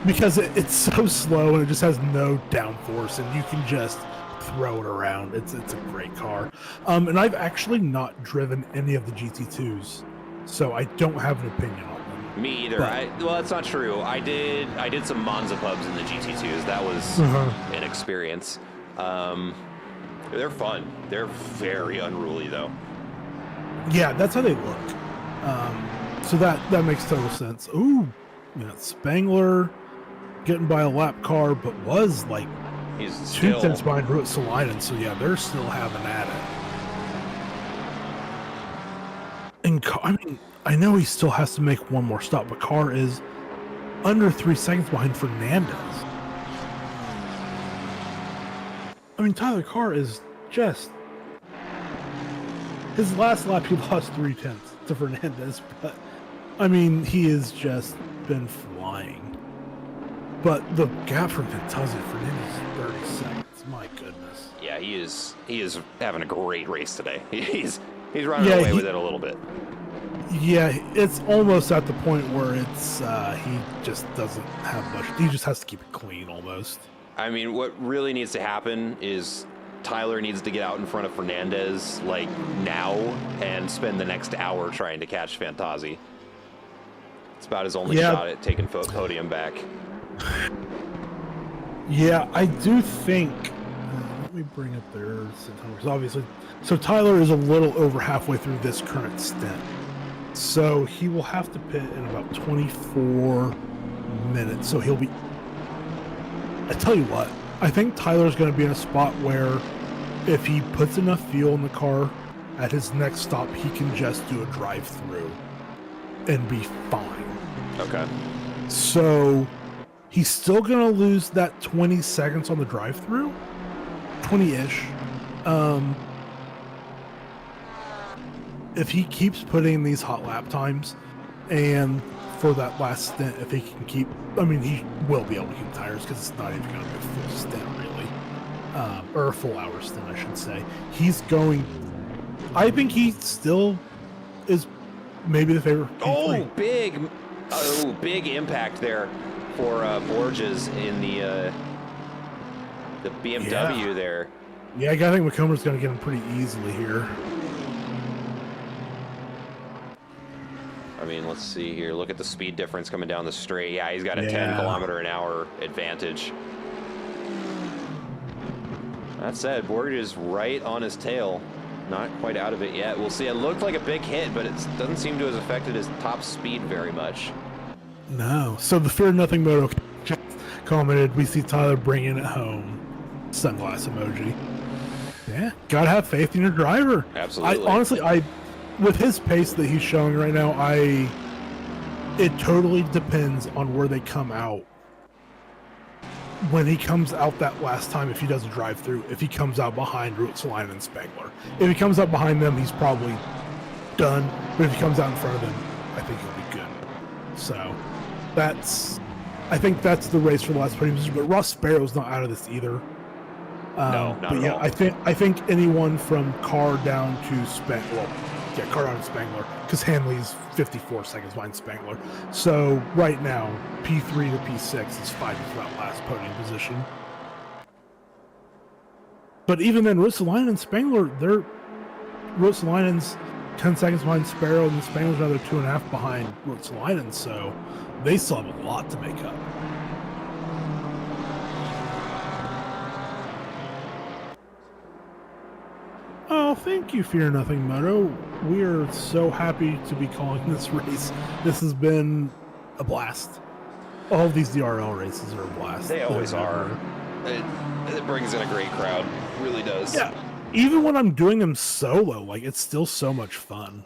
Because it's so slow and it just has no downforce, and you can just throw it around. It's a great car. And I've actually not driven any of the GT2s, so I don't have an opinion on them. Me either. But, Well, that's not true. I did some Monza pubs in the GT2s. That was an experience. They're fun. They're very unruly though. yeah, that's how they look. So that makes total sense. Ooh, yeah, Spangler getting by a lap car, but was like He's 2 still tenths behind Ruotsalainen, so yeah, they're still having at it. And I mean, I know he still has to make one more stop, but Carr is under 3 seconds behind Fernandez. I mean, Tyler Carr is just... His last lap, he lost 3 tenths to Fernandez, but I mean, he has just been flying. But the gap from Fantazzi Fernandez is 30 seconds. My goodness. Yeah, he is having a great race today. He's running away with it a little bit. Yeah, it's almost at the point where it's he just doesn't have much. He just has to keep it clean almost. I mean, what really needs to happen is Tyler needs to get out in front of Fernandez like now and spend the next hour trying to catch Fantazzi. It's about his only shot at taking podium back. Yeah, I do think. Let me bring up their numbers. Obviously, so Tyler is a little over halfway through this current stint, so he will have to pit in about 24 minutes. So he'll be. I tell you what, I think Tyler's going to be in a spot where, if he puts enough fuel in the car, at his next stop he can just do a drive-through and be fine. Okay. So he's still going to lose that 20 seconds on the drive-through, 20-ish. If he keeps putting in these hot lap times, and for that last stint, if he can keep, I mean, he will be able to keep tires because it's not even going to be a full stint, really. Or a full hour stint, I should say. He's going, I think he still is maybe the favorite. P3. Big impact there for Borges in the BMW there. Yeah, I think McComer's going to get him pretty easily here. I mean, let's see here. Look at the speed difference coming down the straight. Yeah, he's got a 10-kilometer-an-hour advantage. That said, Borges is right on his tail. Not quite out of it yet. We'll see. It looked like a big hit, but it doesn't seem to have affected his top speed very much. No. So the Fear Nothing Moto commented, we see Tyler bringing it home. Sunglass emoji. Yeah, gotta have faith in your driver. Absolutely. Honestly, with his pace that he's showing right now, it totally depends on where they come out. When he comes out that last time, if he does a drive-through, if he comes out behind Ruotsalainen and Spangler. If he comes out behind them, he's probably done. But if he comes out in front of them, I think he'll be good. So, I think that's the race for the last podium position. But Ross Sparrow's not out of this either. No, not at all. I think anyone from Carr down to Spangler, Carr down to Spangler, because Hanley's 54 seconds behind Spangler. So right now, P3 to P6 is fighting for that last podium position. But even then, Ruotsalainen and Spangler, Ruotsalainen's 10 seconds behind Sparrow, and Spangler's another 2.5 behind Ruotsalainen, so they still have a lot to make up. Oh, thank you, Fear Nothing Moto. We are so happy to be calling this race. This has been a blast. All of these DRL races are a blast. They always are. It brings in a great crowd. It really does. Yeah. Even when I'm doing them solo, like, it's still so much fun.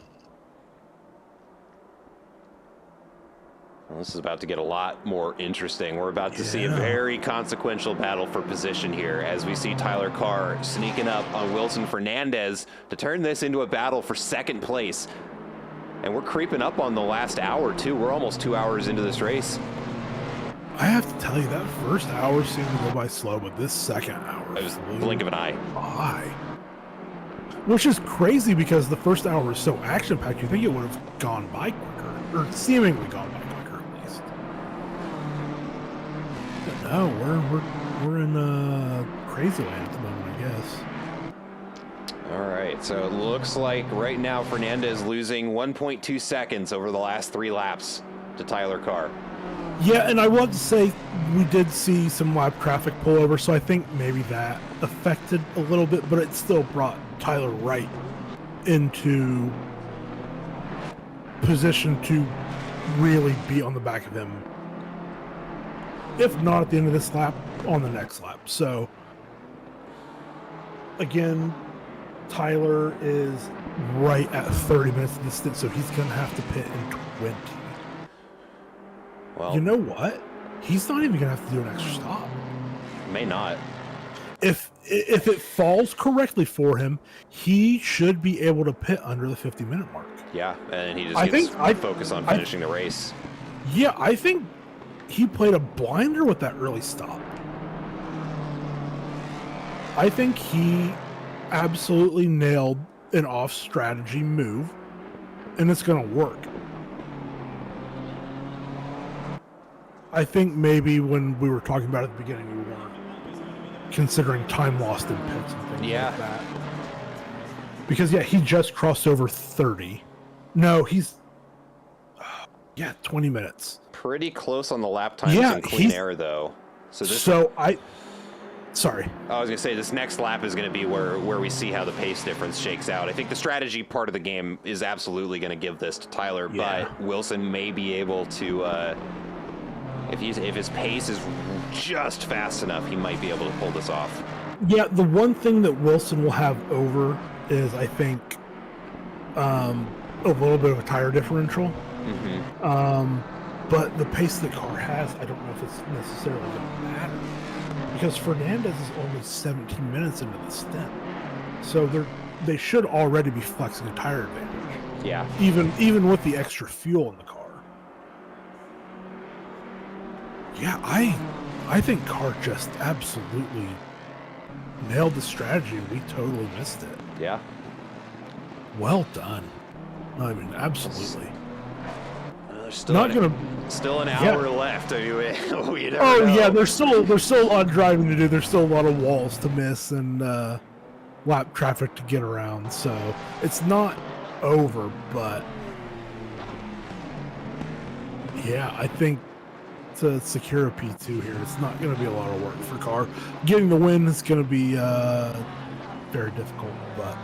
Well, this is about to get a lot more interesting. We're about to see a very consequential battle for position here as we see Tyler Carr sneaking up on Wilson Fernandez to turn this into a battle for second place. And we're creeping up on the last hour, too. We're almost 2 hours into this race. I have to tell you, that first hour seemed to go by slow, but this second hour It was blink of an eye. Which is crazy because the first hour was so action-packed, you think it would have gone by quicker, or seemingly gone by quicker at least. But no, we're in crazy land at the moment, I guess. All right, so it looks like right now Fernandez losing 1.2 seconds over the last 3 laps to Tyler Carr. Yeah, and I want to say we did see some lap traffic pull over, so I think maybe that affected a little bit, but it still brought Tyler right into position to really be on the back of him. If not at the end of this lap, on the next lap. So, again, Tyler is right at 30 minutes of the stint, so he's going to have to pit in 20. Well, you know what? He's not even going to have to do an extra stop. May not. If it falls correctly for him, he should be able to pit under the 50-minute mark. Yeah, and he just needs to focus on finishing the race. Yeah, I think he played a blinder with that early stop. I think he absolutely nailed an off-strategy move, and it's going to work. I think maybe when we were talking about it at the beginning, we weren't considering time lost in pits and things like that. Because, yeah, he just crossed over 30. No, he's... 20 minutes. Pretty close on the lap times in clean air, though. Sorry. I was going to say, this next lap is going to be where we see how the pace difference shakes out. I think the strategy part of the game is absolutely going to give this to Tyler, but Wilson may be able to... If his pace is just fast enough, he might be able to pull this off. Yeah, the one thing that Wilson will have over is, I think, a little bit of a tire differential. But the pace that Carr has, I don't know if it's necessarily going to matter. Because Fernandez is only 17 minutes into the stint. So they should already be flexing a tire advantage. Yeah. Even with the extra fuel in the car. Yeah, I think Carr just absolutely nailed the strategy. We totally missed it. Yeah. Well done. I mean, absolutely. There's still an hour left. I mean, you never know. Yeah, there's still a lot of driving to do. There's still a lot of walls to miss and lap traffic to get around. So it's not over, but yeah, I think to secure a P2 here, it's not going to be a lot of work for Carr. Getting the win is going to be very difficult, but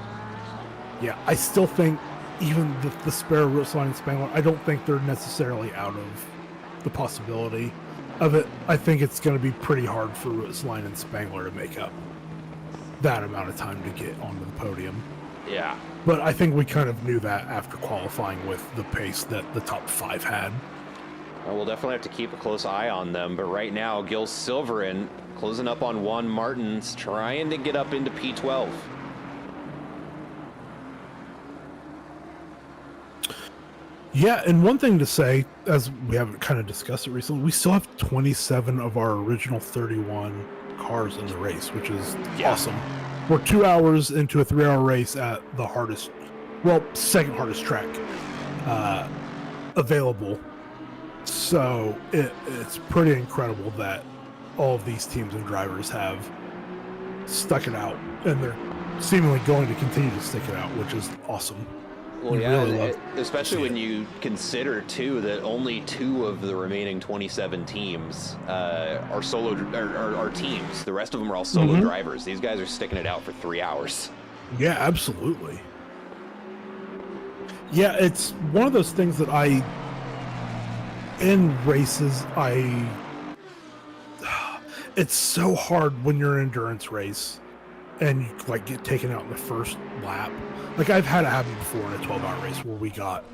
yeah, I still think even the spare Rootsline and Spangler, I don't think they're necessarily out of the possibility of it. I think it's going to be pretty hard for Rootsline and Spangler to make up that amount of time to get onto the podium. Yeah. But I think we kind of knew that after qualifying with the pace that the top 5 had. Well, we'll definitely have to keep a close eye on them, but right now, Gil Silverin closing up on Juan Martins, trying to get up into P12. Yeah, and one thing to say, as we haven't kind of discussed it recently, we still have 27 of our original 31 cars in the race, which is awesome. We're 2 hours into a 3-hour race at the hardest, second hardest track available. So it's pretty incredible that all of these teams and drivers have stuck it out, and they're seemingly going to continue to stick it out, which is awesome. Well, yeah, especially when you consider, too, that only 2 of the remaining 27 teams are teams. The rest of them are all solo drivers. These guys are sticking it out for 3 hours. Yeah, absolutely. Yeah, it's one of those things that in races, it's so hard when you're in an endurance race and you get taken out in the first lap. Like, I've had it happen before in a 12-hour race where we got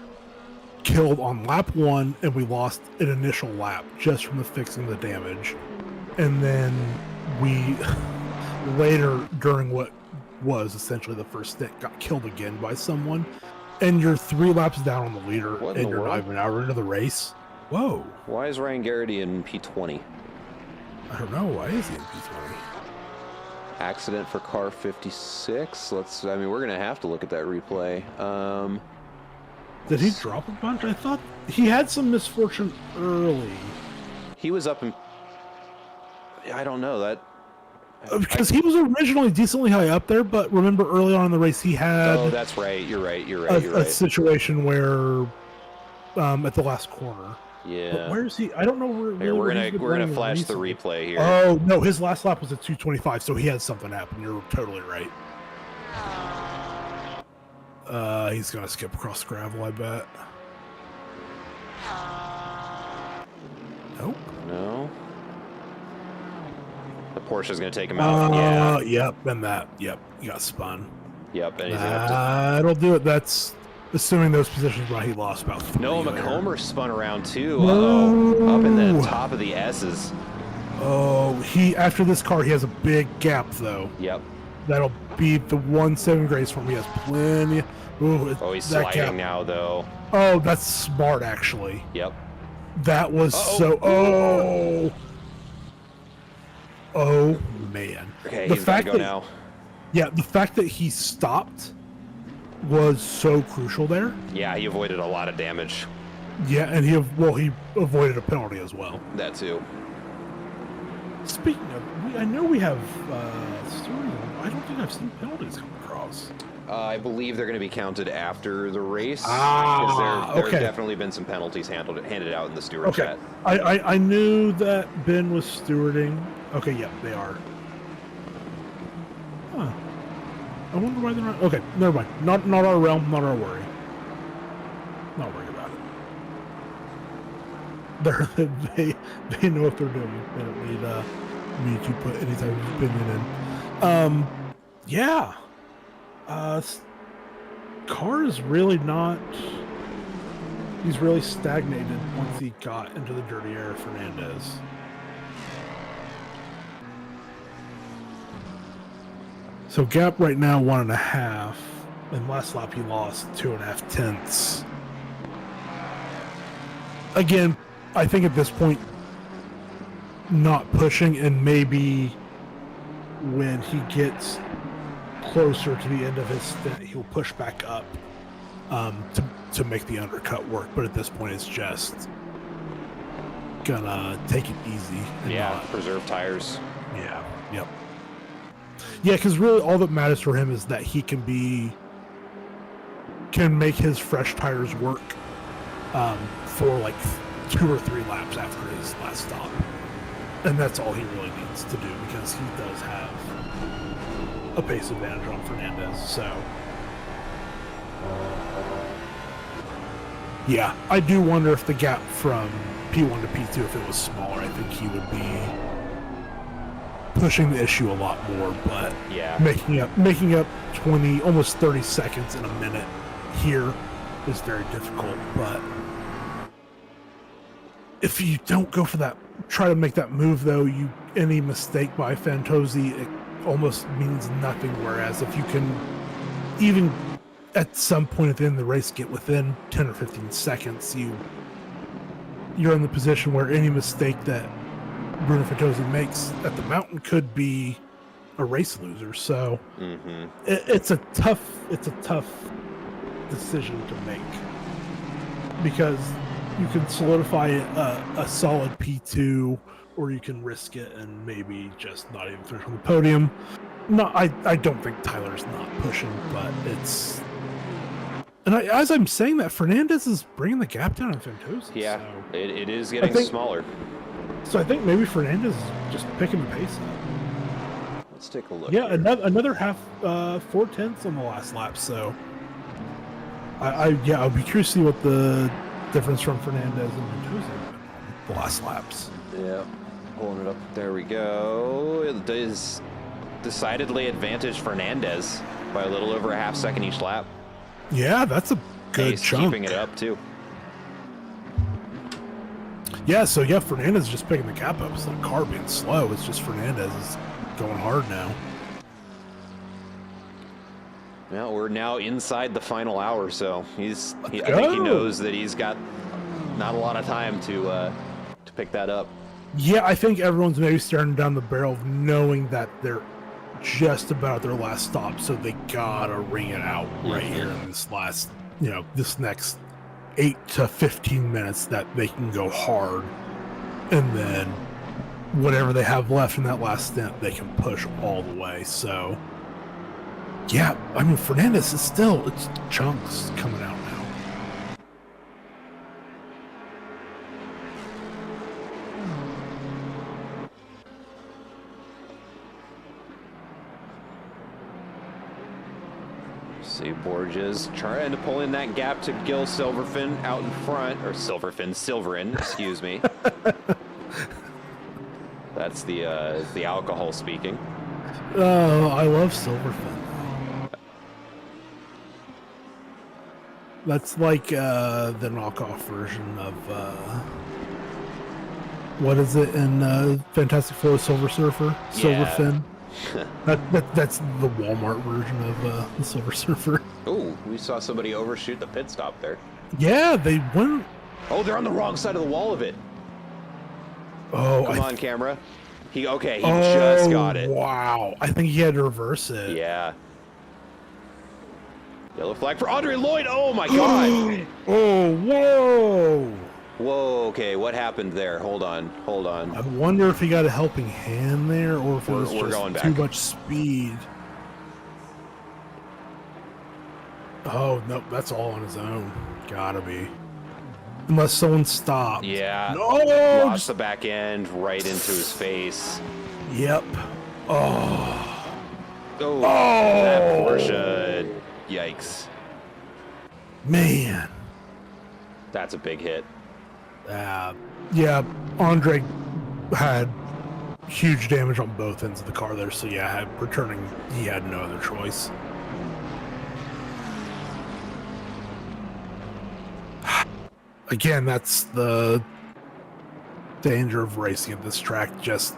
killed on lap 1, and we lost an initial lap just from the fixing the damage. And then we later, during what was essentially the first stint, got killed again by someone. And you're 3 laps down on the leader, and you're not even an hour into the race. Whoa. Why is Ryan Garrity in P20? I don't know. Why is he in P20? Accident for car 56. I mean, we're going to have to look at that replay. Did he drop a bunch? I thought he had some misfortune early. He was up in... I don't know. That... Because he was originally decently high up there, but remember early on in the race he had... Oh, that's right. You're right. A situation where, at the last corner. Yeah. But where is he? I don't know where. Here, we're gonna flash the replay here. Oh no, his last lap was at 2:25, so he had something happen. You're totally right. He's gonna skip across the gravel, I bet. Nope. No. The Porsche's gonna take him out. Yeah. Yep, and that. Yep, he got spun. Yep, and he's That'll do it. That's assuming those positions where he lost about 3. Noah McComber spun around too. No. Up in the top of the S's. Oh, after this car, he has a big gap though. Yep. That'll be the 1-7 grace for him. He has plenty. Ooh, He's sliding now though. Oh, that's smart actually. Yep. That was Oh man. Okay, the he's got to go that, now. Yeah, the fact that he stopped was so crucial there. Yeah, he avoided a lot of damage. Yeah, and he avoided a penalty as well. That too. Speaking of, I know we have steering. I don't think I've seen penalties come across. I believe they're going to be counted after the race. There's definitely been some penalties handed out in the steward chat. I knew that Ben was stewarding. Okay, yeah, they are. Huh. I wonder why they're not. Okay, never mind. Not our realm, not our worry. Not worried about it. They know what they're doing. They don't need me to put any type of opinion in. Yeah. Carr is really not. He's really stagnated once he got into the dirty air of Fernandez. So gap right now 1.5, and last lap he lost 2.5 tenths. Again, I think at this point, not pushing, and maybe when he gets closer to the end of his stint, he'll push back up to make the undercut work. But at this point, it's just gonna take it easy. And preserve tires. Yeah. Yep. Yeah, because really all that matters for him is that he can make his fresh tires work for like 2 or 3 laps after his last stop. And that's all he really needs to do, because he does have a pace advantage on Fernandez. So yeah, I do wonder if the gap from P1 to P2, if it was smaller, I think he would be pushing the issue a lot more. But yeah, making up 20, almost 30 seconds in a minute here is very difficult. But if you don't go for that, try to make that move though, any mistake by Fantozzi, it almost means nothing. Whereas if you can even at some point at the end of the race get within 10 or 15 seconds, you're in the position where any mistake that Bruno Fantozzi makes at the mountain could be a race loser. So it's a tough decision to make, because you can solidify a solid P2, or you can risk it and maybe just not even finish on the podium. No, I don't think Tyler's not pushing, but it's... And as I'm saying that, Fernandez is bringing the gap down on Fantozzi. Yeah, so it is getting smaller. So I think maybe Fernandez is just picking the pace up. Let's take a look. Yeah, here. another 4 tenths on the last lap. So I'll be curious to see what the difference from Fernandez and Fantozzi on the last laps. Yeah, pulling it up. There we go. It is decidedly advantage Fernandez by a little over a half second each lap. Yeah, that's a good He's chunk. keeping it up too. Yeah, so yeah, Fernandez is just picking the gap up. It's not car being slow. It's just Fernandez is going hard now. Well, we're now inside the final hour, so I think he knows that he's got not a lot of time to pick that up. Yeah, I think everyone's maybe staring down the barrel of knowing that they're just about their last stop, so they gotta ring it out right here in this last, this next 8 to 15 minutes that they can go hard, and then whatever they have left in that last stint, they can push all the way. So, yeah, I mean, Fernandez is still, it's chunks coming out now. See Borges trying to pull in that gap to Gil Silverfin out in front, or Silverin, excuse me. That's the alcohol speaking. Oh, I love Silverfin. That's like the knockoff version of what is it in Fantastic Four? Silver Surfer, Silverfin. That's the Walmart version of the Silver Surfer. Oh, we saw somebody overshoot the pit stop there. Yeah, they went. Oh, they're on the wrong side of the wall of it. Oh, come on, camera. He just got it. Wow, I think he had to reverse it. Yeah. Yellow flag for Andre Lloyd. Oh my God. Oh, whoa. Whoa, okay, what happened there? Hold on. I wonder if he got a helping hand there, or if it was just too much speed. Oh, no, that's all on his own. Gotta be. Unless someone stopped. Yeah. No! Lost the back end right into his face. Yep. Oh. Oh, that Porsche. Yikes. Man. That's a big hit. Yeah, Andre had huge damage on both ends of the car there, so yeah, returning, he had no other choice. Again, that's the danger of racing at this track, just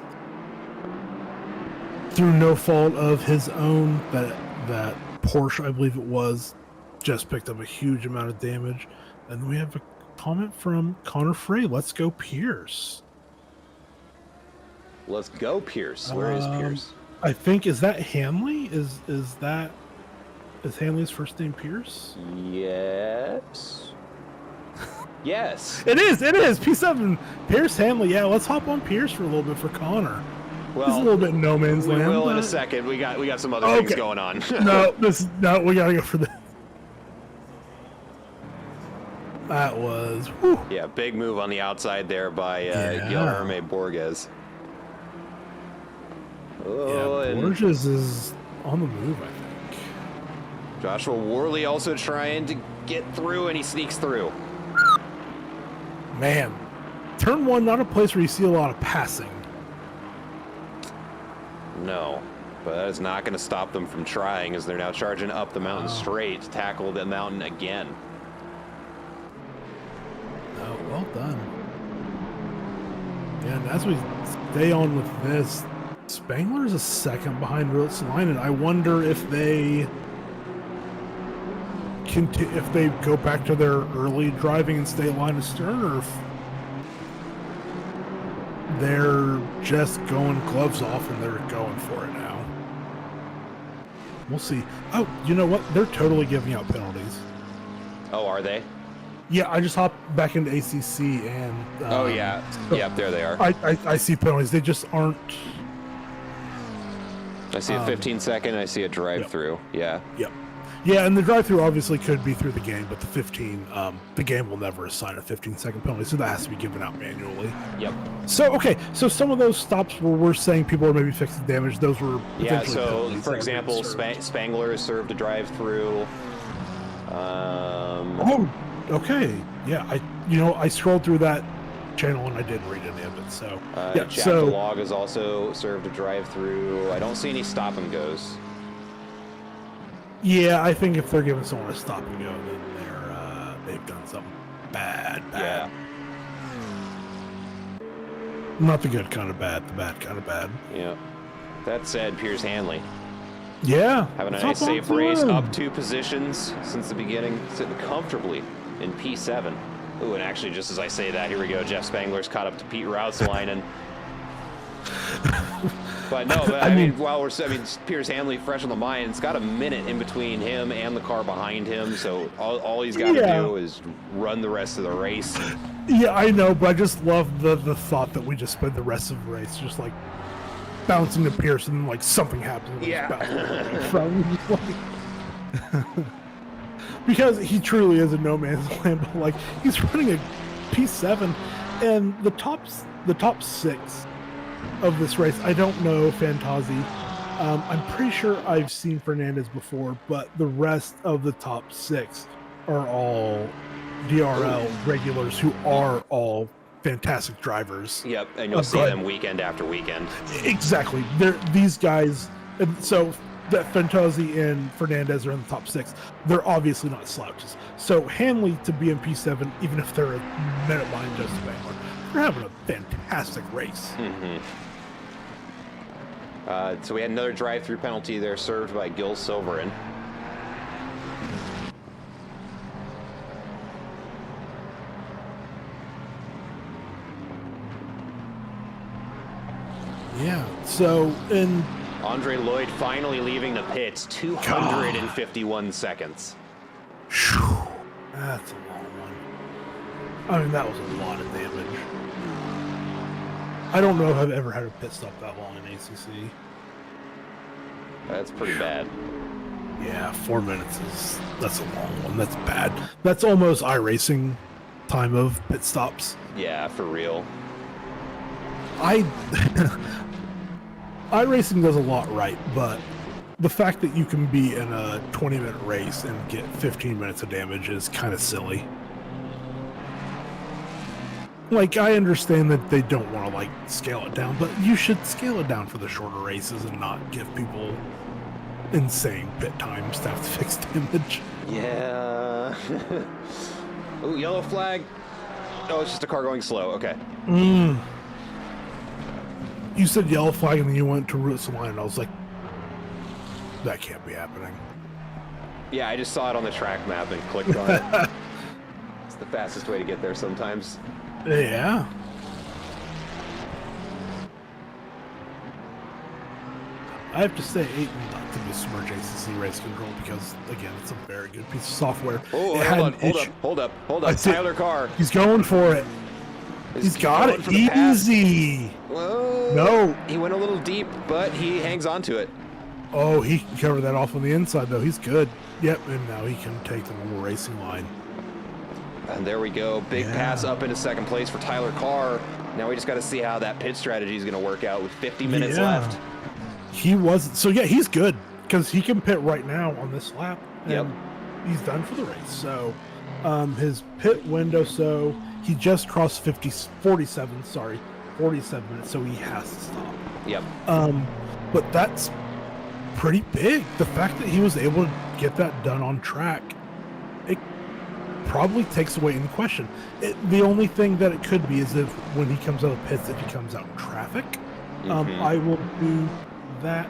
through no fault of his own, that Porsche, I believe it was, just picked up a huge amount of damage. And we have a comment from Connor Frey. Let's go, Pierce. Let's go, Pierce. Where is Pierce? I think, is that Hanley? Is Hanley's first name Pierce? Yes. Yes. It is. P7 Pierce Hanley. Yeah, let's hop on Pierce for a little bit for Connor. Well, this is a little bit no man's land. We will in a second. We got some other things going on. No, we gotta go for this. That was, whew. Yeah, big move on the outside there by Guilherme Borges. Oh, yeah, Borges is on the move, I think. Joshua Worley also trying to get through, and he sneaks through. Man, turn one, not a place where you see a lot of passing. No, but that is not going to stop them from trying, as they're now charging up the mountain straight to tackle the mountain again. Oh, well done. Yeah, and as we stay on with this, Spangler is a second behind Ruotsalainen. I wonder if they go back to their early driving and stay line astern, or if they're just going gloves off and they're going for it now. We'll see. Oh, you know what? They're totally giving out penalties. Oh, are they? Yeah, I just hopped back into ACC and... oh, yeah. Yep, there they are. I see penalties. They just aren't... I see a 15-second. I see a drive-through. Yeah. Yep. Yeah, and the drive-through obviously could be through the game, but the 15, the game will never assign a 15-second penalty, so that has to be given out manually. Yep. So, okay, so some of those stops where we're saying people are maybe fixing damage, those were so, for example, Spangler served a drive-through. Oh, okay. Yeah, I scrolled through that channel and I didn't read any of it, so... yeah, Jack DeLog has also served a drive-through. I don't see any stop-and-goes. Yeah, I think if they're giving someone a stop and go, then they've done something bad. Yeah. Not the good kind of bad, the bad kind of bad. Yeah. That said, Piers Hanley Yeah. having a it's nice not safe fun. race, up 2 positions since the beginning, sitting comfortably in P7. Ooh, and actually, just as I say that, here we go. Jeff Spangler's caught up to Pete Routselainen. But no, but, I mean, Piers Hanley fresh on the mind. It's got a minute in between him and the car behind him, so all he's got to do is run the rest of the race. Yeah, I know, but I just love the thought that we just spent the rest of the race just like bouncing to Pearson and like something happens. Because he truly is a no man's land, but like he's running a P7, and the top 6 of this race. I don't know Fantazi. I'm pretty sure I've seen Fernandez before, but the rest of the top 6 are all DRL regulars who are all fantastic drivers. Yep, and you'll see them weekend after weekend. Exactly. These guys, and so that Fantazi and Fernandez are in the top 6. They're obviously not slouches. So Hanley to be in P7, even if they're a minute behind Justin Spangler, they're having a fantastic race. Mm-hmm. So we had another drive-through penalty there, served by Gil Silverin. Yeah. So in Andre Lloyd finally leaving the pits, 251 seconds. Whew, that's a long one. I mean, that was a lot of damage. I don't know if I've ever had a pit stop that long in ACC. That's pretty bad. Yeah, 4 minutes that's a long one. That's bad. That's almost iRacing time of pit stops. Yeah, for real. iRacing does a lot right, but the fact that you can be in a 20-minute race and get 15 minutes of damage is kind of silly. Like, I understand that they don't want to, like, scale it down, but you should scale it down for the shorter races and not give people insane pit times to have to fix damage. Yeah. Ooh, yellow flag. Oh, it's just a car going slow. Okay. You said yellow flag and then you went to Routselainen, and I was like, that can't be happening. Yeah, I just saw it on the track map and clicked on it. It's the fastest way to get there sometimes. Yeah. I have to say, Aiden not to besmirch ACC Race Control because, again, it's a very good piece of software. Oh, hold up. Tyler Carr. He's going for it. He's got it easy. Whoa. No. He went a little deep, but he hangs on to it. Oh, he can cover that off on the inside, though. He's good. Yep, and now he can take the normal racing line. And there we go. Big pass up into second place for Tyler Carr. Now we just got to see how that pit strategy is going to work out with 50 minutes left. He wasn't. So, yeah, he's good because he can pit right now on this lap. And he's done for the race. So, his pit window, so he just crossed 47 minutes, so he has to stop. Yep. But that's pretty big. The fact that he was able to get that done on track, it probably takes away any question. The only thing that it could be is if when he comes out of pits, if he comes out in traffic. I will do that.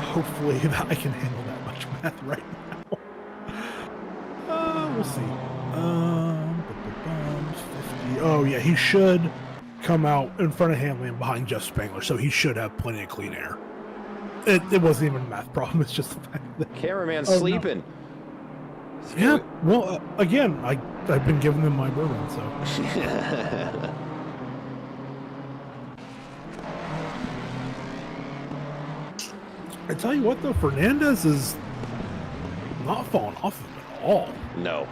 Hopefully I can handle that much math right now. We'll see. 50. Oh yeah, he should come out in front of Hanley and behind Jeff Spangler, so he should have plenty of clean air. It wasn't even a math problem. It's just the fact that Cameraman's sleeping. No. Yeah. Well, again, I've been giving them my bourbon, so. I tell you what, though, Fernandez is not falling off of him at all. No.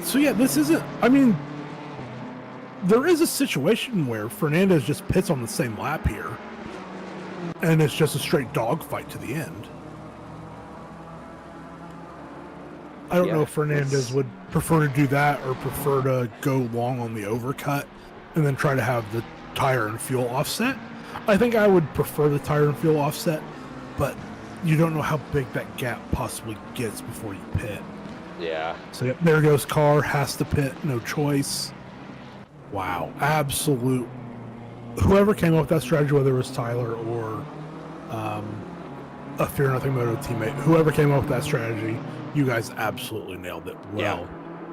So yeah, this isn't. I mean, there is a situation where Fernandez just pits on the same lap here, and it's just a straight dogfight to the end. I don't know if Fernandez would prefer to do that or prefer to go long on the overcut and then try to have the tire and fuel offset. I think I would prefer the tire and fuel offset, but you don't know how big that gap possibly gets before you pit. Yeah. So yep, there goes car, has to pit, no choice. Wow, absolute. Whoever came up with that strategy, whether it was Tyler or a Fear Nothing Moto teammate, whoever came up with that strategy, you guys absolutely nailed it. Well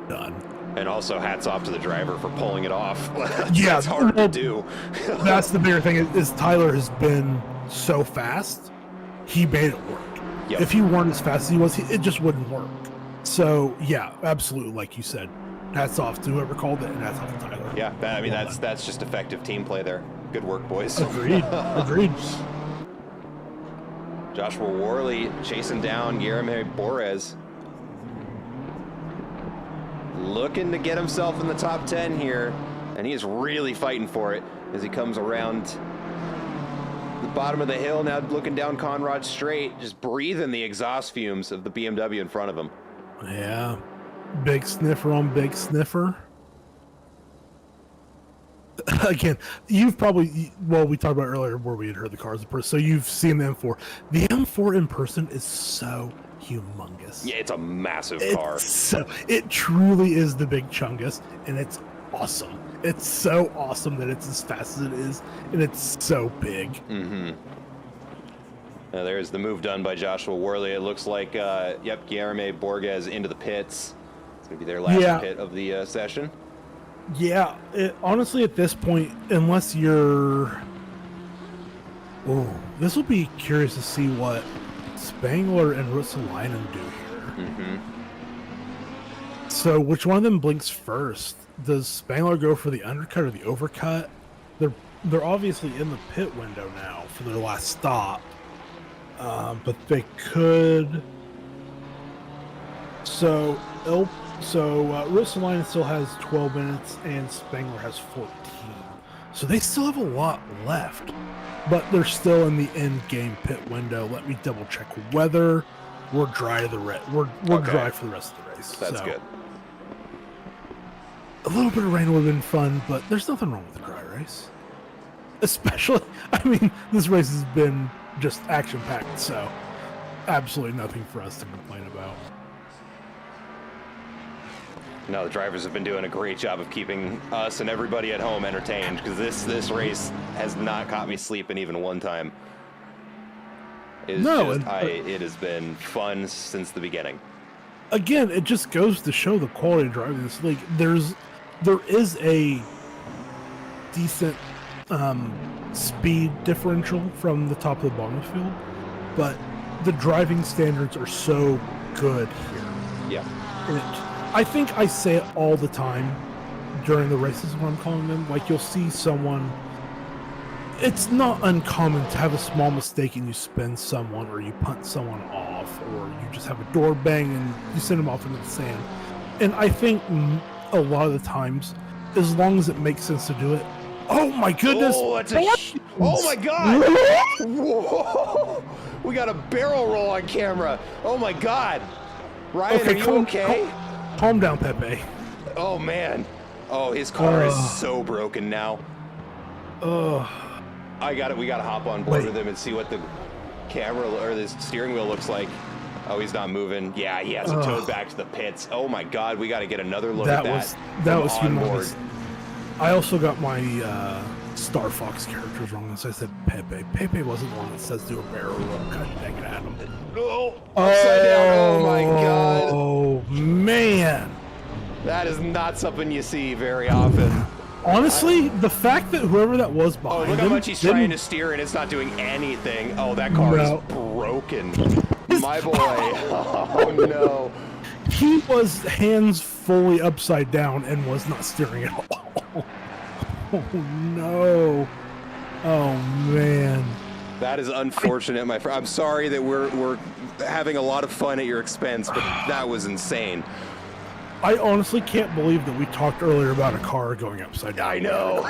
done. And also hats off to the driver for pulling it off. Yeah, That's hard to do. That's the bigger thing is Tyler has been so fast, he made it work. Yep. If he weren't as fast as he was, it just wouldn't work. So yeah, absolutely, like you said, hats off to whoever called it, and hats off to Tyler. Yeah, I mean that's just effective team play there. Good work, boys. Agreed. Agreed. Joshua Worley chasing down Jeremy Borez. Looking to get himself in the top 10 here, and he is really fighting for it as he comes around the bottom of the hill, now looking down Conrad Straight, just breathing the exhaust fumes of the BMW in front of him. Yeah. Big sniffer on big sniffer. Again, you've probably, well, we talked about earlier where we had heard the cars in person, so you've seen the M4. The M4 in person is so humongous. Yeah, it's a massive car. So it truly is the big chungus, and it's awesome. It's so awesome that it's as fast as it is, and it's so big. Mm-hmm. Now there's the move done by Joshua Worley. It looks like, yep, Guilherme Borges into the pits. It's going to be their last pit of the session. Yeah, honestly, at this point, unless you're... Oh, this will be curious to see what Spangler and Ruotsalainen do here. Mm-hmm. So, which one of them blinks first? Does Spangler go for the undercut or the overcut? They're obviously in the pit window now for their last stop, but they could. So, Ruotsalainen still has 12 minutes, and Spangler has 14. So they still have a lot left, but they're still in the end game pit window. Let me double check whether we're dry to the we're dry for the rest of the race. That's good. A little bit of rain would have been fun, but there's nothing wrong with a dry race. Especially, I mean, this race has been just action-packed, so absolutely nothing for us to complain about. No, the drivers have been doing a great job of keeping us and everybody at home entertained, because this race has not caught me sleeping even one time. It has been fun since the beginning. Again, it just goes to show the quality of driving this league. There is a decent speed differential from the top of the bottom of the field, but the driving standards are so good here. Yeah. I think I say it all the time during the races when I'm calling them. Like, you'll see someone... It's not uncommon to have a small mistake and you spin someone, or you punt someone off, or you just have a door bang and you send them off into the sand. And I think a lot of the times, as long as it makes sense to do it... Oh my goodness! Oh, that's oh my god! Whoa! We got a barrel roll on camera. Oh my god! Ryan, are you okay? Calm down, Pepe. Oh man. Oh, his car is so broken now. We gotta hop on board with him and see what the camera or the steering wheel looks like. Oh, he's not moving. Yeah, he has it towed back to the pits. Oh my god, we gotta get another look at that. That was humongous. I also got my Star Fox characters wrong, so I said Pepe. Pepe wasn't the one that says do a barrel roll. God dang it, Adam. Oh, upside down. Oh my god. Oh man. That is not something you see very often. Honestly, the fact that whoever that was behind him... look how much he's trying to steer and it's not doing anything. Oh, that car is broken. My boy. Oh no. He was hands fully upside down and was not steering at all. Oh no. Oh man. That is unfortunate, my friend. I'm sorry that we're having a lot of fun at your expense, but that was insane. I honestly can't believe that we talked earlier about a car going upside down. I know.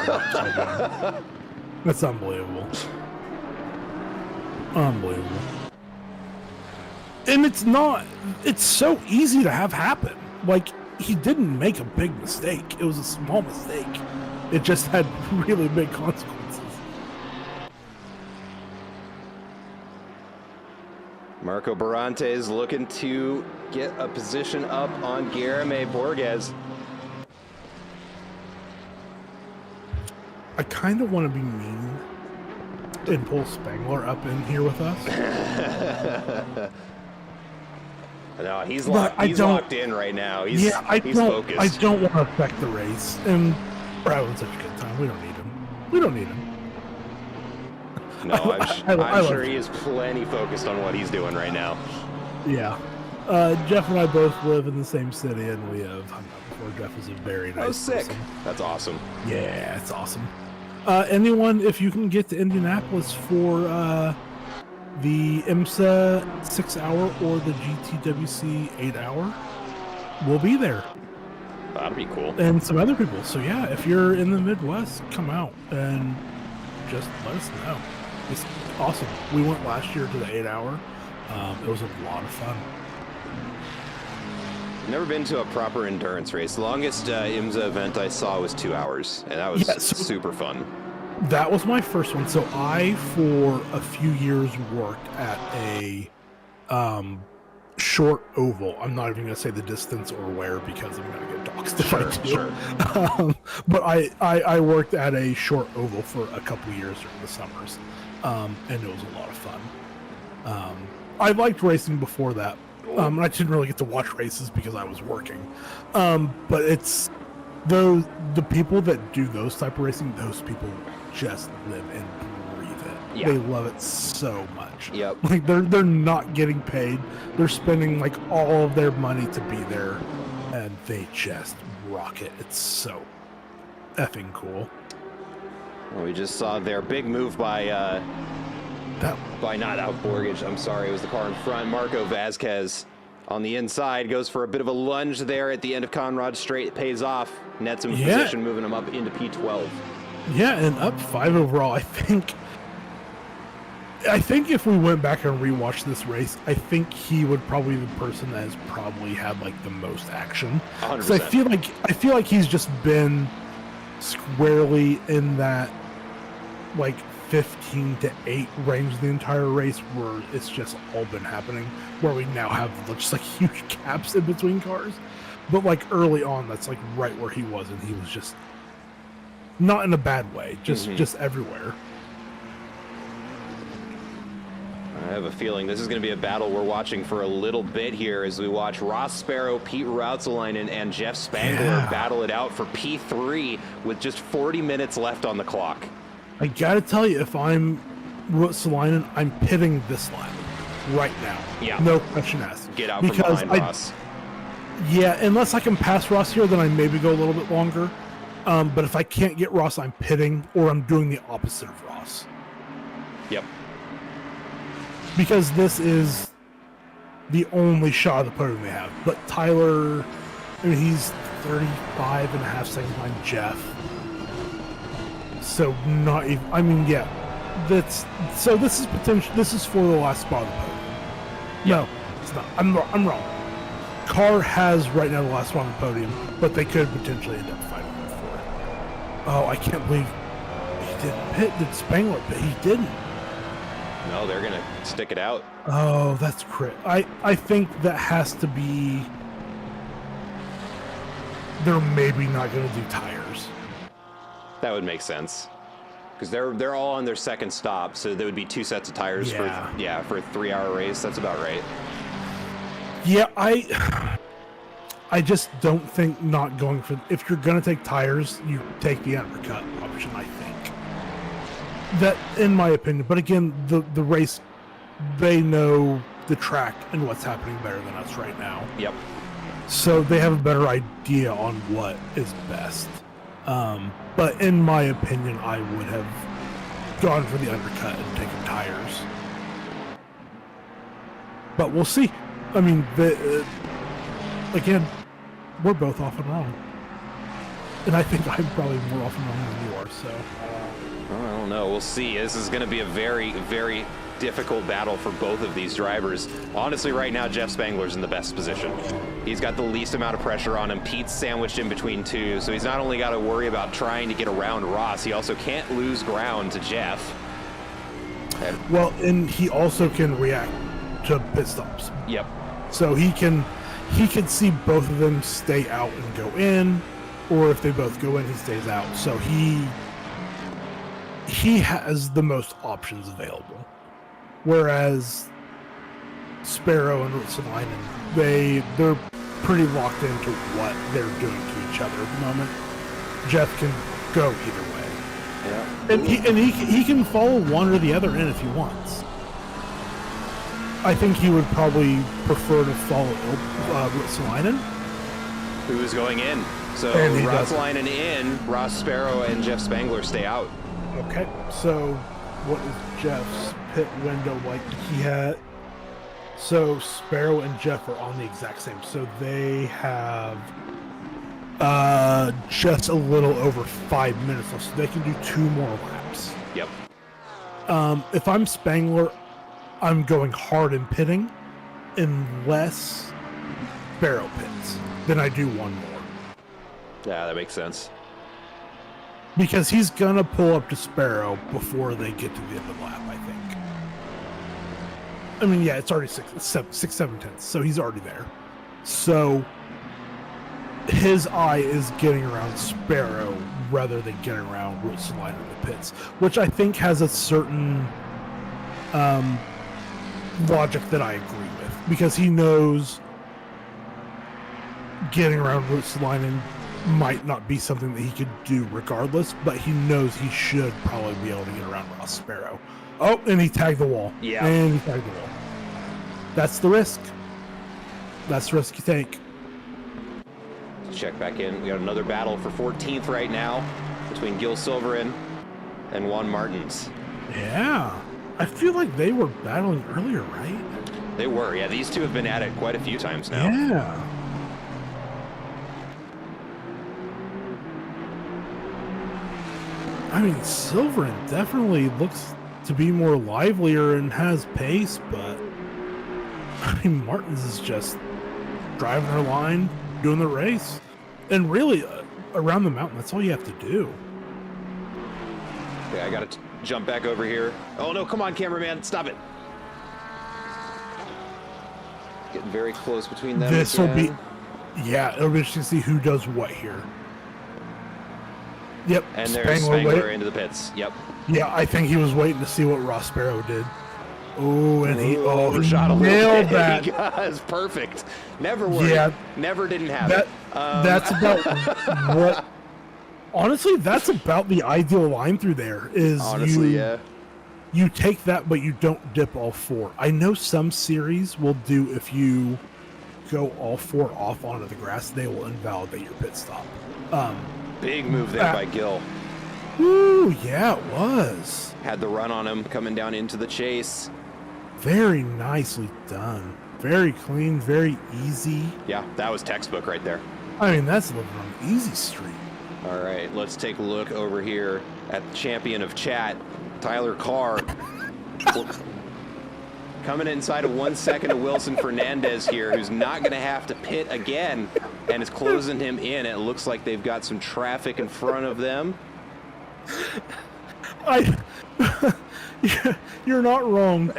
That's unbelievable. Unbelievable. And it's so easy to have happen. Like, he didn't make a big mistake. It was a small mistake. It just had really big consequences. Marco Barantes looking to get a position up on Guilherme Borges. I kind of want to be mean and pull Spangler up in here with us. No, he's locked in right now. He's focused. I don't want to affect the race. And we're having such a good time. We don't need him. We don't need him. No, I'm sure he is plenty focused on what he's doing right now. Yeah. Jeff and I both live in the same city, and we have hung out before. Jeff is a very nice sick. person. That's awesome. Yeah, it's awesome. Anyone, if you can get to Indianapolis for the IMSA 6-hour or the GTWC 8-hour, we'll be there. That'd be cool. And some other people. So yeah, if you're in the Midwest, come out and just let us know. It's awesome. We went last year to the 8-hour. It was a lot of fun. Never been to a proper endurance race. The longest IMSA event I saw was 2 hours, and that was super fun. That was my first one. So I, for a few years, worked at a short oval. I'm not even going to say the distance or where because I'm going to get doxxed if I do. Sure. But I worked at a short oval for a couple years during the summers, and it was a lot of fun. I liked racing before that. I didn't really get to watch races because I was working. But it's the people that do those type of racing, those people just live and breathe it. Yeah. They love it so much. Yep. Like they're not getting paid. They're spending like all of their money to be there, and they just rock it. It's so effing cool. Well, we just saw their big move by not out Borges. I'm sorry, it was the car in front. Marco Vasquez on the inside goes for a bit of a lunge there at the end of Conrad Straight. It pays off. Nets him in position, moving him up into P12. Yeah, and up 5 overall. I think if we went back and rewatched this race, I think he would probably be the person that has probably had like the most action. 100%. So I feel like he's just been squarely in that like 15 to 8 range the entire race, where it's just all been happening, where we now have just like huge gaps in between cars. But like early on, that's like right where he was, and he was just not in a bad way, just everywhere. I have a feeling this is going to be a battle we're watching for a little bit here as we watch Ross Sparrow, Pete Routselainen, and Jeff Spangler battle it out for P3 with just 40 minutes left on the clock. I gotta tell you, if I'm Routselainen, I'm pitting this lap right now. Yeah. No question asked. Get out from behind Ross. Yeah, unless I can pass Ross here, then I maybe go a little bit longer. But if I can't get Ross, I'm pitting, or I'm doing the opposite of Ross. Yep. Because this is the only shot of the podium they have. But Tyler, I mean, he's 35 and a half seconds behind Jeff. So not even, I mean, yeah. So this is potential. This is for the last spot of the podium. No, it's not. I'm wrong. Carr has right now the last spot on the podium, but they could potentially end up fighting for it. Oh, I can't believe he didn't pit. Did Spangler pit? He didn't. No, they're going to stick it out. Oh, that's crit. I think that has to be. They're maybe not going to do tires. That would make sense, because they're all on their second stop, so there would be 2 sets of tires for a 3-hour race. That's about right. Yeah, I just don't think not going for. If you're gonna take tires, you take the undercut option. I think that, in my opinion. But again, the race, they know the track and what's happening better than us right now. Yep. So they have a better idea on what is best. But in my opinion, I would have gone for the undercut and taken tires. But we'll see. I mean, again, we're both often wrong. And I think I'm probably more often wrong than you are, so. Well, I don't know. We'll see. This is going to be a very, very difficult battle for both of these drivers. Honestly, right now, Jeff Spangler's in the best position. He's got the least amount of pressure on him. Pete's sandwiched in between 2, so he's not only got to worry about trying to get around Ross, he also can't lose ground to Jeff. Well, and he also can react to pit stops. Yep. So he can, he could see both of them stay out and go in, or if they both go in, he stays out. So he has the most options available. Whereas Sparrow and Rutsalainen, they're pretty locked into what they're doing to each other at the moment. Jeff can go either way. Yeah. And he can follow one or the other in if he wants. I think he would probably prefer to follow Rutsalainen. Who is going in? So Rutsalainen in, Ross Sparrow and Jeff Spangler stay out. Okay, so what is Jeff's pit window like? So Sparrow and Jeff are on the exact same. So they have just a little over 5 minutes left, so they can do 2 more laps. Yep. If I'm Spangler, I'm going hard in pitting, unless Sparrow pits. Then I do 1 more. Yeah, that makes sense. Because he's gonna pull up to Sparrow before they get to the end of the lap, I think. I mean, yeah, it's already 7 tenths, so he's already there. So his eye is getting around Sparrow rather than getting around Rutsalainen in the pits, which I think has a certain logic that I agree with, because he knows getting around Rutsalainen might not be something that he could do regardless, but he knows he should probably be able to get around Ross Sparrow. Oh, and he tagged the wall. Yeah. And he tagged the wall. That's the risk. That's the risk you take. Let's check back in. We got another battle for 14th right now between Gil Silverin and Juan Martins. Yeah. I feel like they were battling earlier, right? They were. Yeah, these two have been at it quite a few times now. Yeah. I mean, Silverin definitely looks to be more livelier and has pace, but I mean, Martins is just driving her line, doing the race, and really around the mountain. That's all you have to do. Okay, I gotta jump back over here. Oh no! Come on, cameraman, stop it! Getting very close between them. This will be, yeah, it'll be interesting to see who does what here. Yep. And there's Spangler into the pits. Yep. Yeah, I think he was waiting to see what Ross Sparrow did. Oh, and he nailed that. He was perfect. Never worked. Yeah. Never didn't have it. That's about what. Honestly, that's about the ideal line through there. Is you take that, but you don't dip all 4. I know some series will do, if you go all 4 off onto the grass, they will invalidate your pit stop. Big move there by Gil. Ooh, yeah, it was. Had the run on him coming down into the chase. Very nicely done. Very clean, very easy. Yeah, that was textbook right there. I mean, that's living on an easy street. All right, let's take a look over here at the champion of chat, Tyler Carr. Coming inside of 1 second of Wilson Fernandez here, who's not going to have to pit again, and is closing him in. It looks like they've got some traffic in front of them. You're not wrong.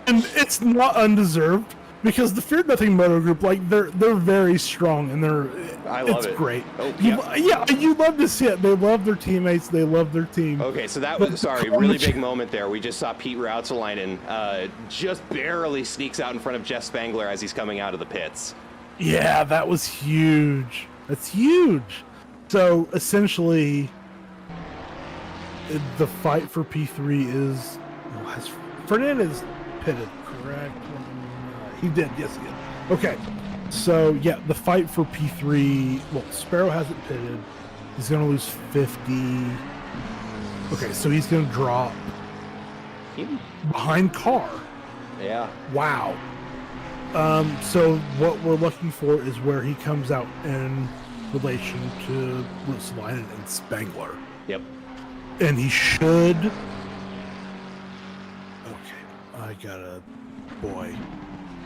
And it's not undeserved, because the Fear Nothing Moto Group, like, they're very strong, and I love it. It's great. Oh, yeah, you love to see it. They love their teammates. They love their team. Okay, so that was, really big moment there. We just saw Pete Rutsalainen just barely sneaks out in front of Jeff Spangler as he's coming out of the pits. Yeah, that was huge. That's huge. So, essentially, the fight for P3 is... has Fernandez pitted, correct? He did, yes, he did. Okay, so, yeah, the fight for P3... Well, Sparrow hasn't pitted. He's going to lose 50. Okay, so he's going to drop behind Carr. Yeah. Wow. So what we're looking for is where he comes out in relation to Rutsalainen and Spangler. Yep. And he should... Okay, I got a... Boy.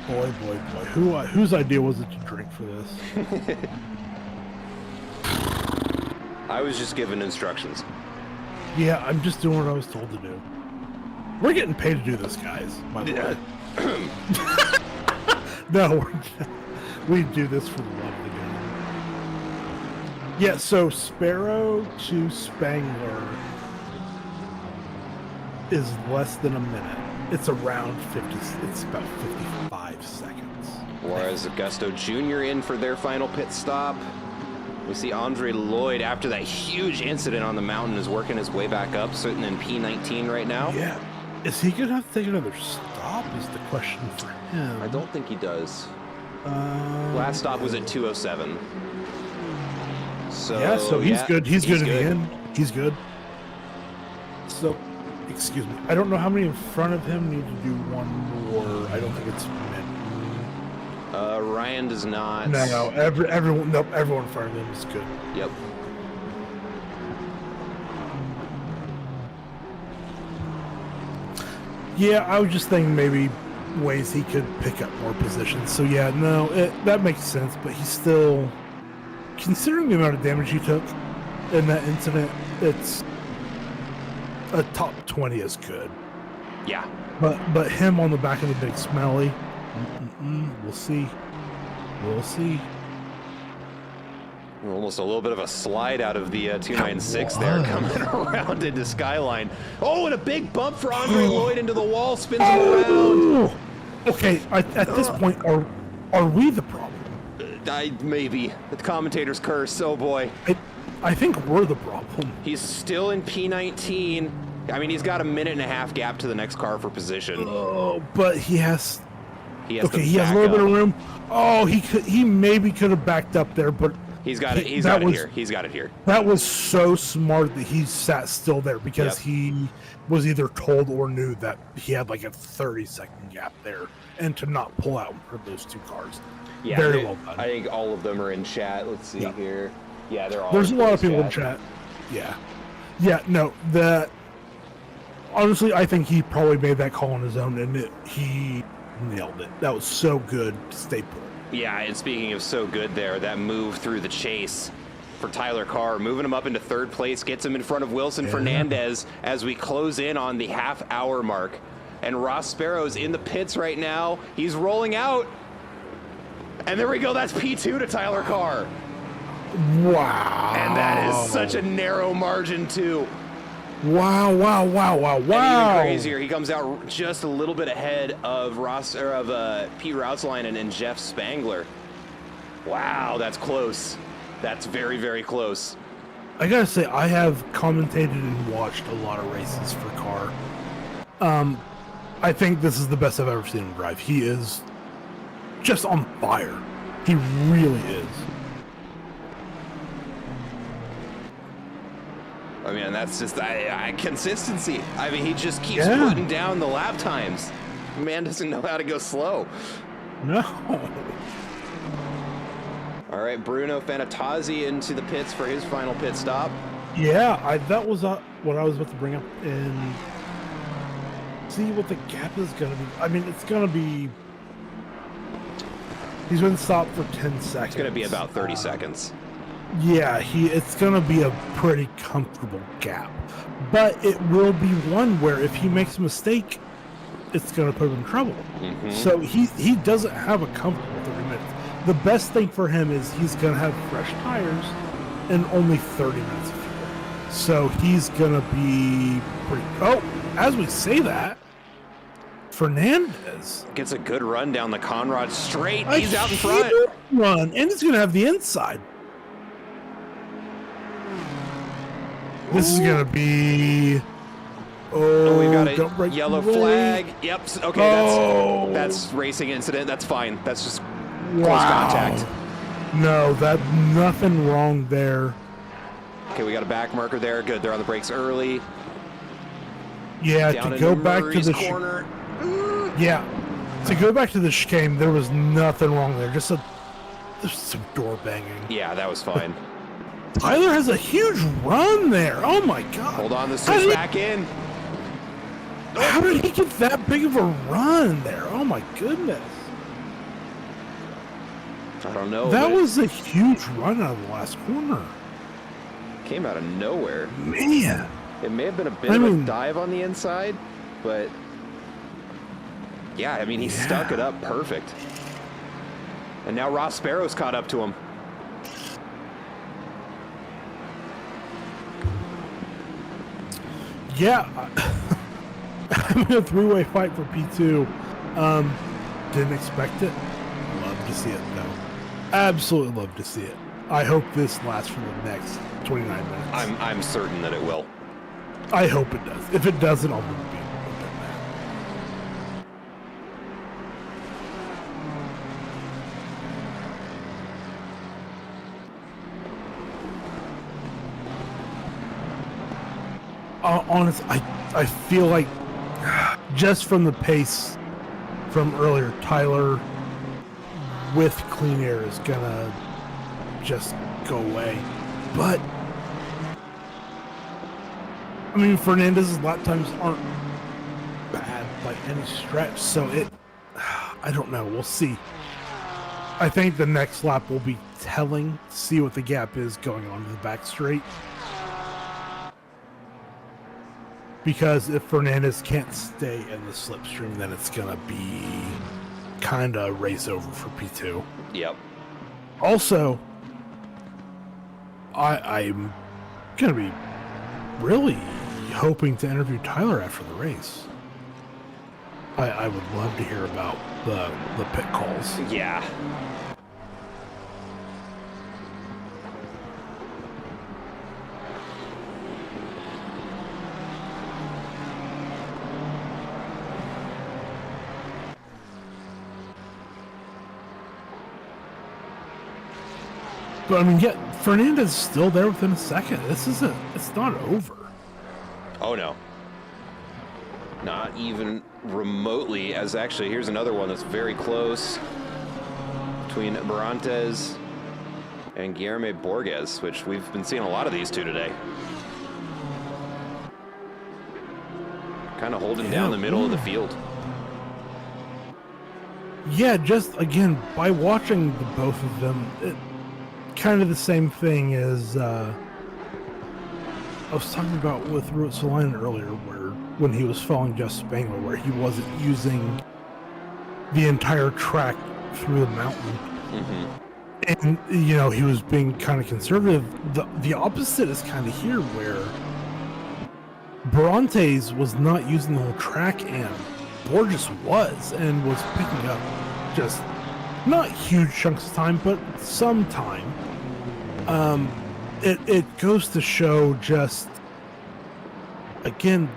Whose idea was it to drink for this? I was just given instructions. Yeah, I'm just doing what I was told to do. We're getting paid to do this, guys, by the way. No, we do this for the love of the game. Yeah, so Sparrow to Spangler is less than a minute. It's around 50. It's about 55 seconds. Whereas Augusto Jr. in for their final pit stop. We see Andre Lloyd, after that huge incident on the mountain, is working his way back up, sitting in P19 right now. Yeah. Is he going to have to take another stop is the question for him. I don't think he does. Last stop was at 2:07. So yeah, so he's good. He's good in the end. He's good. So, excuse me. I don't know how many in front of him need to do one more. I don't think it's many. Ryan does not. No, everyone in front of him is good. Yep. Yeah, I was just thinking maybe ways he could pick up more positions. So yeah, no, that makes sense. But he's still, considering the amount of damage he took in that incident, it's a top 20 is good. Yeah. But him on the back of the big smelly, we'll see. We'll see. Almost a little bit of a slide out of the 296 there, coming around into Skyline. Oh, and a big bump for Andre Lloyd into the wall, spins him around. Okay, at this point, are we the problem? Maybe. The commentator's curse, oh boy. I think we're the problem. He's still in P19. I mean, he's got a minute and a half gap to the next car for position. Oh, but he has... He has a little bit of room. Oh, he maybe could have backed up there, but... He's got it. He's got it here. He's got it here. That was so smart that he sat still there because he was either told or knew that he had like a 30-second gap there, and to not pull out for those two cars. Yeah, very well done. I think all of them are in chat. Let's see here. Yeah, they're all. There's a lot of people in chat. Yeah. No, that. Honestly, I think he probably made that call on his own, and he nailed it. That was so good to stay put. Yeah, and speaking of so good there, that move through the chase for Tyler Carr, moving him up into third place, gets him in front of Wilson Fernandez as we close in on the half-hour mark. And Ross Sparrow's in the pits right now. He's rolling out. And there we go. That's P2 to Tyler Carr. Wow. And that is such a narrow margin, too. Wow. And even crazier, he comes out just a little bit ahead of Pete Routselainen and Jeff Spangler. Wow, that's close. That's very, very close. I gotta say, I have commentated and watched a lot of races for Carr. I think this is the best I've ever seen him drive. He is just on fire. He really is. I mean, that's just consistency. I mean, he just keeps putting down the lap times. Man doesn't know how to go slow. No. All right, Bruno Fanatazzi into the pits for his final pit stop. Yeah, that was what I was about to bring up and see what the gap is going to be. I mean, it's going to be... He's going to stop for 10 seconds. It's going to be about 30 seconds. Yeah, it's going to be a pretty comfortable gap. But it will be one where if he makes a mistake, it's going to put him in trouble. Mm-hmm. So he doesn't have a comfortable 30 minutes. The best thing for him is he's going to have fresh tires and only 30 minutes of fuel. So he's going to be pretty... Oh, as we say that, Fernandez gets a good run down the Conrad straight. He's out in front. Run, and he's going to have the inside. This is going to be... Oh, we've got a yellow flag. Yep. Okay, that's racing incident. That's fine. That's just close contact. No, nothing wrong there. Okay, we got a back marker there. Good. They're on the brakes early. Yeah, down to go back Murray's to the corner. Yeah, to go back to the chicane, there was nothing wrong there. Just some door banging. Yeah, that was fine. Tyler has a huge run there. Oh my god! Hold on, this is back in. How did he get that big of a run there? Oh my goodness! I don't know. That was a huge run out of the last corner. Came out of nowhere. Man. It may have been a bit of a dive on the inside, but yeah, I mean, he stuck it up perfect. And now Ross Sparrow's caught up to him. Yeah, I'm in a three-way fight for P2. Didn't expect it. Love to see it, though. Absolutely love to see it. I hope this lasts for the next 29 minutes. I'm certain that it will. I hope it does. If it doesn't, I'll be a bit mad. Honestly, I feel like just from the pace from earlier, Tyler with clean air is gonna just go away. But I mean, Fernandez's lap times aren't bad by any stretch, so I don't know. We'll see. I think the next lap will be telling, see what the gap is going on to the back straight. Because if Fernandez can't stay in the slipstream, then it's going to be kind of race over for P2. Yep. Also, I'm going to be really hoping to interview Tyler after the race. I would love to hear about the pit calls. Yeah. But I mean, yeah, Fernandez is still there within a second. It's not over. Oh, no. Not even remotely, as actually, here's another one that's very close between Barantes and Guilherme Borges, which we've been seeing a lot of these two today. Kind of holding down the middle of the field. Yeah, just, again, by watching the both of them, kind of the same thing as I was talking about with Ruotsalainen earlier, when he was following Jeff Spangler, where he wasn't using the entire track through the mountain. Mm-hmm. And, you know, he was being kind of conservative. The opposite is kind of here, where Barantes was not using the whole track, and Borges was, and was picking up just not huge chunks of time, but some time. It goes to show just, again,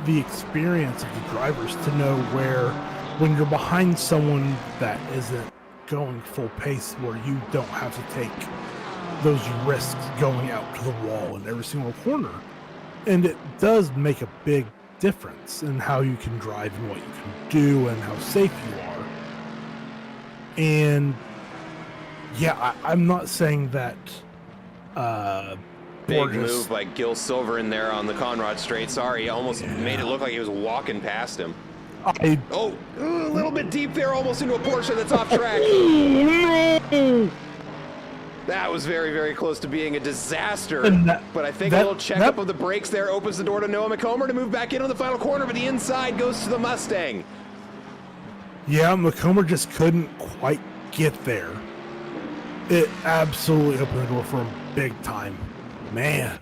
the experience of the drivers to know where, when you're behind someone that isn't going full pace, where you don't have to take those risks going out to the wall in every single corner. And it does make a big difference in how you can drive and what you can do and how safe you are. And yeah, I'm not saying that Big Borges, move by Gil Silver in there on the Conrad straight. Sorry, almost made it look like he was walking past him. A little bit deep there, almost into a Porsche that's off track. That was very, very close to being a disaster. But I think a little checkup of the brakes there opens the door to Noah McComber to move back into the final corner, but the inside goes to the Mustang. Yeah, McComber just couldn't quite get there. It absolutely opened the door for him big time. Man,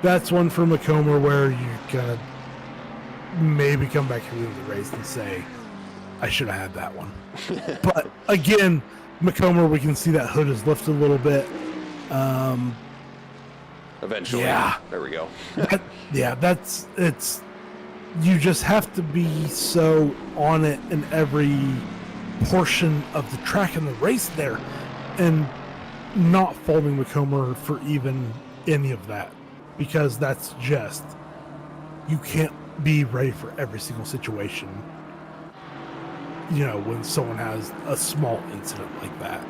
that's one for McComber where you're going to maybe come back here into the race and say, I should have had that one. But again, McComber, we can see that hood is lifted a little bit. Eventually. Yeah. There we go. It's you just have to be so on it in every portion of the track and the race there, and not faulting McComber for even any of that, because that's just, you can't be ready for every single situation, you know, when someone has a small incident like that.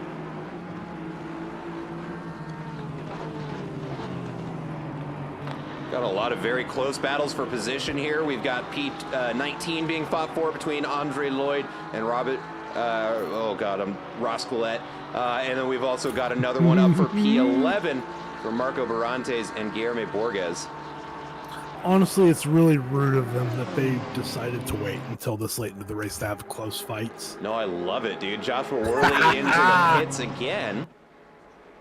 Got a lot of very close battles for position here. We've got P19 being fought for between Andre Lloyd and Ross Quillette. And then we've also got another one up for P11 for Marco Barantes and Guilherme Borges. honestly, it's really rude of them that they decided to wait until this late into the race to have close fights. No, I love it, dude. Joshua Worley into the pits again.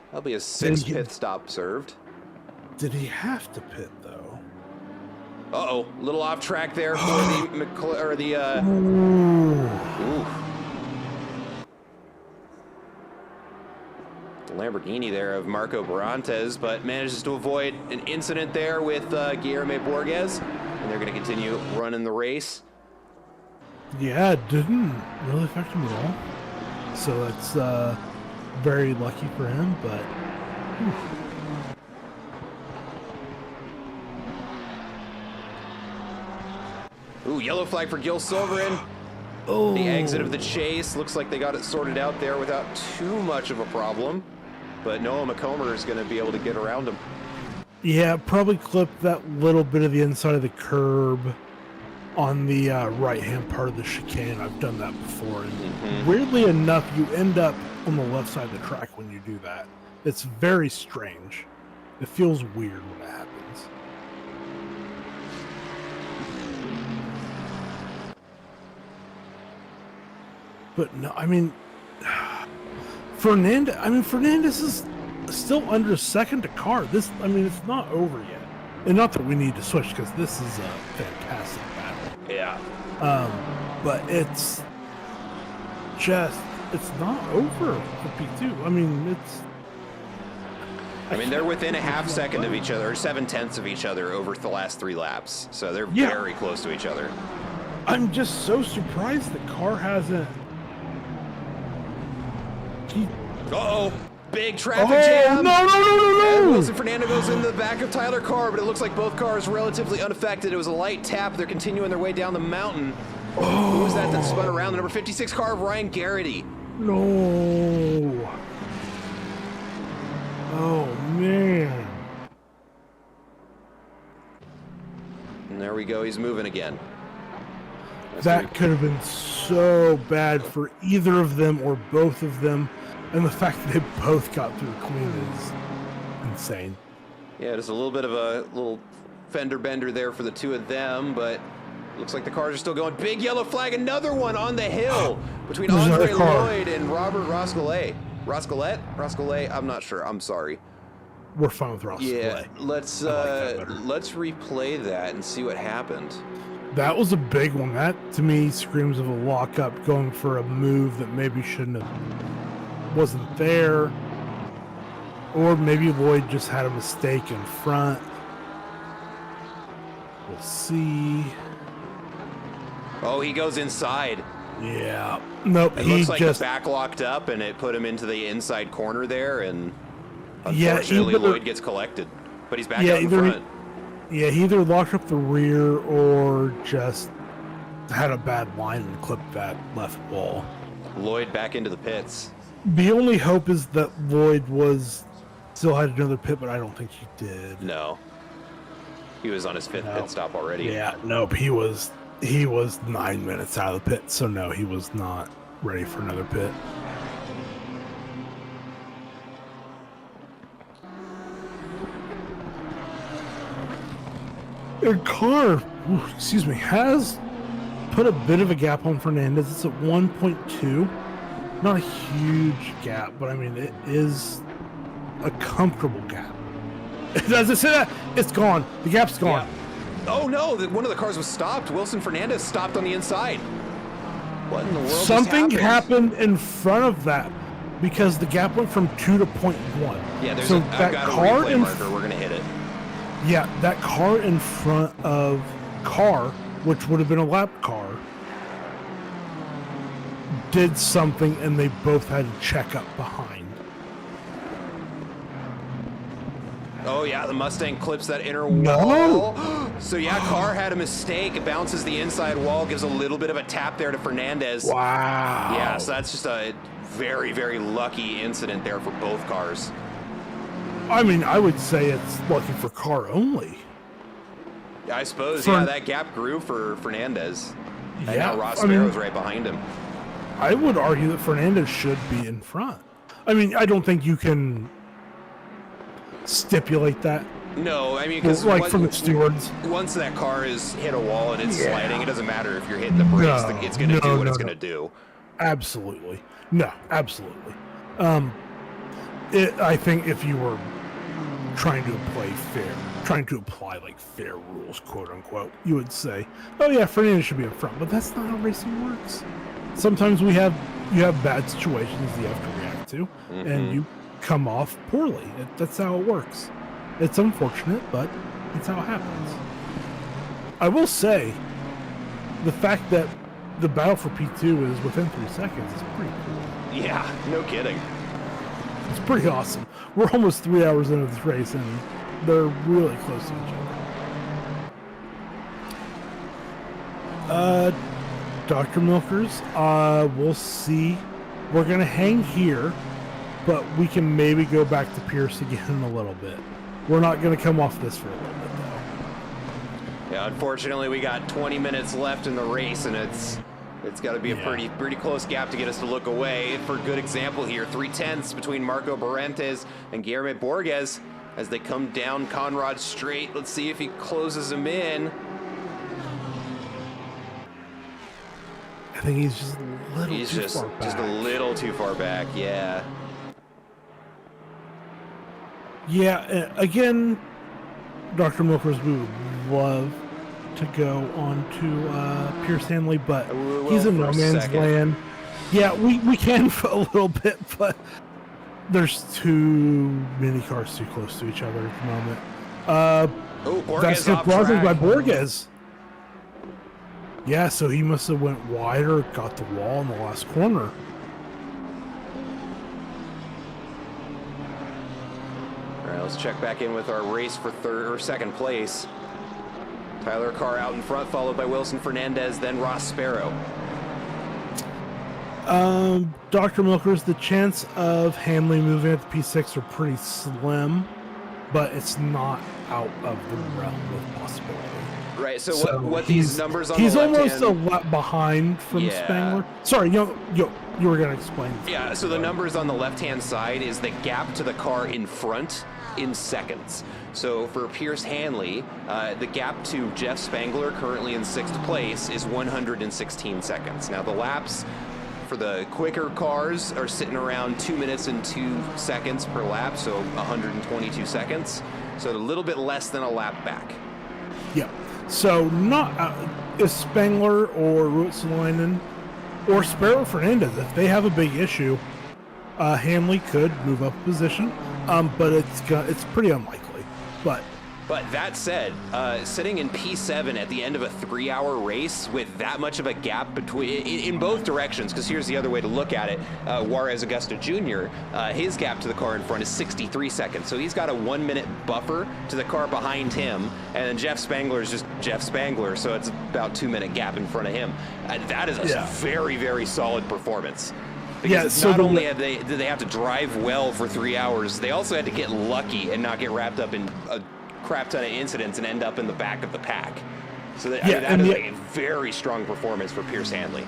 That'll be a 6th pit stop served. Did he have to pit though? Uh-oh, little off track there for the Ooh. Ooh. The Lamborghini there of Marco Barantes, but manages to avoid an incident there with Guilherme Borges, and they're going to continue running the race. Yeah, it didn't really affect him at all. So that's very lucky for him, but. Whew. Ooh, yellow flag for Gil Silverin. Oh. The exit of the chase. Looks like they got it sorted out there without too much of a problem. But Noah McComber is going to be able to get around him. Yeah, probably clipped that little bit of the inside of the curb on the right-hand part of the chicane. I've done that before. And weirdly enough, you end up on the left side of the track when you do that. It's very strange. It feels weird when it happens. But no, I mean, Fernandez is still under second to Carr. It's not over yet. And not that we need to switch because this is a fantastic battle. Yeah. But it's not over for P2. They're within a half second of each other, or 7/10 of each other over the last 3 laps. So they're very close to each other. I'm just so surprised that Carr hasn't. Uh-oh. Big traffic jam. No. And Wilson Fernando goes in the back of Tyler Carr, but it looks like both cars relatively unaffected. It was a light tap. They're continuing their way down the mountain. Who was that spun around? The number 56 car of Ryan Garrity. No. Oh, man. And there we go. He's moving again. That could have been so bad for either of them or both of them. And the fact that they both got through clean is insane. Yeah, just a little bit of a little fender bender there for the two of them, but looks like the cars are still going. Big yellow flag, another one on the hill between Andre Lloyd and Robert Roscolet. Roscolet? I'm not sure. I'm sorry. We're fine with Roscolet. Yeah, let's replay that and see what happened. That was a big one. That, to me, screams of a lockup going for a move that maybe wasn't there. Or maybe Lloyd just had a mistake in front. We'll see. Oh, he goes inside. Yeah. Nope. It looks like the back locked up and it put him into the inside corner there, and unfortunately Lloyd gets collected. But he's back out in front. He either locked up the rear or just had a bad line and clipped that left wall. Lloyd back into the pits. The only hope is that Lloyd still had another pit, but I don't think he did. No. He was on his 5th pit stop already. Yeah, nope. He was 9 minutes out of the pit, so no, he was not ready for another pit. And Carr, has put a bit of a gap on Fernandez. It's at 1.2. Not a huge gap, but it is a comfortable gap. As I say that, it's gone. The gap's gone. Yeah. Oh no, one of the cars was stopped. Wilson Fernandez stopped on the inside. What in the world Something happened in front of that because the gap went from 2 to 0.1. Yeah, I've got a replay marker. We're going to hit it. Yeah, that car in front of Carr, which would have been a lap car, did something and they both had to check up behind. Oh yeah, the Mustang clips that inner wall. So yeah, Carr had a mistake. It bounces the inside wall, gives a little bit of a tap there to Fernandez. Wow. Yeah, so that's just a very, very lucky incident there for both cars. I would say it's lucky for Carr only. Yeah, I suppose, that gap grew for Fernandez. And now Ross Sparrow's right behind him. I would argue that Fernandez should be in front. I don't think you can stipulate that No, I mean, because like from the stewards. once that car is hit a wall and it's sliding, it doesn't matter if you're hitting the brakes. It's going to do what it's going to do. Absolutely. No, absolutely. I think if you were trying to apply like fair rules, quote unquote, you would say, oh yeah, Fernandez should be in front, but that's not how racing works. Sometimes you have bad situations you have to react to, and you come off poorly. That's how it works. It's unfortunate, but it's how it happens. I will say, the fact that the battle for P2 is within 3 seconds is pretty cool. Yeah, no kidding. It's pretty awesome. We're almost 3 hours into this race, and they're really close to each other. Dr. Milkers, we'll see. We're going to hang here, but we can maybe go back to Pierce again in a little bit. We're not going to come off this for a little bit, though. Yeah, unfortunately, we got 20 minutes left in the race, and it's got to be a pretty close gap to get us to look away. For a good example here, 3/10 between Marco Barrantes and Guillermo Borges as they come down Conrad Straight. Let's see if he closes him in. I think he's just a little too far back. Just a little too far back, yeah. Yeah, again, Dr. Milkers, we would love to go on to Pierce Hanley, but he's in no man's land. Yeah, we can for a little bit, but there's too many cars too close to each other at the moment. Borges That's off track. by Borges. Yeah, so he must have went wider, got the wall in the last corner. All right, let's check back in with our race for second place. Tyler Carr out in front, followed by Wilson Fernandez, then Ross Sparrow. Dr. Milkers, the chance of Hanley moving at the P6 are pretty slim, but it's not out of the realm of possibility. Right, so what these numbers on the he's left almost hand, a lot behind from Spangler. Sorry, you were going to explain. Yeah, so the numbers on the left-hand side is the gap to the car in front in seconds. So for Pierce Hanley, the gap to Jeff Spangler, currently in 6th place, is 116 seconds. Now the laps for the quicker cars are sitting around 2 minutes and 2 seconds per lap, so 122 seconds. So a little bit less than a lap back. Yeah. So not if Spangler or Ruotsalainen or Sparrow Fernandez, if they have a big issue, Hanley could move up a position, but it's pretty unlikely. But that said, sitting in P7 at the end of a 3-hour race with that much of a gap between in both directions, because here's the other way to look at it. Juarez Augusta Jr., his gap to the car in front is 63 seconds. So he's got a 1-minute buffer to the car behind him. And then Jeff Spangler is just Jeff Spangler, so it's about 2-minute gap in front of him. That is a very, very solid performance. Because so not only did they have to drive well for 3 hours, they also had to get lucky and not get wrapped up in a crap ton of incidents and end up in the back of the pack. So that is a very strong performance for Pierce Hanley.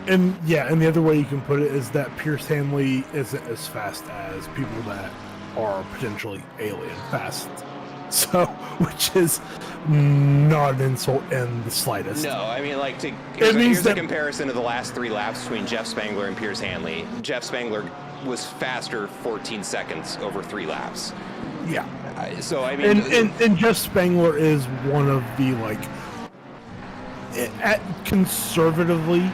And the other way you can put it is that Pierce Hanley isn't as fast as people that are potentially alien fast. So, which is not an insult in the slightest. No, I mean, like, here's a comparison of the last 3 laps between Jeff Spangler and Pierce Hanley. Jeff Spangler was faster 14 seconds over 3 laps. Yeah. So, I mean... And Jeff Spangler is one of the, conservatively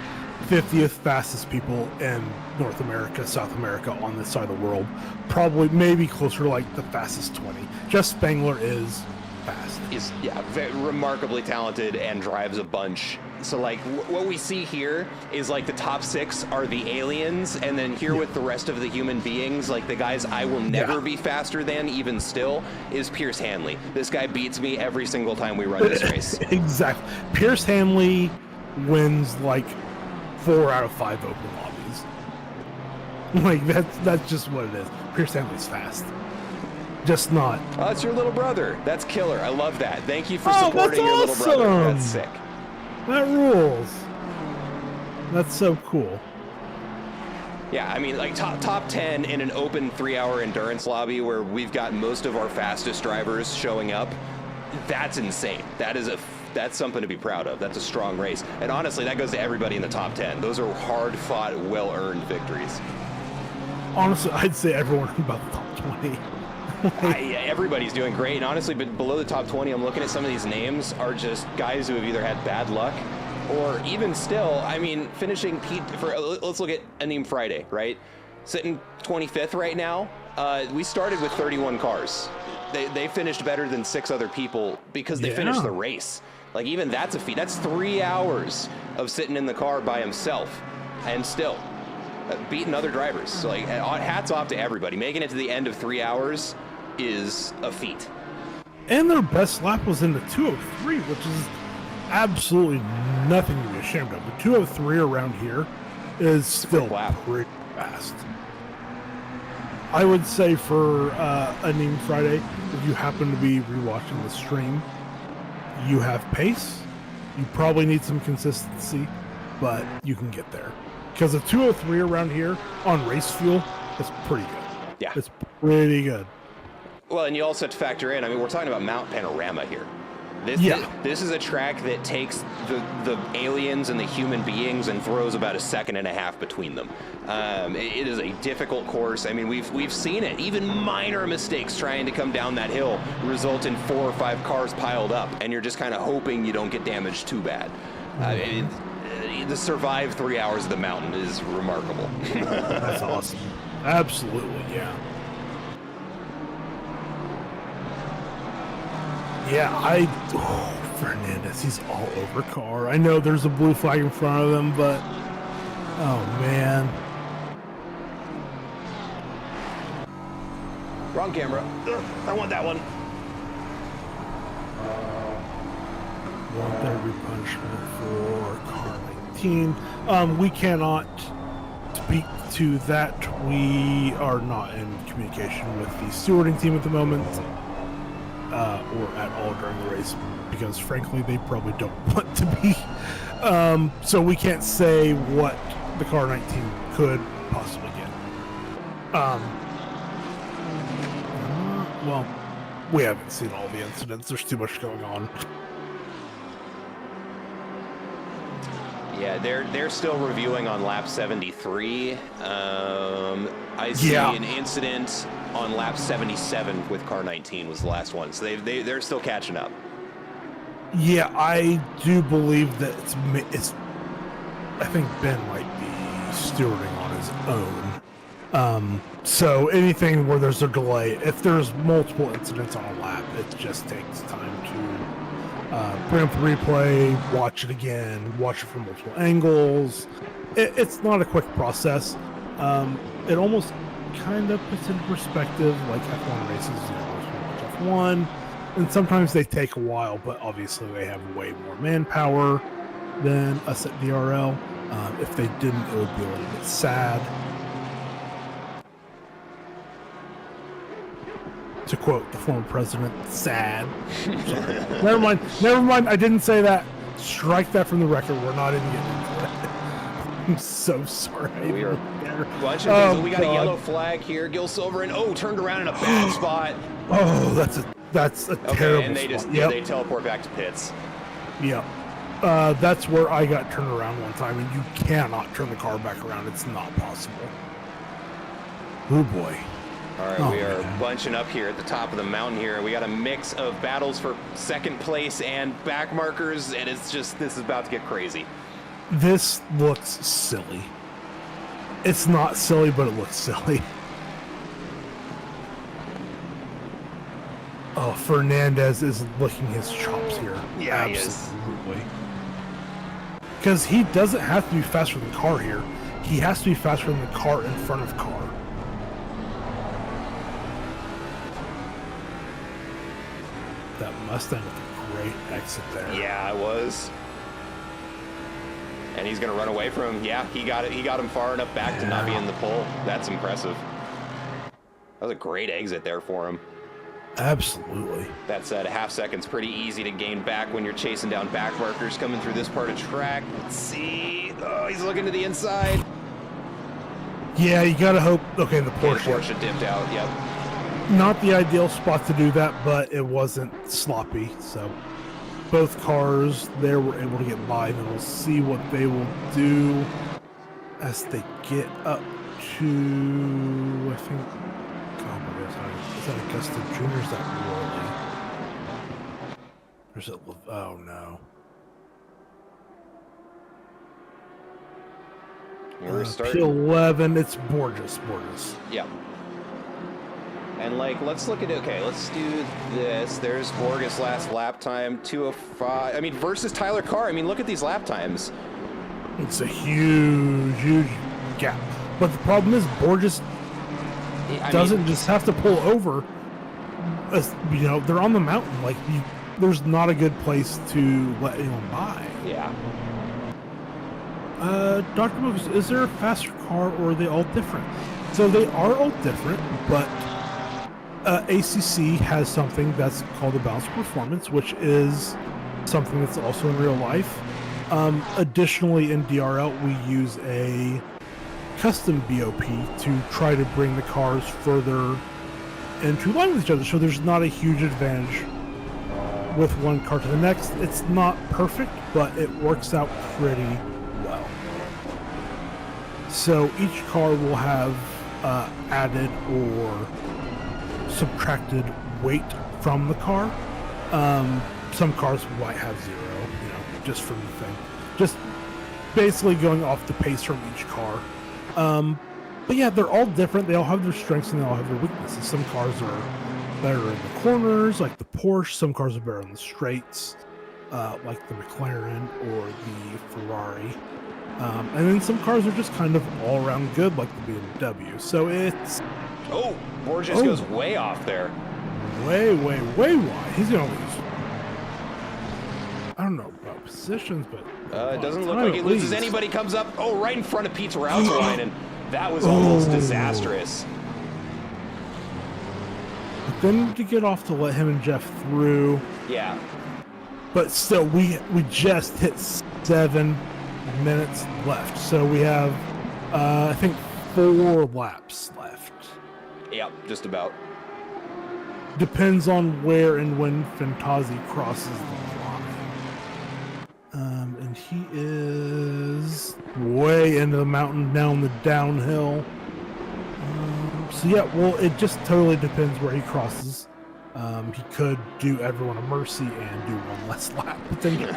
50th fastest people in North America, South America, on this side of the world. Probably, maybe closer to, the fastest 20. Jeff Spangler is fast. Is, very remarkably talented and drives a bunch. So, what we see here is, the top 6 are the aliens, and then here with the rest of the human beings, the guys I will never be faster than, even still, is Pierce Hanley. This guy beats me every single time we run this race. Exactly. Pierce Hanley wins, 4 out of 5 open lobbies. That's just what it is. Pierce Hanley's fast. Just not. Oh, it's your little brother. That's killer. I love that. Thank you for supporting your that's little brother. awesome. That's sick. That rules. That's so cool. Yeah, I mean, like top 10 in an open 3-hour endurance lobby where we've got most of our fastest drivers showing up. That's insane. That's something to be proud of. That's a strong race. And honestly, that goes to everybody in the top 10. Those are hard-fought, well-earned victories. Honestly, I'd say everyone about the top 20. Everybody's doing great. And honestly, but below the top 20, I'm looking at some of these names are just guys who have either had bad luck or even still, I mean, finishing let's look at Anim Friday, right? Sitting 25th right now. We started with 31 cars. They finished better than 6 other people because they finished the race. Like, even that's a feat. That's 3 hours of sitting in the car by himself and still beating other drivers. So, like, hats off to everybody. Making it to the end of 3 hours is a feat. And their best lap was in the 203, which is absolutely nothing to be ashamed of. The 203 around here is still pretty fast. I would say for Anim Friday, if you happen to be rewatching the stream, you have pace. You probably need some consistency, but you can get there. Because the 203 around here on race fuel is pretty good. Yeah. It's pretty good. Well, and you also have to factor in, I mean, we're talking about Mount Panorama here. This is a track that takes the aliens and the human beings and throws about 1.5 seconds between them. It is a difficult course. I mean, we've seen it. Even minor mistakes trying to come down that hill result in 4 or 5 cars piled up, and you're just kind of hoping you don't get damaged too bad. To survive 3 hours of the mountain is remarkable. That's awesome. Absolutely, yeah. Yeah, Fernandez, he's all over car. I know there's a blue flag in front of them, but oh man. Wrong camera. Ugh, I want that one. Want their punishment for car 19. We cannot speak to that. We are not in communication with the stewarding team at the moment. Or at all during the race, because frankly they probably don't want to be. So we can't say what the car 19 could possibly get. Well, we haven't seen all the incidents. There's too much going on. Yeah, they're still reviewing on lap 73. I see an incident on lap 77 with car 19 was the last one, so they're still catching up. Yeah, I do believe that it's I think Ben might be stewarding on his own. So anything where there's a delay, if there's multiple incidents on a lap, it just takes time to bring up the replay, watch it again, watch it from multiple angles. It's not a quick process. It almost kind of puts into perspective like F1 races, F1, and sometimes they take a while, but obviously they have way more manpower than us at DRL. If they didn't, it would be a little bit sad. To quote the former president, sad. Never mind, I didn't say that. Strike that from the record. We're not even getting into it. I'm so sorry. We are bunching things. We got a yellow flag here. Gil Silver turned around in a bad spot. Oh, that's a terrible and they spot. they teleport back to pits. Yep. That's where I got turned around one time, and you cannot turn the car back around. It's not possible. Oh boy. All right, we are bunching up here at the top of the mountain here. We got a mix of battles for second place and back markers, and it's just, this is about to get crazy. This looks silly. It's not silly, but it looks silly. Oh, Fernandez is licking his chops here. Yeah, absolutely. Because he doesn't have to be faster than the car here. He has to be faster than the car in front of car. That Mustang with a great exit there. Yeah, it was. And he's going to run away from him. Yeah, he got it. He got him far enough back to not be in the pole. That's impressive. That was a great exit there for him. Absolutely. That said, a half second's pretty easy to gain back when you're chasing down back markers coming through this part of track. Let's see. Oh, he's looking to the inside. Yeah, you gotta hope. Okay, the Okay, the Porsche. Porsche dipped out. Yep. Not the ideal spot to do that, but it wasn't sloppy. So both cars there were able to get by, and we'll see what they will do as they get up to, I think, God, what is that Augusta Junior? Is that Worley? Or is it, oh no. We're starting. P11, it's Borges. Yeah. And like, let's look at it. Okay, let's do this. There's Borges' last lap time, 2:05. I mean, versus Tyler Carr. I mean, look at these lap times. It's a huge gap. But the problem is Borges doesn't just have to pull over. You know, they're on the mountain. Like, there's not a good place to let anyone by. Yeah. Dr. Moves, is there a faster car or are they all different? So they are all different, but ACC has something that's called a balanced performance, which is something that's also in real life. Additionally, in DRL, we use a custom BOP to try to bring the cars further into line with each other, so there's not a huge advantage with one car to the next. It's not perfect, but it works out pretty well. So each car will have added or subtracted weight from the car. Some cars might have 0, you know, just from the thing. Just basically going off the pace from each car. But yeah, they're all different. They all have their strengths and they all have their weaknesses. Some cars are better in the corners, like the Porsche. Some cars are better in the straights, like the McLaren or the Ferrari. And then some cars are just kind of all around good, like the BMW. So it's... Oh, Borges goes way off there. Way wide. He's going to lose. I don't know about positions, but... It doesn't look like he loses. Anybody comes up, right in front of Pete's route line, and that was almost disastrous. But then to get off to let him and Jeff through. Yeah. But still, we just hit 7 minutes left. So we have, I think, 4 laps left. Yep, just about. Depends on where and when Fantazi crosses the line. And he is way into the mountain, down the downhill. So yeah, well, it just totally depends where he crosses. He could do everyone a mercy and do one less lap potentially.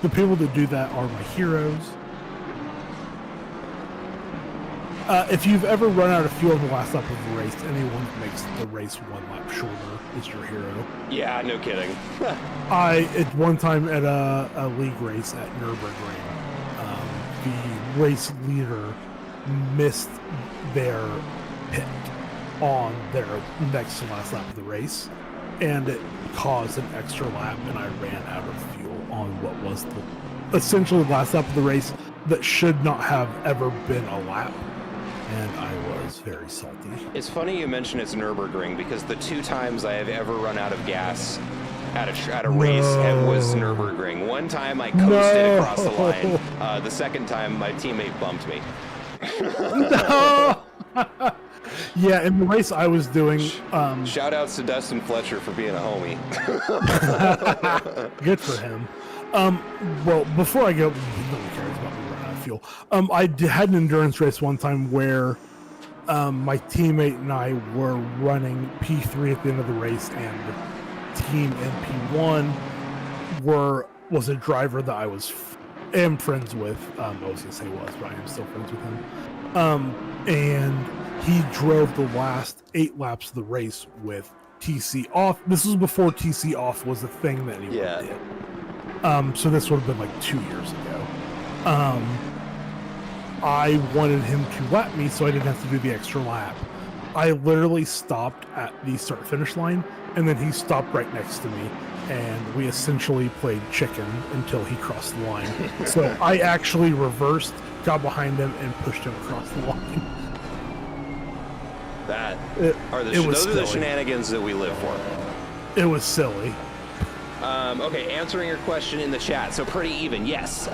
The people that do that are my heroes. If you've ever run out of fuel in the last lap of the race, anyone that makes the race 1 lap shorter is your hero. Yeah, no kidding. At one time at a league race at Nürburgring, the race leader missed their pit on their next to last lap of the race, and it caused an extra lap, and I ran out of fuel on what was essentially the last lap of the race that should not have ever been a lap. And I was very salty. It's funny you mention it's Nürburgring, because the 2 times I have ever run out of gas at a race was Nürburgring. One time I coasted across the line. The second time my teammate bumped me. No! Yeah, in the race I was doing... Shout outs to Dustin Fletcher for being a homie. Good for him. Well, before I go... Nobody cares about me running out of fuel. I had an endurance race one time where my teammate and I were running P3 at the end of the race, and the team in P1 was a driver that I am friends with. I was going to say was, but I am still friends with him. And he drove the last 8 laps of the race with TC off. This was before TC off was a thing that anyone did. So this would have been like 2 years ago. I wanted him to lap me so I didn't have to do the extra lap. I literally stopped at the start-finish line, and then he stopped right next to me, and we essentially played chicken until he crossed the line. So I actually reversed, got behind him, and pushed him across the line. Those are the shenanigans that we live for. It was silly. Okay, answering your question in the chat. So pretty even, yes.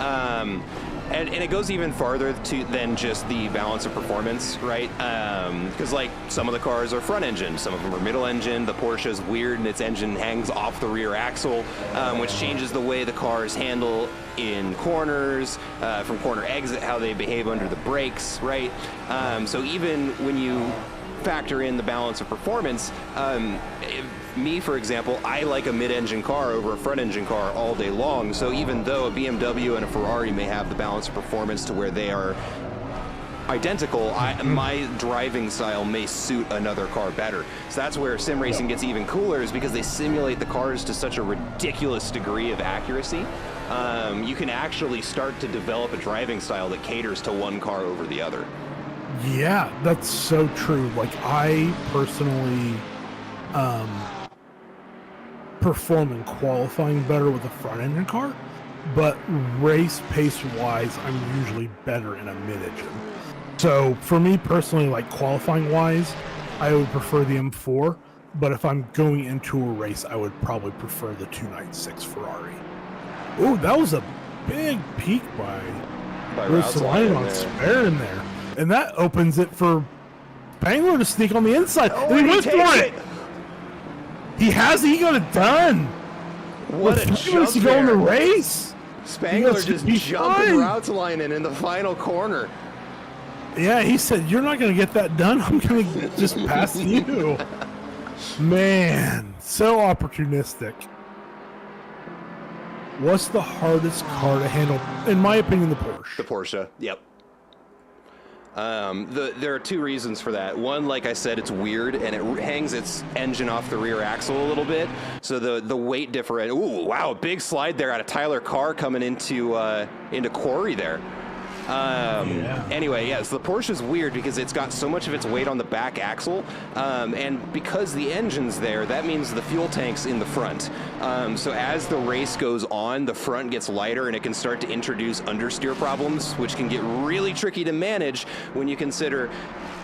And it goes even farther than just the balance of performance, right? Because like some of the cars are front engine, some of them are middle engine. The Porsche is weird and its engine hangs off the rear axle, which changes the way the cars handle in corners, from corner exit, how they behave under the brakes, right? So even when you factor in the balance of performance, me, for example, I like a mid-engine car over a front-engine car all day long. So even though a BMW and a Ferrari may have the balance of performance to where they are identical, my driving style may suit another car better. So that's where sim racing gets even cooler, is because they simulate the cars to such a ridiculous degree of accuracy. You can actually start to develop a driving style that caters to one car over the other. Yeah, that's so true. Like, I personally perform in qualifying better with a front engine car, but race pace wise, I'm usually better in a mid engine. So for me personally, like qualifying wise, I would prefer the M4, but if I'm going into a race, I would probably prefer the 296 Ferrari. Oh, that was a big peak by Russell on spare in there. And that opens it for Spangler to sneak on the inside. Oh, and he went for it. He got it done. What a jump to go in the race. Spangler just jumping Rautzelainen in the final corner. Yeah, he said, "You're not going to get that done. I'm going to just pass you." Man, so opportunistic. What's the hardest car to handle? In my opinion, the Porsche. The Porsche, yep. There are two reasons for that. One, like I said, it's weird and it hangs its engine off the rear axle a little bit. So the weight differential. Ooh, wow, big slide there out of Tyler Carr coming into Quarry there. Anyway, yes, the Porsche is weird because it's got so much of its weight on the back axle, and because the engine's there, that means the fuel tank's in the front. So as the race goes on, the front gets lighter and it can start to introduce understeer problems, which can get really tricky to manage when you consider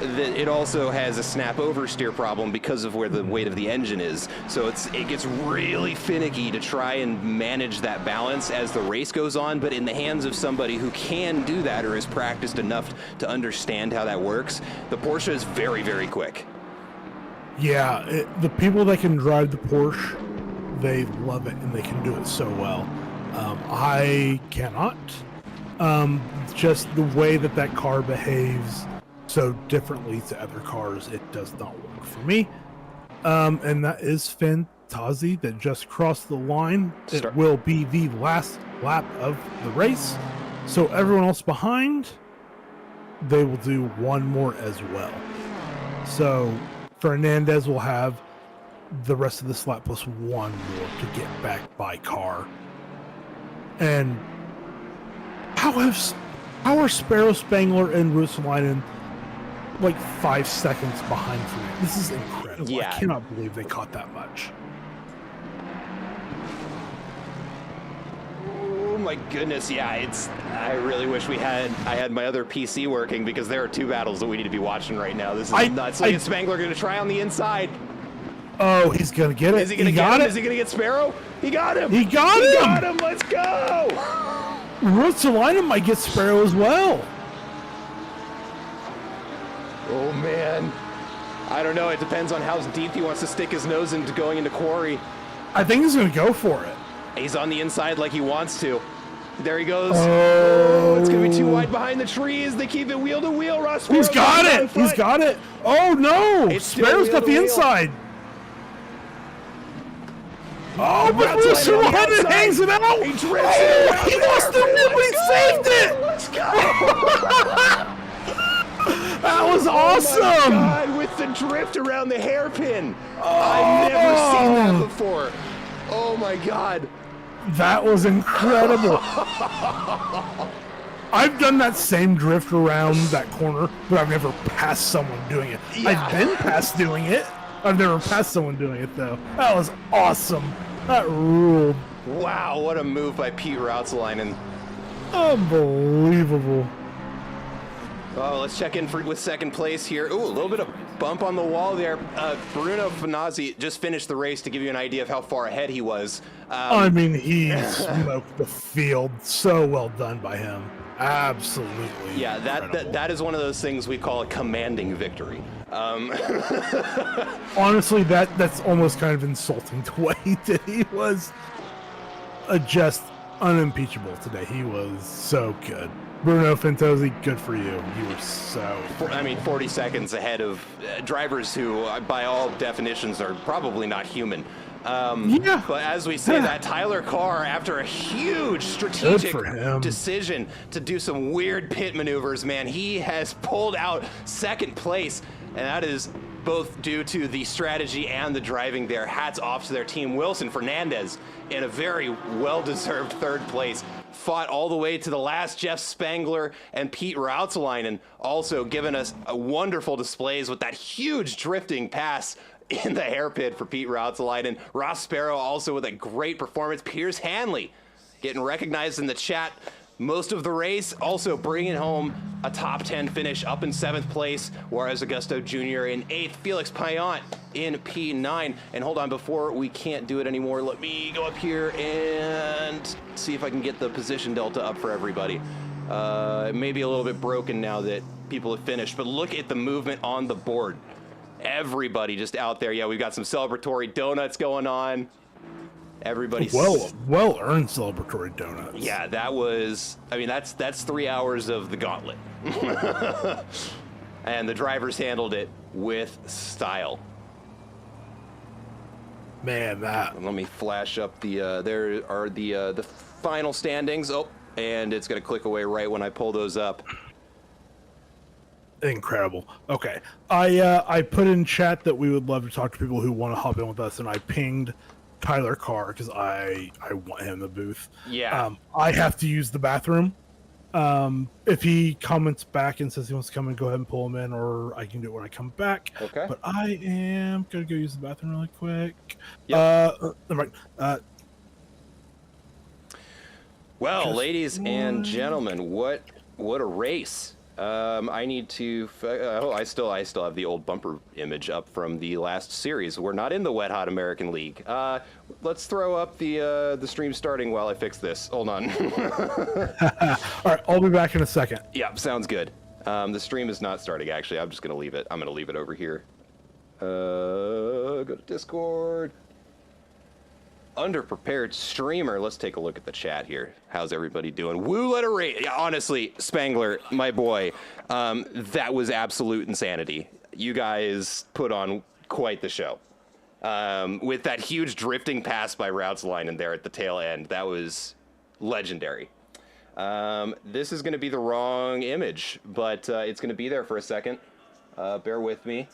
that it also has a snap oversteer problem because of where the weight of the engine is. So it gets really finicky to try and manage that balance as the race goes on, but in the hands of somebody who can do that or is practiced enough to understand how that works, the Porsche is very, very quick. Yeah, the people that can drive the Porsche, they love it and they can do it so well. I cannot. Just the way that car behaves so differently to other cars, it does not work for me. And that is Fantazi that just crossed the line. It will be the last lap of the race. So everyone else behind, they will do one more as well. So Fernandez will have the rest of this lap plus one more to get back by car. And how are Sparrow, Spangler, and Russelainen like 5 seconds behind for me? This is incredible. Yeah. I cannot believe they caught that much. Oh my goodness, yeah, I really wish I had my other PC working, because there are two battles that we need to be watching right now. This is nuts. Is Spangler going to try on the inside? Oh, he's going to get it. Is he going to get him? Is he going to get Sparrow? He got him. He got him. Let's go. Russelainen might get Sparrow as well. Oh man, I don't know. It depends on how deep he wants to stick his nose into going into Quarry. I think he's going to go for it. He's on the inside like he wants to. There he goes. Oh, it's going to be too wide behind the trees. They keep it wheel to wheel. Ross. He's got it. He's got it. Oh no, Sparrow's got the inside. Oh, but Russelainen hangs it out. He drifts it. He lost the wheel, but he saved it. Let's go. That was awesome! Oh my God, with the drift around the hairpin. I've never seen that before. Oh my God. That was incredible. I've done that same drift around that corner, but I've never passed someone doing it. Yeah. I've been past doing it. I've never passed someone doing it, though. That was awesome. That ruled. Wow, what a move by Pete Rautzelainen. Unbelievable. Oh, let's check in with second place here. Ooh, a little bit of bump on the wall there. Bruno Finazzi just finished the race to give you an idea of how far ahead he was. I mean, he smoked the field. So well done by him. Absolutely. Yeah, that is one of those things we call a commanding victory. Honestly, that's almost kind of insulting to what he did. He was just unimpeachable today. He was so good. Bruno Fantozzi, good for you. You were so... 40 seconds ahead of drivers who, by all definitions, are probably not human. Yeah. But as we say that, Tyler Carr, after a huge strategic decision to do some weird pit maneuvers, man, he has pulled out second place, and that is both due to the strategy and the driving there. Hats off to their team. Wilson Fernandez in a very well-deserved third place. Fought all the way to the last. Jeff Spangler and Pete Rautzelainen also giving us wonderful displays with that huge drifting pass in the hairpin for Pete Rautzelainen. Ross Sparrow also with a great performance. Piers Hanley getting recognized in the chat most of the race, also bringing home a top 10 finish up in 7th place, whereas Augusto Jr. in 8th, Felix Payan in P9. And hold on, before we can't do it anymore, let me go up here and see if I can get the position delta up for everybody. It may be a little bit broken now that people have finished, but look at the movement on the board. Everybody just out there. Yeah, we've got some celebratory donuts going on. Everybody's well earned celebratory donuts. Yeah, that was, that's 3 hours of the gauntlet. And the drivers handled it with style. Man, that. Let me flash up the there are the final standings. Oh, and it's going to click away right when I pull those up. Incredible. Okay. I put in chat that we would love to talk to people who want to hop in with us, and I pinged Tyler Carr because I want him in the booth. Yeah. I have to use the bathroom. If he comments back and says he wants to come in, go ahead and pull him in, or I can do it when I come back. Okay. But I am gonna go use the bathroom really quick. Yep. Never mind. Well, ladies and gentlemen, what a race. I need to. I still have the old bumper image up from the last series. We're not in the Wet Hot American League. Let's throw up the stream starting while I fix this. Hold on. All right, I'll be back in a second. Yeah, sounds good. The stream is not starting. Actually, I'm just gonna leave it. I'm gonna leave it over here. Go to Discord. Underprepared streamer. Let's take a look at the chat here. How's everybody doing? Woo, let her rate. Yeah, honestly, Spangler, my boy, that was absolute insanity. You guys put on quite the show. With that huge drifting pass by Rautzelainen there at the tail end. That was legendary. This is going to be the wrong image, but it's going to be there for a second. Bear with me.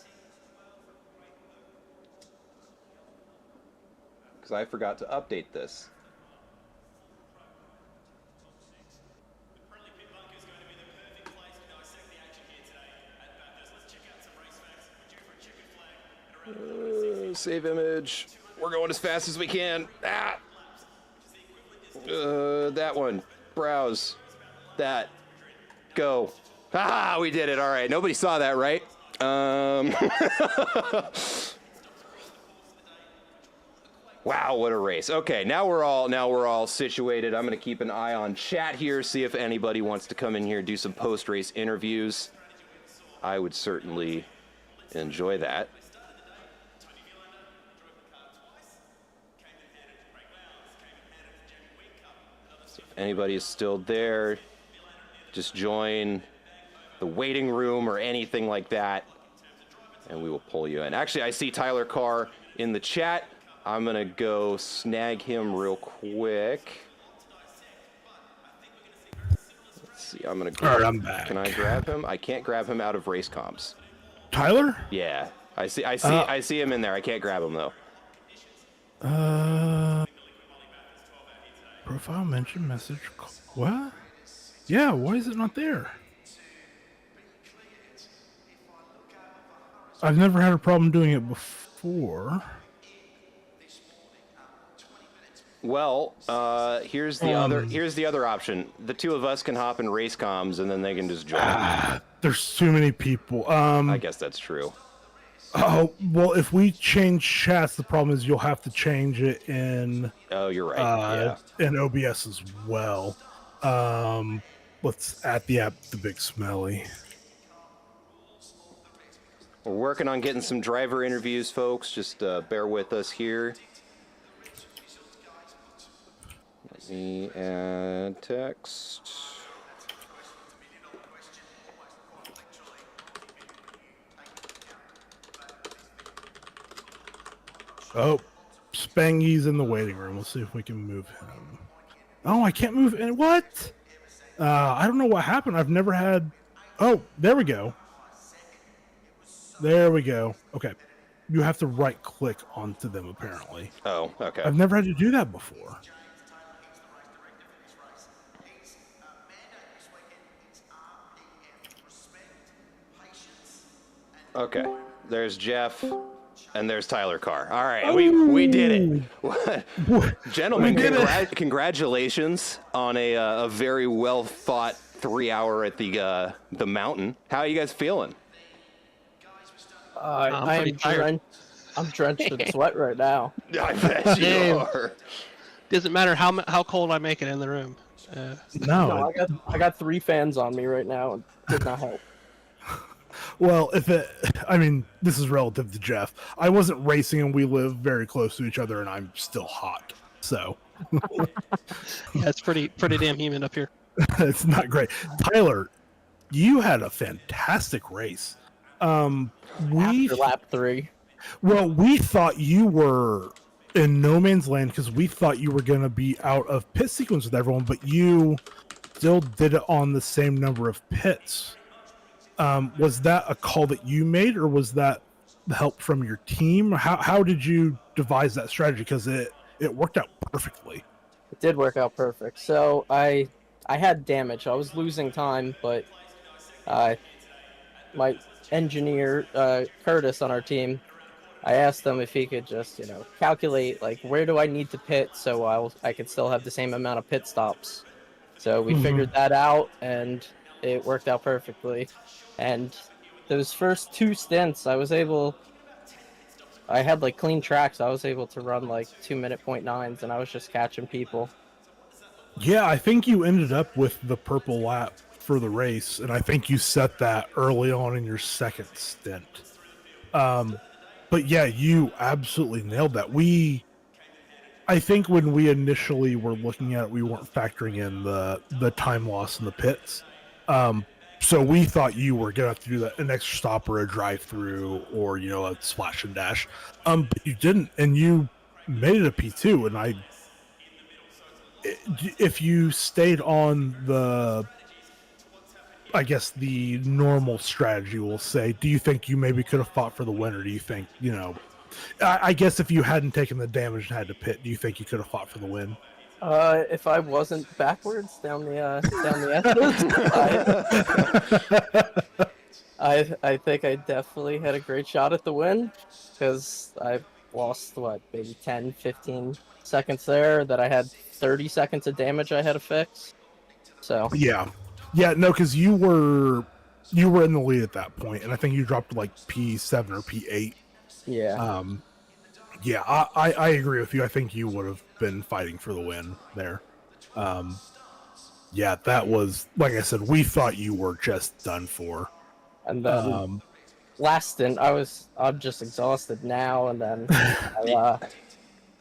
Because I forgot to update this. Save image. We're going as fast as we can. That one. Browse. That. Go. Ah, we did it. All right. Nobody saw that, right? Wow, what a race. Okay, now we're all situated. I'm going to keep an eye on chat here, see if anybody wants to come in here, do some post-race interviews. I would certainly enjoy that. So if anybody is still there, just join the waiting room or anything like that, and we will pull you in. Actually, I see Tyler Carr in the chat. I'm going to go snag him real quick. Let's see. I'm going to grab. All right, I'm back. Can I grab him? I can't grab him out of race comps. Tyler? Yeah. I see him in there. I can't grab him though. Profile mention message. What? Yeah, why is it not there? I've never had a problem doing it before. Well, here's the other option. The two of us can hop in race comms, and then they can just join. There's too many people. I guess that's true. Oh, well, if we change chats, the problem is you'll have to change it in Oh, you're right. Yeah. in OBS as well. Let's add the app, the Big Smelly. We're working on getting some driver interviews, folks. Just bear with us here. Let me add text. Oh, Spangy's in the waiting room. Let's see if we can move him. Oh, I can't move in. What? I don't know what happened. I've never had... Oh, there we go. There we go. Okay. You have to right-click onto them, apparently. Oh, okay. I've never had to do that before. Okay. There's Jeff. And there's Tyler Carr. All right, we did it. Gentlemen, congratulations on a very well thought 3 hour at the mountain. How are you guys feeling? I'm drenched in sweat right now. I bet you are. Doesn't matter how cold I make it in the room. No, I got 3 fans on me right now. It did not help. Well, I mean, this is relative to Jeff. I wasn't racing and we live very close to each other and I'm still hot. So. Yeah, it's pretty damn humid up here. It's not great. Tyler, you had a fantastic race. After lap 3. Well, we thought you were in no man's land because we thought you were going to be out of pit sequence with everyone, but you still did it on the same number of pits. Was that a call that you made, or was that the help from your team? How did you devise that strategy? Because it worked out perfectly. It did work out perfect. So I had damage. I was losing time, but my engineer Curtis on our team, I asked him if he could just calculate like where do I need to pit so I could still have the same amount of pit stops. So we figured that out, and it worked out perfectly. And those first 2 stints, I had like clean tracks. I was able to run like 2-minute .9s, and I was just catching people. Yeah, I think you ended up with the purple lap for the race, and I think you set that early on in your second stint. But yeah, you absolutely nailed that. I think when we initially were looking at it, we weren't factoring in the time loss in the pits. So we thought you were going to have to do an extra stop or a drive-through or, a splash and dash. But you didn't, and you made it a P2. And if you stayed on the normal strategy, we'll say, do you think you maybe could have fought for the win? Or do you think, I guess if you hadn't taken the damage and had to pit, do you think you could have fought for the win? If I wasn't backwards down the I think I definitely had a great shot at the win, because I lost maybe 10, 15 seconds there that I had 30 seconds of damage I had to fix. So yeah, no, because you were in the lead at that point, and I think you dropped to like P7 or P8. Yeah. Yeah, I agree with you. I think you would have been fighting for the win there. Yeah, that was, like I said, we thought you were just done for. And then last stint, I'm just exhausted now, and then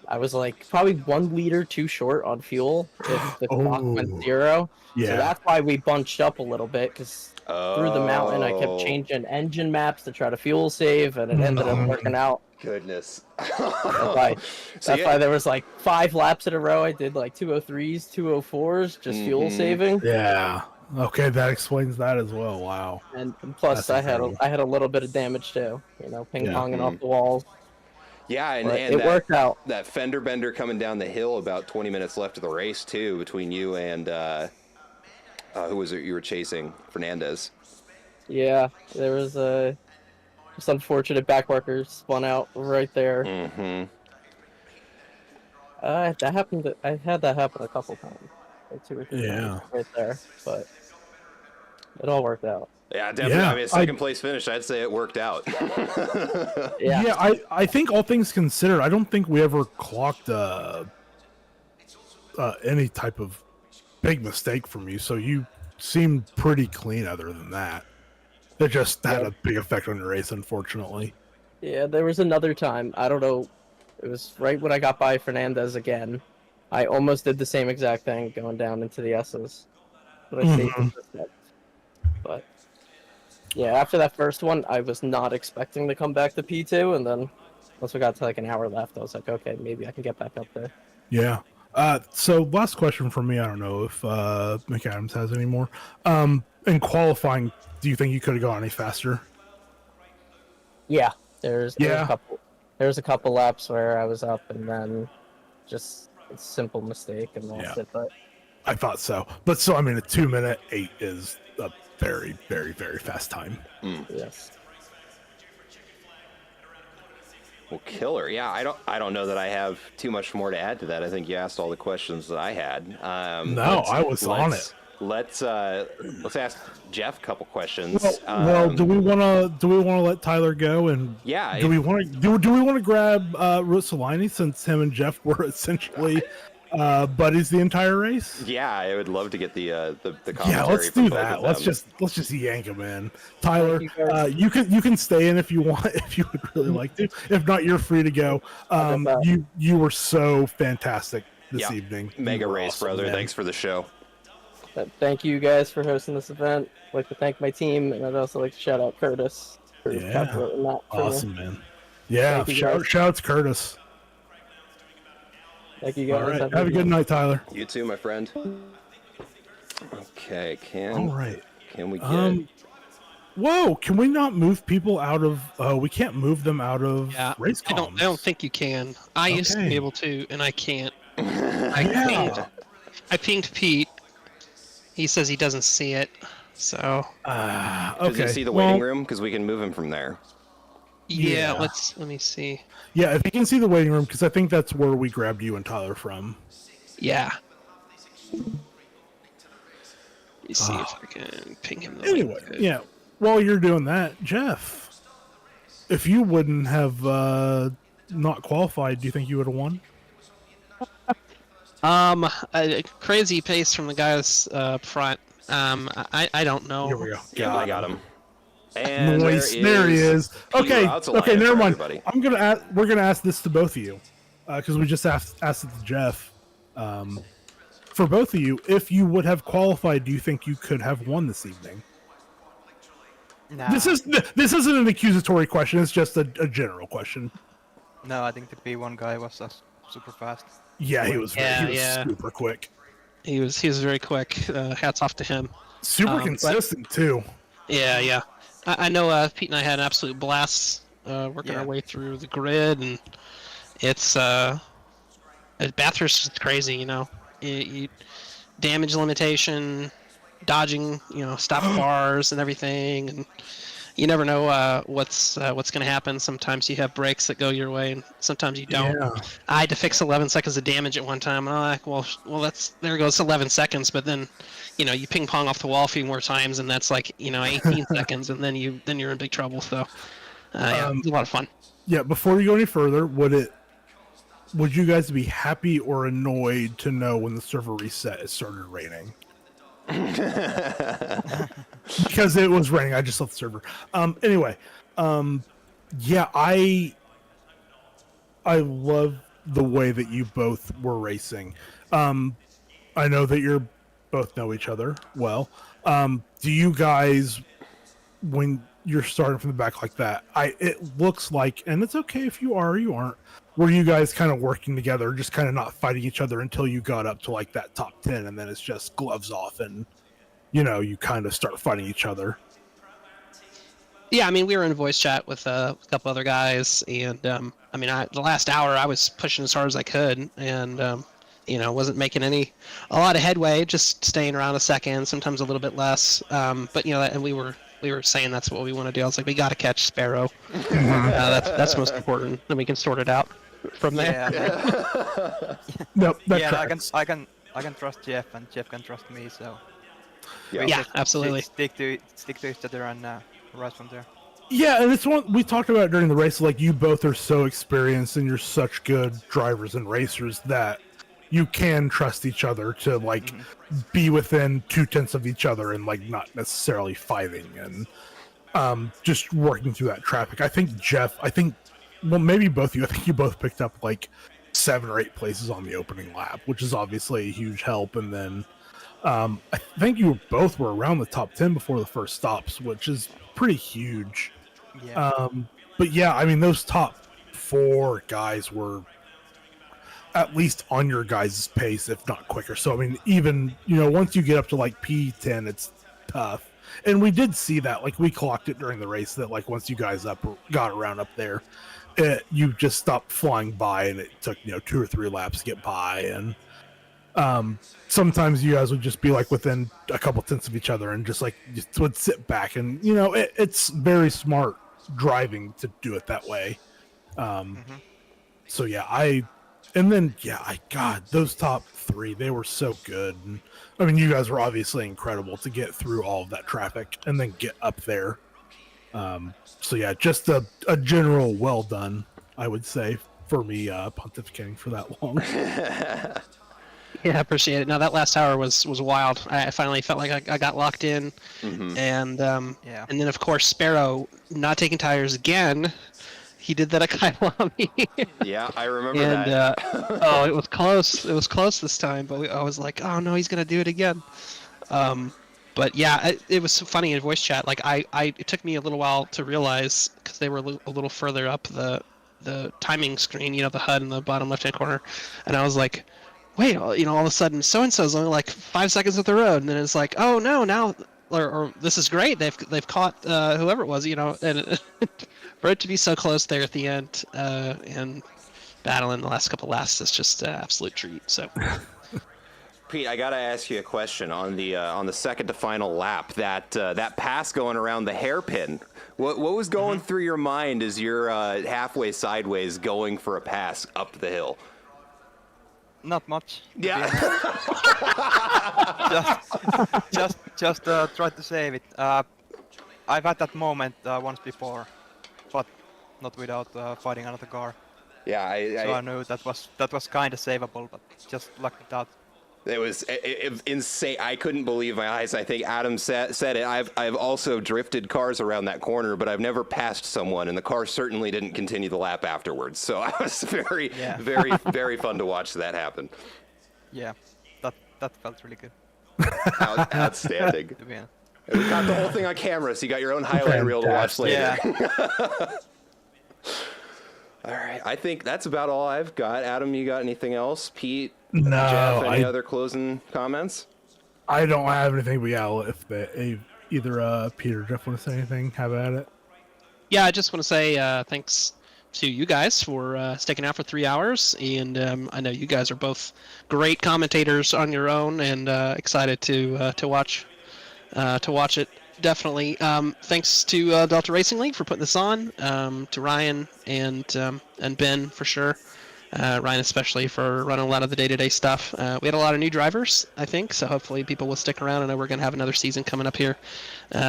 I was like probably 1 liter too short on fuel if the clock went 0. Yeah. So that's why we bunched up a little bit, because through the mountain I kept changing engine maps to try to fuel save, and it ended up working out. Goodness. That's why there was like 5 laps in a row. I did like 203s, 204s, just fuel saving. Yeah. Okay, that explains that as well. Wow. And plus, I had a little bit of damage too. Ping ponging off the walls. Yeah, and it worked out. That fender bender coming down the hill about 20 minutes left of the race too, between you and who was it you were chasing? Fernandez. Yeah, there was just unfortunate backmarker spun out right there. That happened. I had that happen a couple times, like 2 or 3 Yeah. times right there, but it all worked out. Yeah, definitely. Yeah, I mean, second place finish, I'd say it worked out. Yeah. Yeah, I think all things considered, I don't think we ever clocked any type of big mistake from you. So you seemed pretty clean. Other than that, it just had a big effect on your race, unfortunately. Yeah, there was another time. I don't know. It was right when I got by Fernandez again. I almost did the same exact thing going down into the S's, but I saved it this time. But yeah, after that first one, I was not expecting to come back to P2, and then once we got to like an hour left, I was like, okay, maybe I can get back up there. Yeah. So last question from me. I don't know if McAdams has any more. In qualifying, do you think you could have gone any faster? Yeah, there's a couple laps where I was up, and then just a simple mistake and lost it. But I thought so. But so I mean, a 2-minute 8 is a very, very, very fast time. yes. Well, killer. Yeah, I don't know that I have too much more to add to that. I think you asked all the questions that I had. No, I was on it. Let's ask Jeff a couple questions. Well, do we want to let Tyler go and Yeah, do we want to grab Rusalini since him and Jeff were essentially buddies the entire race? Yeah, I would love to get the commentary. Yeah, let's from do both that. of Let's them. just yank him in. Tyler, Thank you, guys. you can stay in if you want, if you would really like to. If not, you're free to go. You were so fantastic this Yeah. evening. Mega You were race, awesome, brother. man. Thanks for the show. Thank you guys for hosting this event. I'd like to thank my team, and I'd also like to shout out Curtis for Yeah. calculating that for me. Awesome, man. Yeah, Thank you, shout guys. out to Curtis. Thank you guys. All right, have a good night, Tyler. You too, my friend. Okay, All right. can we get Whoa, can we not move people out of? We can't move them out of Yeah, race I columns. don't think you can. I used to Okay. be able to, and I can't. Yeah. I pinged Pete. He says he doesn't see it. So Okay. Does he see the well, waiting room? Because we can move him from there. yeah, Yeah. let me see. Yeah, if you can see the waiting room, because I think that's where we grabbed you and Tyler from. Yeah. Let me see if I can ping him. The Anyway, link. yeah. While you're doing that, Jeff, if you wouldn't have not qualified, do you think you would have won? A crazy pace from the guys up front. I don't know. Here we go. Yeah, I got him. And Nice. There he is. Okay. Rutzelainen Okay. Never for mind. everybody. We're gonna ask this to both of you, because we just asked it to Jeff. For both of you, if you would have qualified, do you think you could have won this evening? Nah. This isn't an accusatory question. It's just a general question. No, I think the P1 guy was super fast. Yeah, he was Yeah. super quick, He was very quick. Hats off to him. super consistent too. Yeah. I know Pete and I had an absolute blast working our way through the grid, and it's Bathurst is crazy, you know. You damage limitation, dodging, stop bars and everything, and you never know what's going to happen. Sometimes you have breaks that go your way, and sometimes you don't. Yeah. I had to fix 11 seconds of damage at one time, and I'm like, well, there goes 11 seconds. But then, you ping pong off the wall a few more times, and that's like 18 seconds, and then you're in big trouble. So, yeah, it was a lot of fun. Yeah. Before you go any further, would you guys be happy or annoyed to know when the server reset it started raining? Because it was raining. I just left the server. Anyway, yeah, I love the way that you both were racing. I know that you both know each other well. Do you guys, when you're starting from the back like that, it looks like, and it's okay if you are or you aren't, were you guys kind of working together, just kind of not fighting each other until you got up to like that top 10, and then it's just gloves off and you kind of start fighting each other? Yeah, I mean, we were in voice chat with a couple other guys, and the last hour I was pushing as hard as I could, and wasn't making a lot of headway, just staying around a second, sometimes a little bit less. But and we were saying that's what we want to do. I was like, we got to catch Sparrow. That's most important. Then we can sort it out from there. Yeah. Nope, that yeah, tracks. I can trust Jeff, and Jeff can trust me. So Yeah. we Yeah, just absolutely. stick to each other and right from there. Yeah, and it's one we talked about during the race. Like, you both are so experienced and you're such good drivers and racers that you can trust each other to like be within 2/10 of each other and like not necessarily fighting and just working through that traffic. I think Jeff, well, maybe both of you. I think you both picked up like 7 or 8 places on the opening lap, which is obviously a huge help. And then I think you both were around the top 10 before the first stops, which is pretty huge. Yeah. But yeah, I mean, those top 4 guys were at least on your guys' pace, if not quicker. So, I mean, even, once you get up to like P10, it's tough. And we did see that, like, we clocked it during the race that, like, once you guys got around up there, you just stopped flying by and it took, 2 or 3 laps to get by. And sometimes you guys would just be like within a couple tenths of each other and just would sit back and it's very smart driving to do it that way. So yeah, God, those top 3, they were so good. And I mean, you guys were obviously incredible to get through all of that traffic and then get up there. So yeah, just a general well done, I would say, for me pontificating for that long. Yeah, I appreciate it. No, that last hour was wild. I finally felt like I got locked in, and Yeah. and then of course Sparrow not taking tires again. He did that at Kailami. Yeah, I remember And that. oh, it was close. It was close this time, but I was like, oh no, he's gonna do it again. But yeah, it was funny in voice chat. Like it took me a little while to realize because they were a little further up the timing screen, the HUD in the bottom left-hand corner, and I was like, wait, all of a sudden so and so's only like 5 seconds up the road, and then it's like, oh no, now or this is great. They've caught whoever it was, and for it to be so close there at the end and battling the last couple laps is just an absolute treat. So. Pete, I gotta ask you a question on the second to final lap. That pass going around the hairpin. What was going through your mind as you're halfway sideways going for a pass up the hill? Not much. Yeah. Just try to save it. I've had that moment once before, but not without fighting another car. Yeah, So I knew that was kind of savable, but just lucked it out. It was insane. I couldn't believe my eyes. I think Adam said it. I've also drifted cars around that corner, but I've never passed someone, and the car certainly didn't continue the lap afterwards. So I was very, very fun to watch that happen. Yeah, that felt really good. Outstanding. To be honest. We got the whole thing on camera, so you got your own highlight reel to watch later. Yeah. All right. I think that's about all I've got. Adam, you got anything else? Pete? No, Jeff, any other closing comments? I don't have anything, but yeah, if either Peter or Jeff want to say anything, have at it. Yeah, I just want to say thanks to you guys for sticking out for 3 hours, and I know you guys are both great commentators on your own, and excited to watch it. Definitely. Thanks to Delta Racing League for putting this on. To Ryan and Ben for sure. Ryan especially for running a lot of the day-to-day stuff. We had a lot of new drivers, I think, so hopefully people will stick around. I know we're going to have another season coming up here in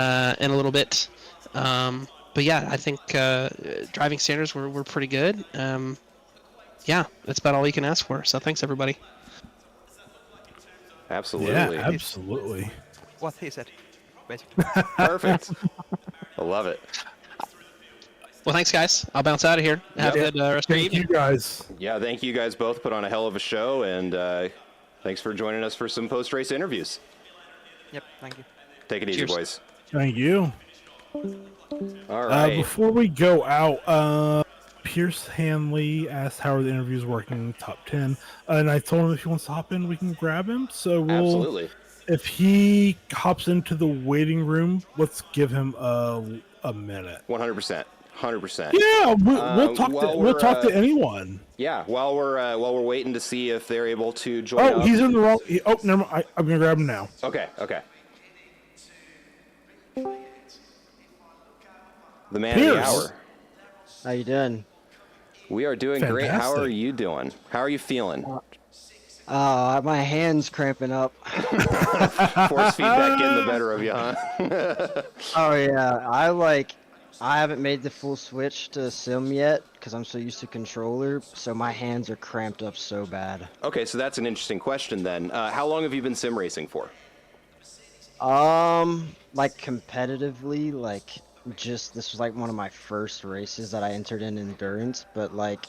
a little bit. But yeah, I think driving standards were pretty good. Yeah, that's about all you can ask for. So thanks, everybody. Absolutely. Yeah, absolutely. What he said, basically. Perfect. I love it. Well, thanks, guys. I'll bounce out of here. Have a good rest of your Thank you evening. guys. Yeah, thank you guys both. Put on a hell of a show, and thanks for joining us for some post-race interviews. Yep, thank you. Take it easy, Cheers. boys. Thank you. All right. Before we go out, Pierce Hanley asked how are the interviews working, top 10. And I told him if he wants to hop in, we can grab him. So Absolutely. if he hops into the waiting room, let's give him a minute. 100%. 100%. Yeah, we'll talk to we're, to anyone. Yeah, while we're waiting to see if they're able to join Oh, up. he's in the wrong. Never mind. I'm gonna grab him now. Okay. The man of the Pierce. hour. How you doing? We are doing great. How are Fantastic. you doing? How are you feeling? My hand's cramping up. Force feedback getting the better of you, huh? Oh yeah, I haven't made the full switch to sim yet because I'm so used to controller, so my hands are cramped up so bad. Okay, so that's an interesting question then. How long have you been sim racing for? Like competitively, like this was like one of my first races that I entered in endurance, but like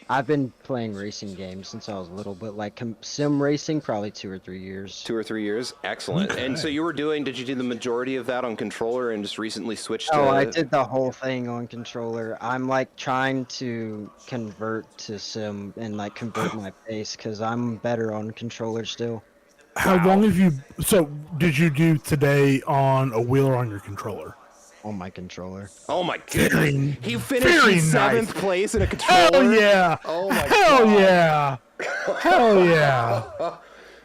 I've been playing racing games since I was little, but like sim racing probably 2 or 3 years. 2 or 3 years? Excellent. And so did you do the majority of that on controller and just recently switched to... Oh, I did the whole thing on controller. I'm like trying to convert to sim and like convert my pace because I'm better on controller still. How long have you? So, did you do today on a wheel or on your controller? On my controller. Oh my goodness. Very- He finished very in 7th nice. place in a controller? Hell yeah! Oh my Hell God. yeah! Hell yeah!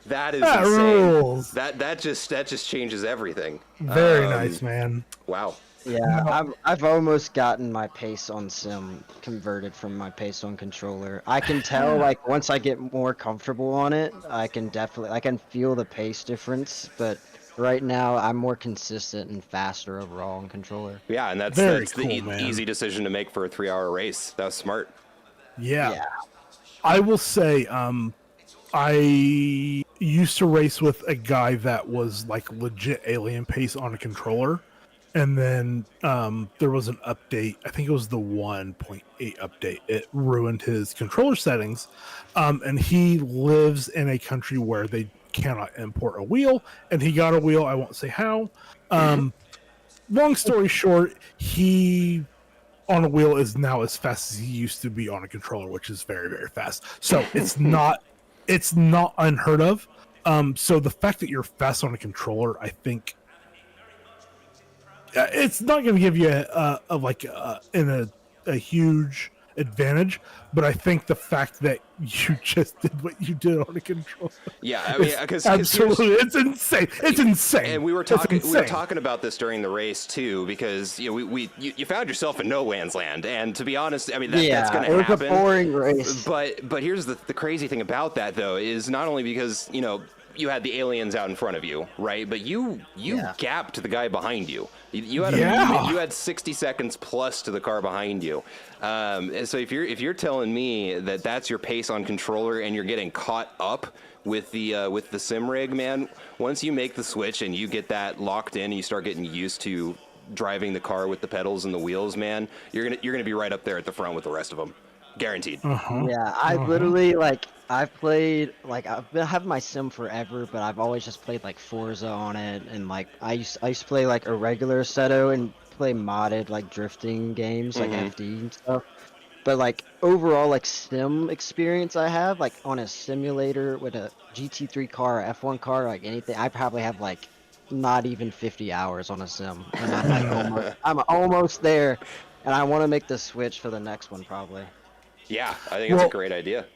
That is That insane. rules. That just changes everything. Very nice, man. Wow. Yeah, I've almost gotten my pace on sim converted from my pace on controller. I can tell like once I get more comfortable on it, I can feel the pace difference, but right now I'm more consistent and faster overall on controller. Yeah, and that's Very the cool, man. easy decision to make for a 3-hour race. That was smart. Yeah. Yeah. I will say, I used to race with a guy that was like legit alien pace on a controller. And then there was an update. I think it was the 1.8 update. It ruined his controller settings. And he lives in a country where they cannot import a wheel. And he got a wheel. I won't say how. Long story short, he on a wheel is now as fast as he used to be on a controller, which is very, very fast. So it's not unheard of. So the fact that you're fast on a controller, I think it's not going to give you a huge advantage, but I think the fact that you just did what you did on a controller, Yeah, I mean, because absolutely, it's insane. It's insane. and we were It's talking insane. about this during the race too, because you found yourself in no man's land, and to be honest, I mean that's going it to was happen. a boring race. But here's the crazy thing about that though is not only because you had the aliens out in front of you, right? But you gapped the guy behind you. You had you had 60 seconds plus to the car behind you. And so if you're telling me that that's your pace on controller and you're getting caught up with the sim rig, man, once you make the switch and you get that locked in and you start getting used to driving the car with the pedals and the wheels, man, you're gonna be right up there at the front with the rest of them, guaranteed. Yeah, I literally I've played I've been having my sim forever, but I've always just played like Forza on it, and like I used to play like a regular Assetto and play modded like drifting games like FD and stuff. But like overall like sim experience I have like on a simulator with a GT3 car, or F1 car, like anything, I probably have like not even 50 hours on a sim, and I'm almost there, and I want to make the switch for the next one probably. Yeah, I think it's a great idea.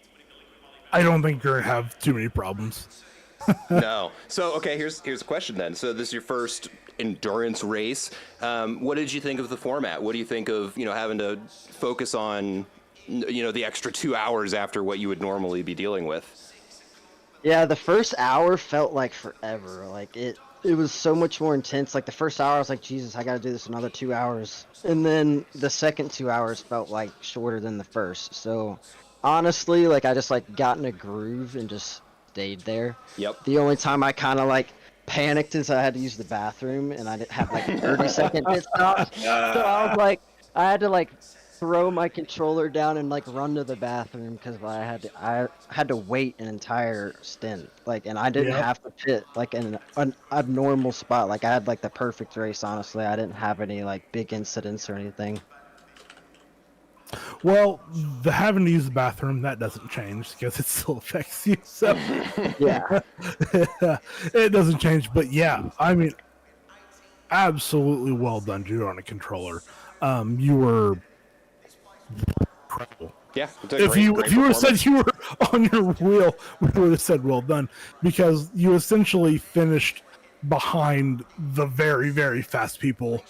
I don't think you're gonna have too many problems. No. So, okay, here's a question then. So this is your first endurance race. What did you think of the format? What do you think of, having to focus on, the extra 2 hours after what you would normally be dealing with? Yeah, the first hour felt like forever. Like it was so much more intense. Like the first hour I was like, Jesus, I gotta do this another 2 hours. And then the second 2 hours felt like shorter than the first. So honestly, like I just like got in a groove and just stayed there. Yep. The only time I kind of like panicked is I had to use the bathroom and I didn't have like 30-second pit stop. So I was like, I had to like throw my controller down and like run to the bathroom because I had to wait an entire stint, like, and I didn't have to pit like in an abnormal spot. Like I had like the perfect race, honestly. I didn't have any like big incidents or anything. Well, the having to use the bathroom, that doesn't change because it still affects you. So Yeah. it doesn't change. But yeah, I mean, absolutely well done, dude, on a controller. You were incredible. Yeah. If you would have said you were on your wheel, we would have said well done, because you essentially finished behind the very, very fast people,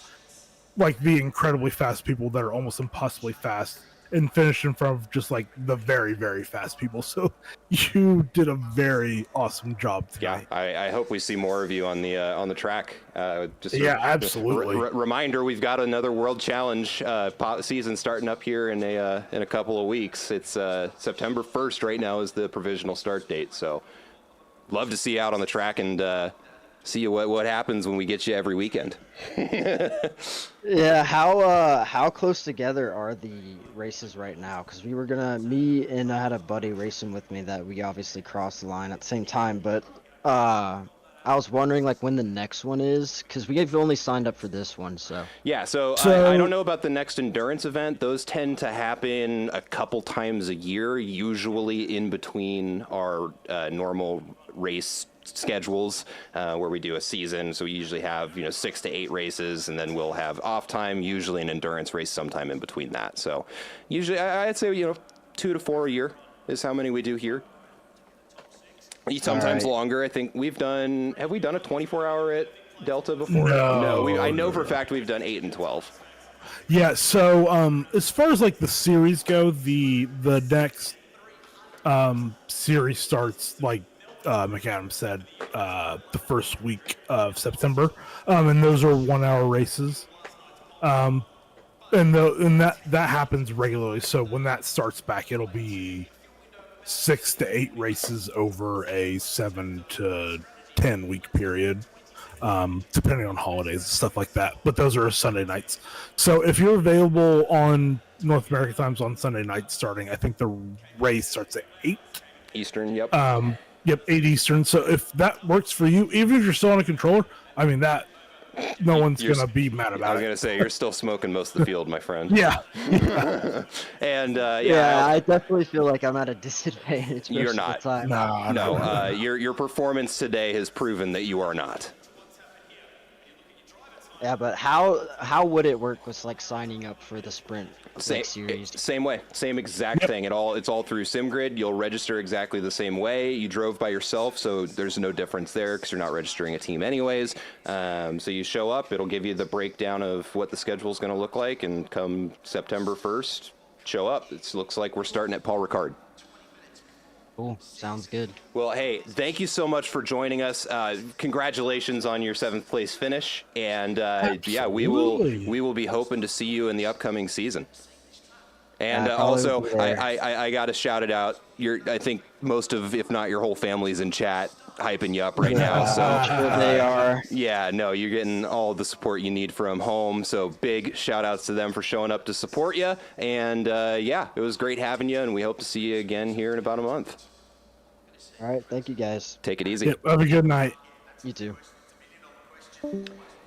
like the incredibly fast people that are almost impossibly fast and finished in front of just like the very, very fast people. So you did a very awesome job Yeah, tonight. I hope we see more of you on the track. Just Yeah, absolutely. Reminder: we've got another World Challenge season starting up here in a couple of weeks. It's September 1st right now is the provisional start date. So, love to see you out on the track and see what happens when we get you every weekend. Yeah, how close together are the races right now? Because me and I had a buddy racing with me that we obviously crossed the line at the same time, but I was wondering like when the next one is, because we've only signed up for this one, so. Yeah, so So- I don't know about the next endurance event. Those tend to happen a couple times a year, usually in between our normal race schedules where we do a season. So we usually have 6 to 8 races, and then we'll have off time, usually an endurance race sometime in between that. So usually I'd say 2 to 4 a year is how many we do here. Sometimes All right. longer. I think have we done a 24-hour at Delta before? No, I know no, for a no. fact we've done 8 and 12. Yeah, so as far as like the series go, the next series starts like McAdam said the first week of September, and those are 1 hour races, and that happens regularly. So when that starts back, it'll be 6 to 8 races over a 7 to 10 week period, depending on holidays and stuff like that. But those are Sunday nights. So if you're available on North American times on Sunday nights starting, I think the race starts at 8. Eastern, yep. Yep, 8 Eastern. So if that works for you, even if you're still on a controller, I mean that no one's You're- gonna be mad I about was it. going to say, you're still smoking most of the field, my friend. Yeah. And Yeah, I definitely feel like I'm at a disadvantage. You're most of the not. time. No. Your performance today has proven that you are not. Yeah, but how would it work with like signing up for the sprint series? Same way, same exact thing. It's all through SimGrid. You'll register exactly the same way. You drove by yourself, so there's no difference there because you're not registering a team anyways. So you show up. It'll give you the breakdown of what the schedule is going to look like, and come September 1st, show up. It looks like we're starting at Paul Ricard. Cool, sounds good. Well, hey, thank you so much for joining us. Congratulations on your 7th place finish, and yeah, we will be hoping to see you in the upcoming season. And Yeah, probably also, will be there. I got to shout it out. I think most of, if not your whole family's in chat, hyping you up right now. So Sure they are. yeah, no, you're getting all the support you need from home. So big shout outs to them for showing up to support you. And yeah, it was great having you, and we hope to see you again here in about a month. All right, thank you guys. Take it easy. Yep, have a good night. You too.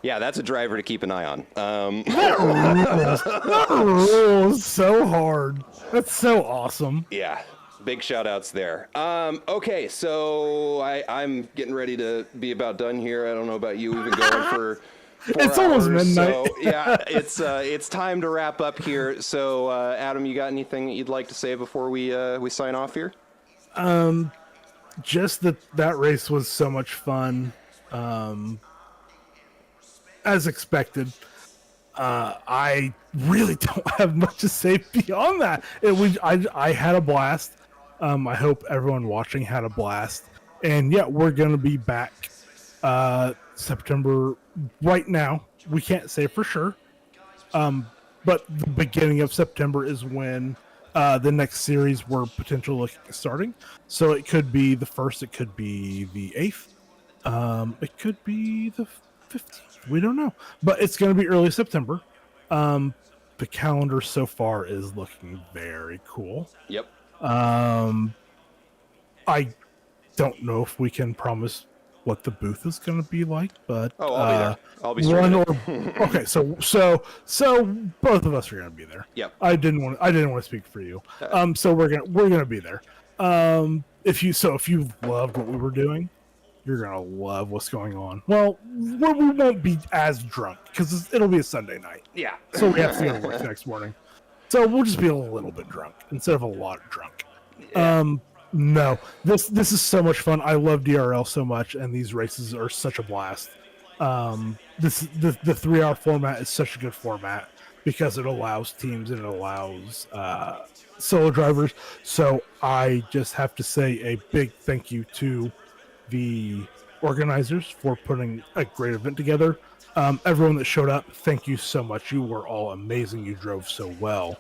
Yeah, that's a driver to keep an eye on. That rules so hard. That's so awesome. Yeah, big shout outs there. Okay, so I'm getting ready to be about done here. I don't know about you. We've been going for 4 It's almost hours, midnight. So yeah, it's time to wrap up here. So Adam, you got anything that you'd like to say before we sign off here? Just that race was so much fun, as expected. I really don't have much to say beyond that. I had a blast. I hope everyone watching had a blast. And yeah, we're gonna be back September. Right now, we can't say for sure. But the beginning of September is when the next series we're potentially looking at starting. So it could be the 1st, it could be the 8th, it could be the 15th. We don't know, but it's going to be early September. The calendar so far is looking very cool. Yep. I don't know if we can promise what the booth is going to be like, but Oh, I'll be there. I'll be one streaming it. or okay, so both of us are going to be there. Yep. I didn't want to speak for you. So we're gonna be there. If you loved what we were doing, you're gonna love what's going on. Well, we won't be as drunk because it'll be a Sunday night, Yeah. so we have to go to work the next morning. So we'll just be a little bit drunk instead of a lot drunk. No, this is so much fun. I love DRL so much, and these races are such a blast. The 3 hour format is such a good format. because it allows teams and it allows solo drivers. So I just have to say a big thank you to the organizers for putting a great event together. Everyone that showed up, thank you so much. You were all amazing. You drove so well.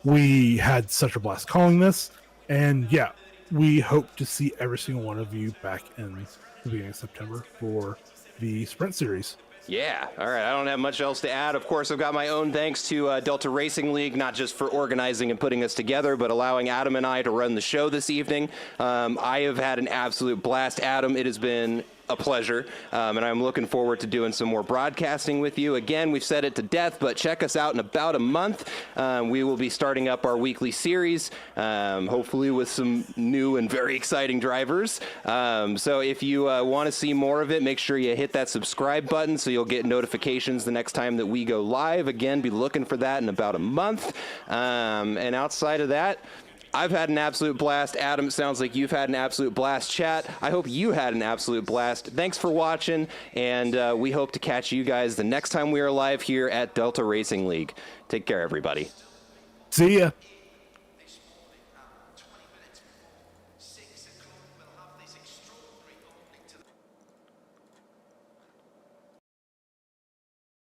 We had such a blast calling this, and yeah, we hope to see every single one of you back in the beginning of September for the Sprint Series. Yeah, all right. I don't have much else to add. Of course, I've got my own thanks to Delta Racing League, not just for organizing and putting us together, but allowing Adam and I to run the show this evening. I have had an absolute blast. Adam, it has been a pleasure, and I'm looking forward to doing some more broadcasting with you. Again, we've said it to death, but check us out in about a month. We will be starting up our weekly series, hopefully with some new and very exciting drivers. So if you want to see more of it, make sure you hit that subscribe button so you'll get notifications the next time that we go live. Again, be looking for that in about a month. And outside of that, I've had an absolute blast. Adam, it sounds like you've had an absolute blast. Chat, I hope you had an absolute blast. Thanks for watching, and we hope to catch you guys the next time we are live here at Delta Racing League. Take care, everybody. See ya.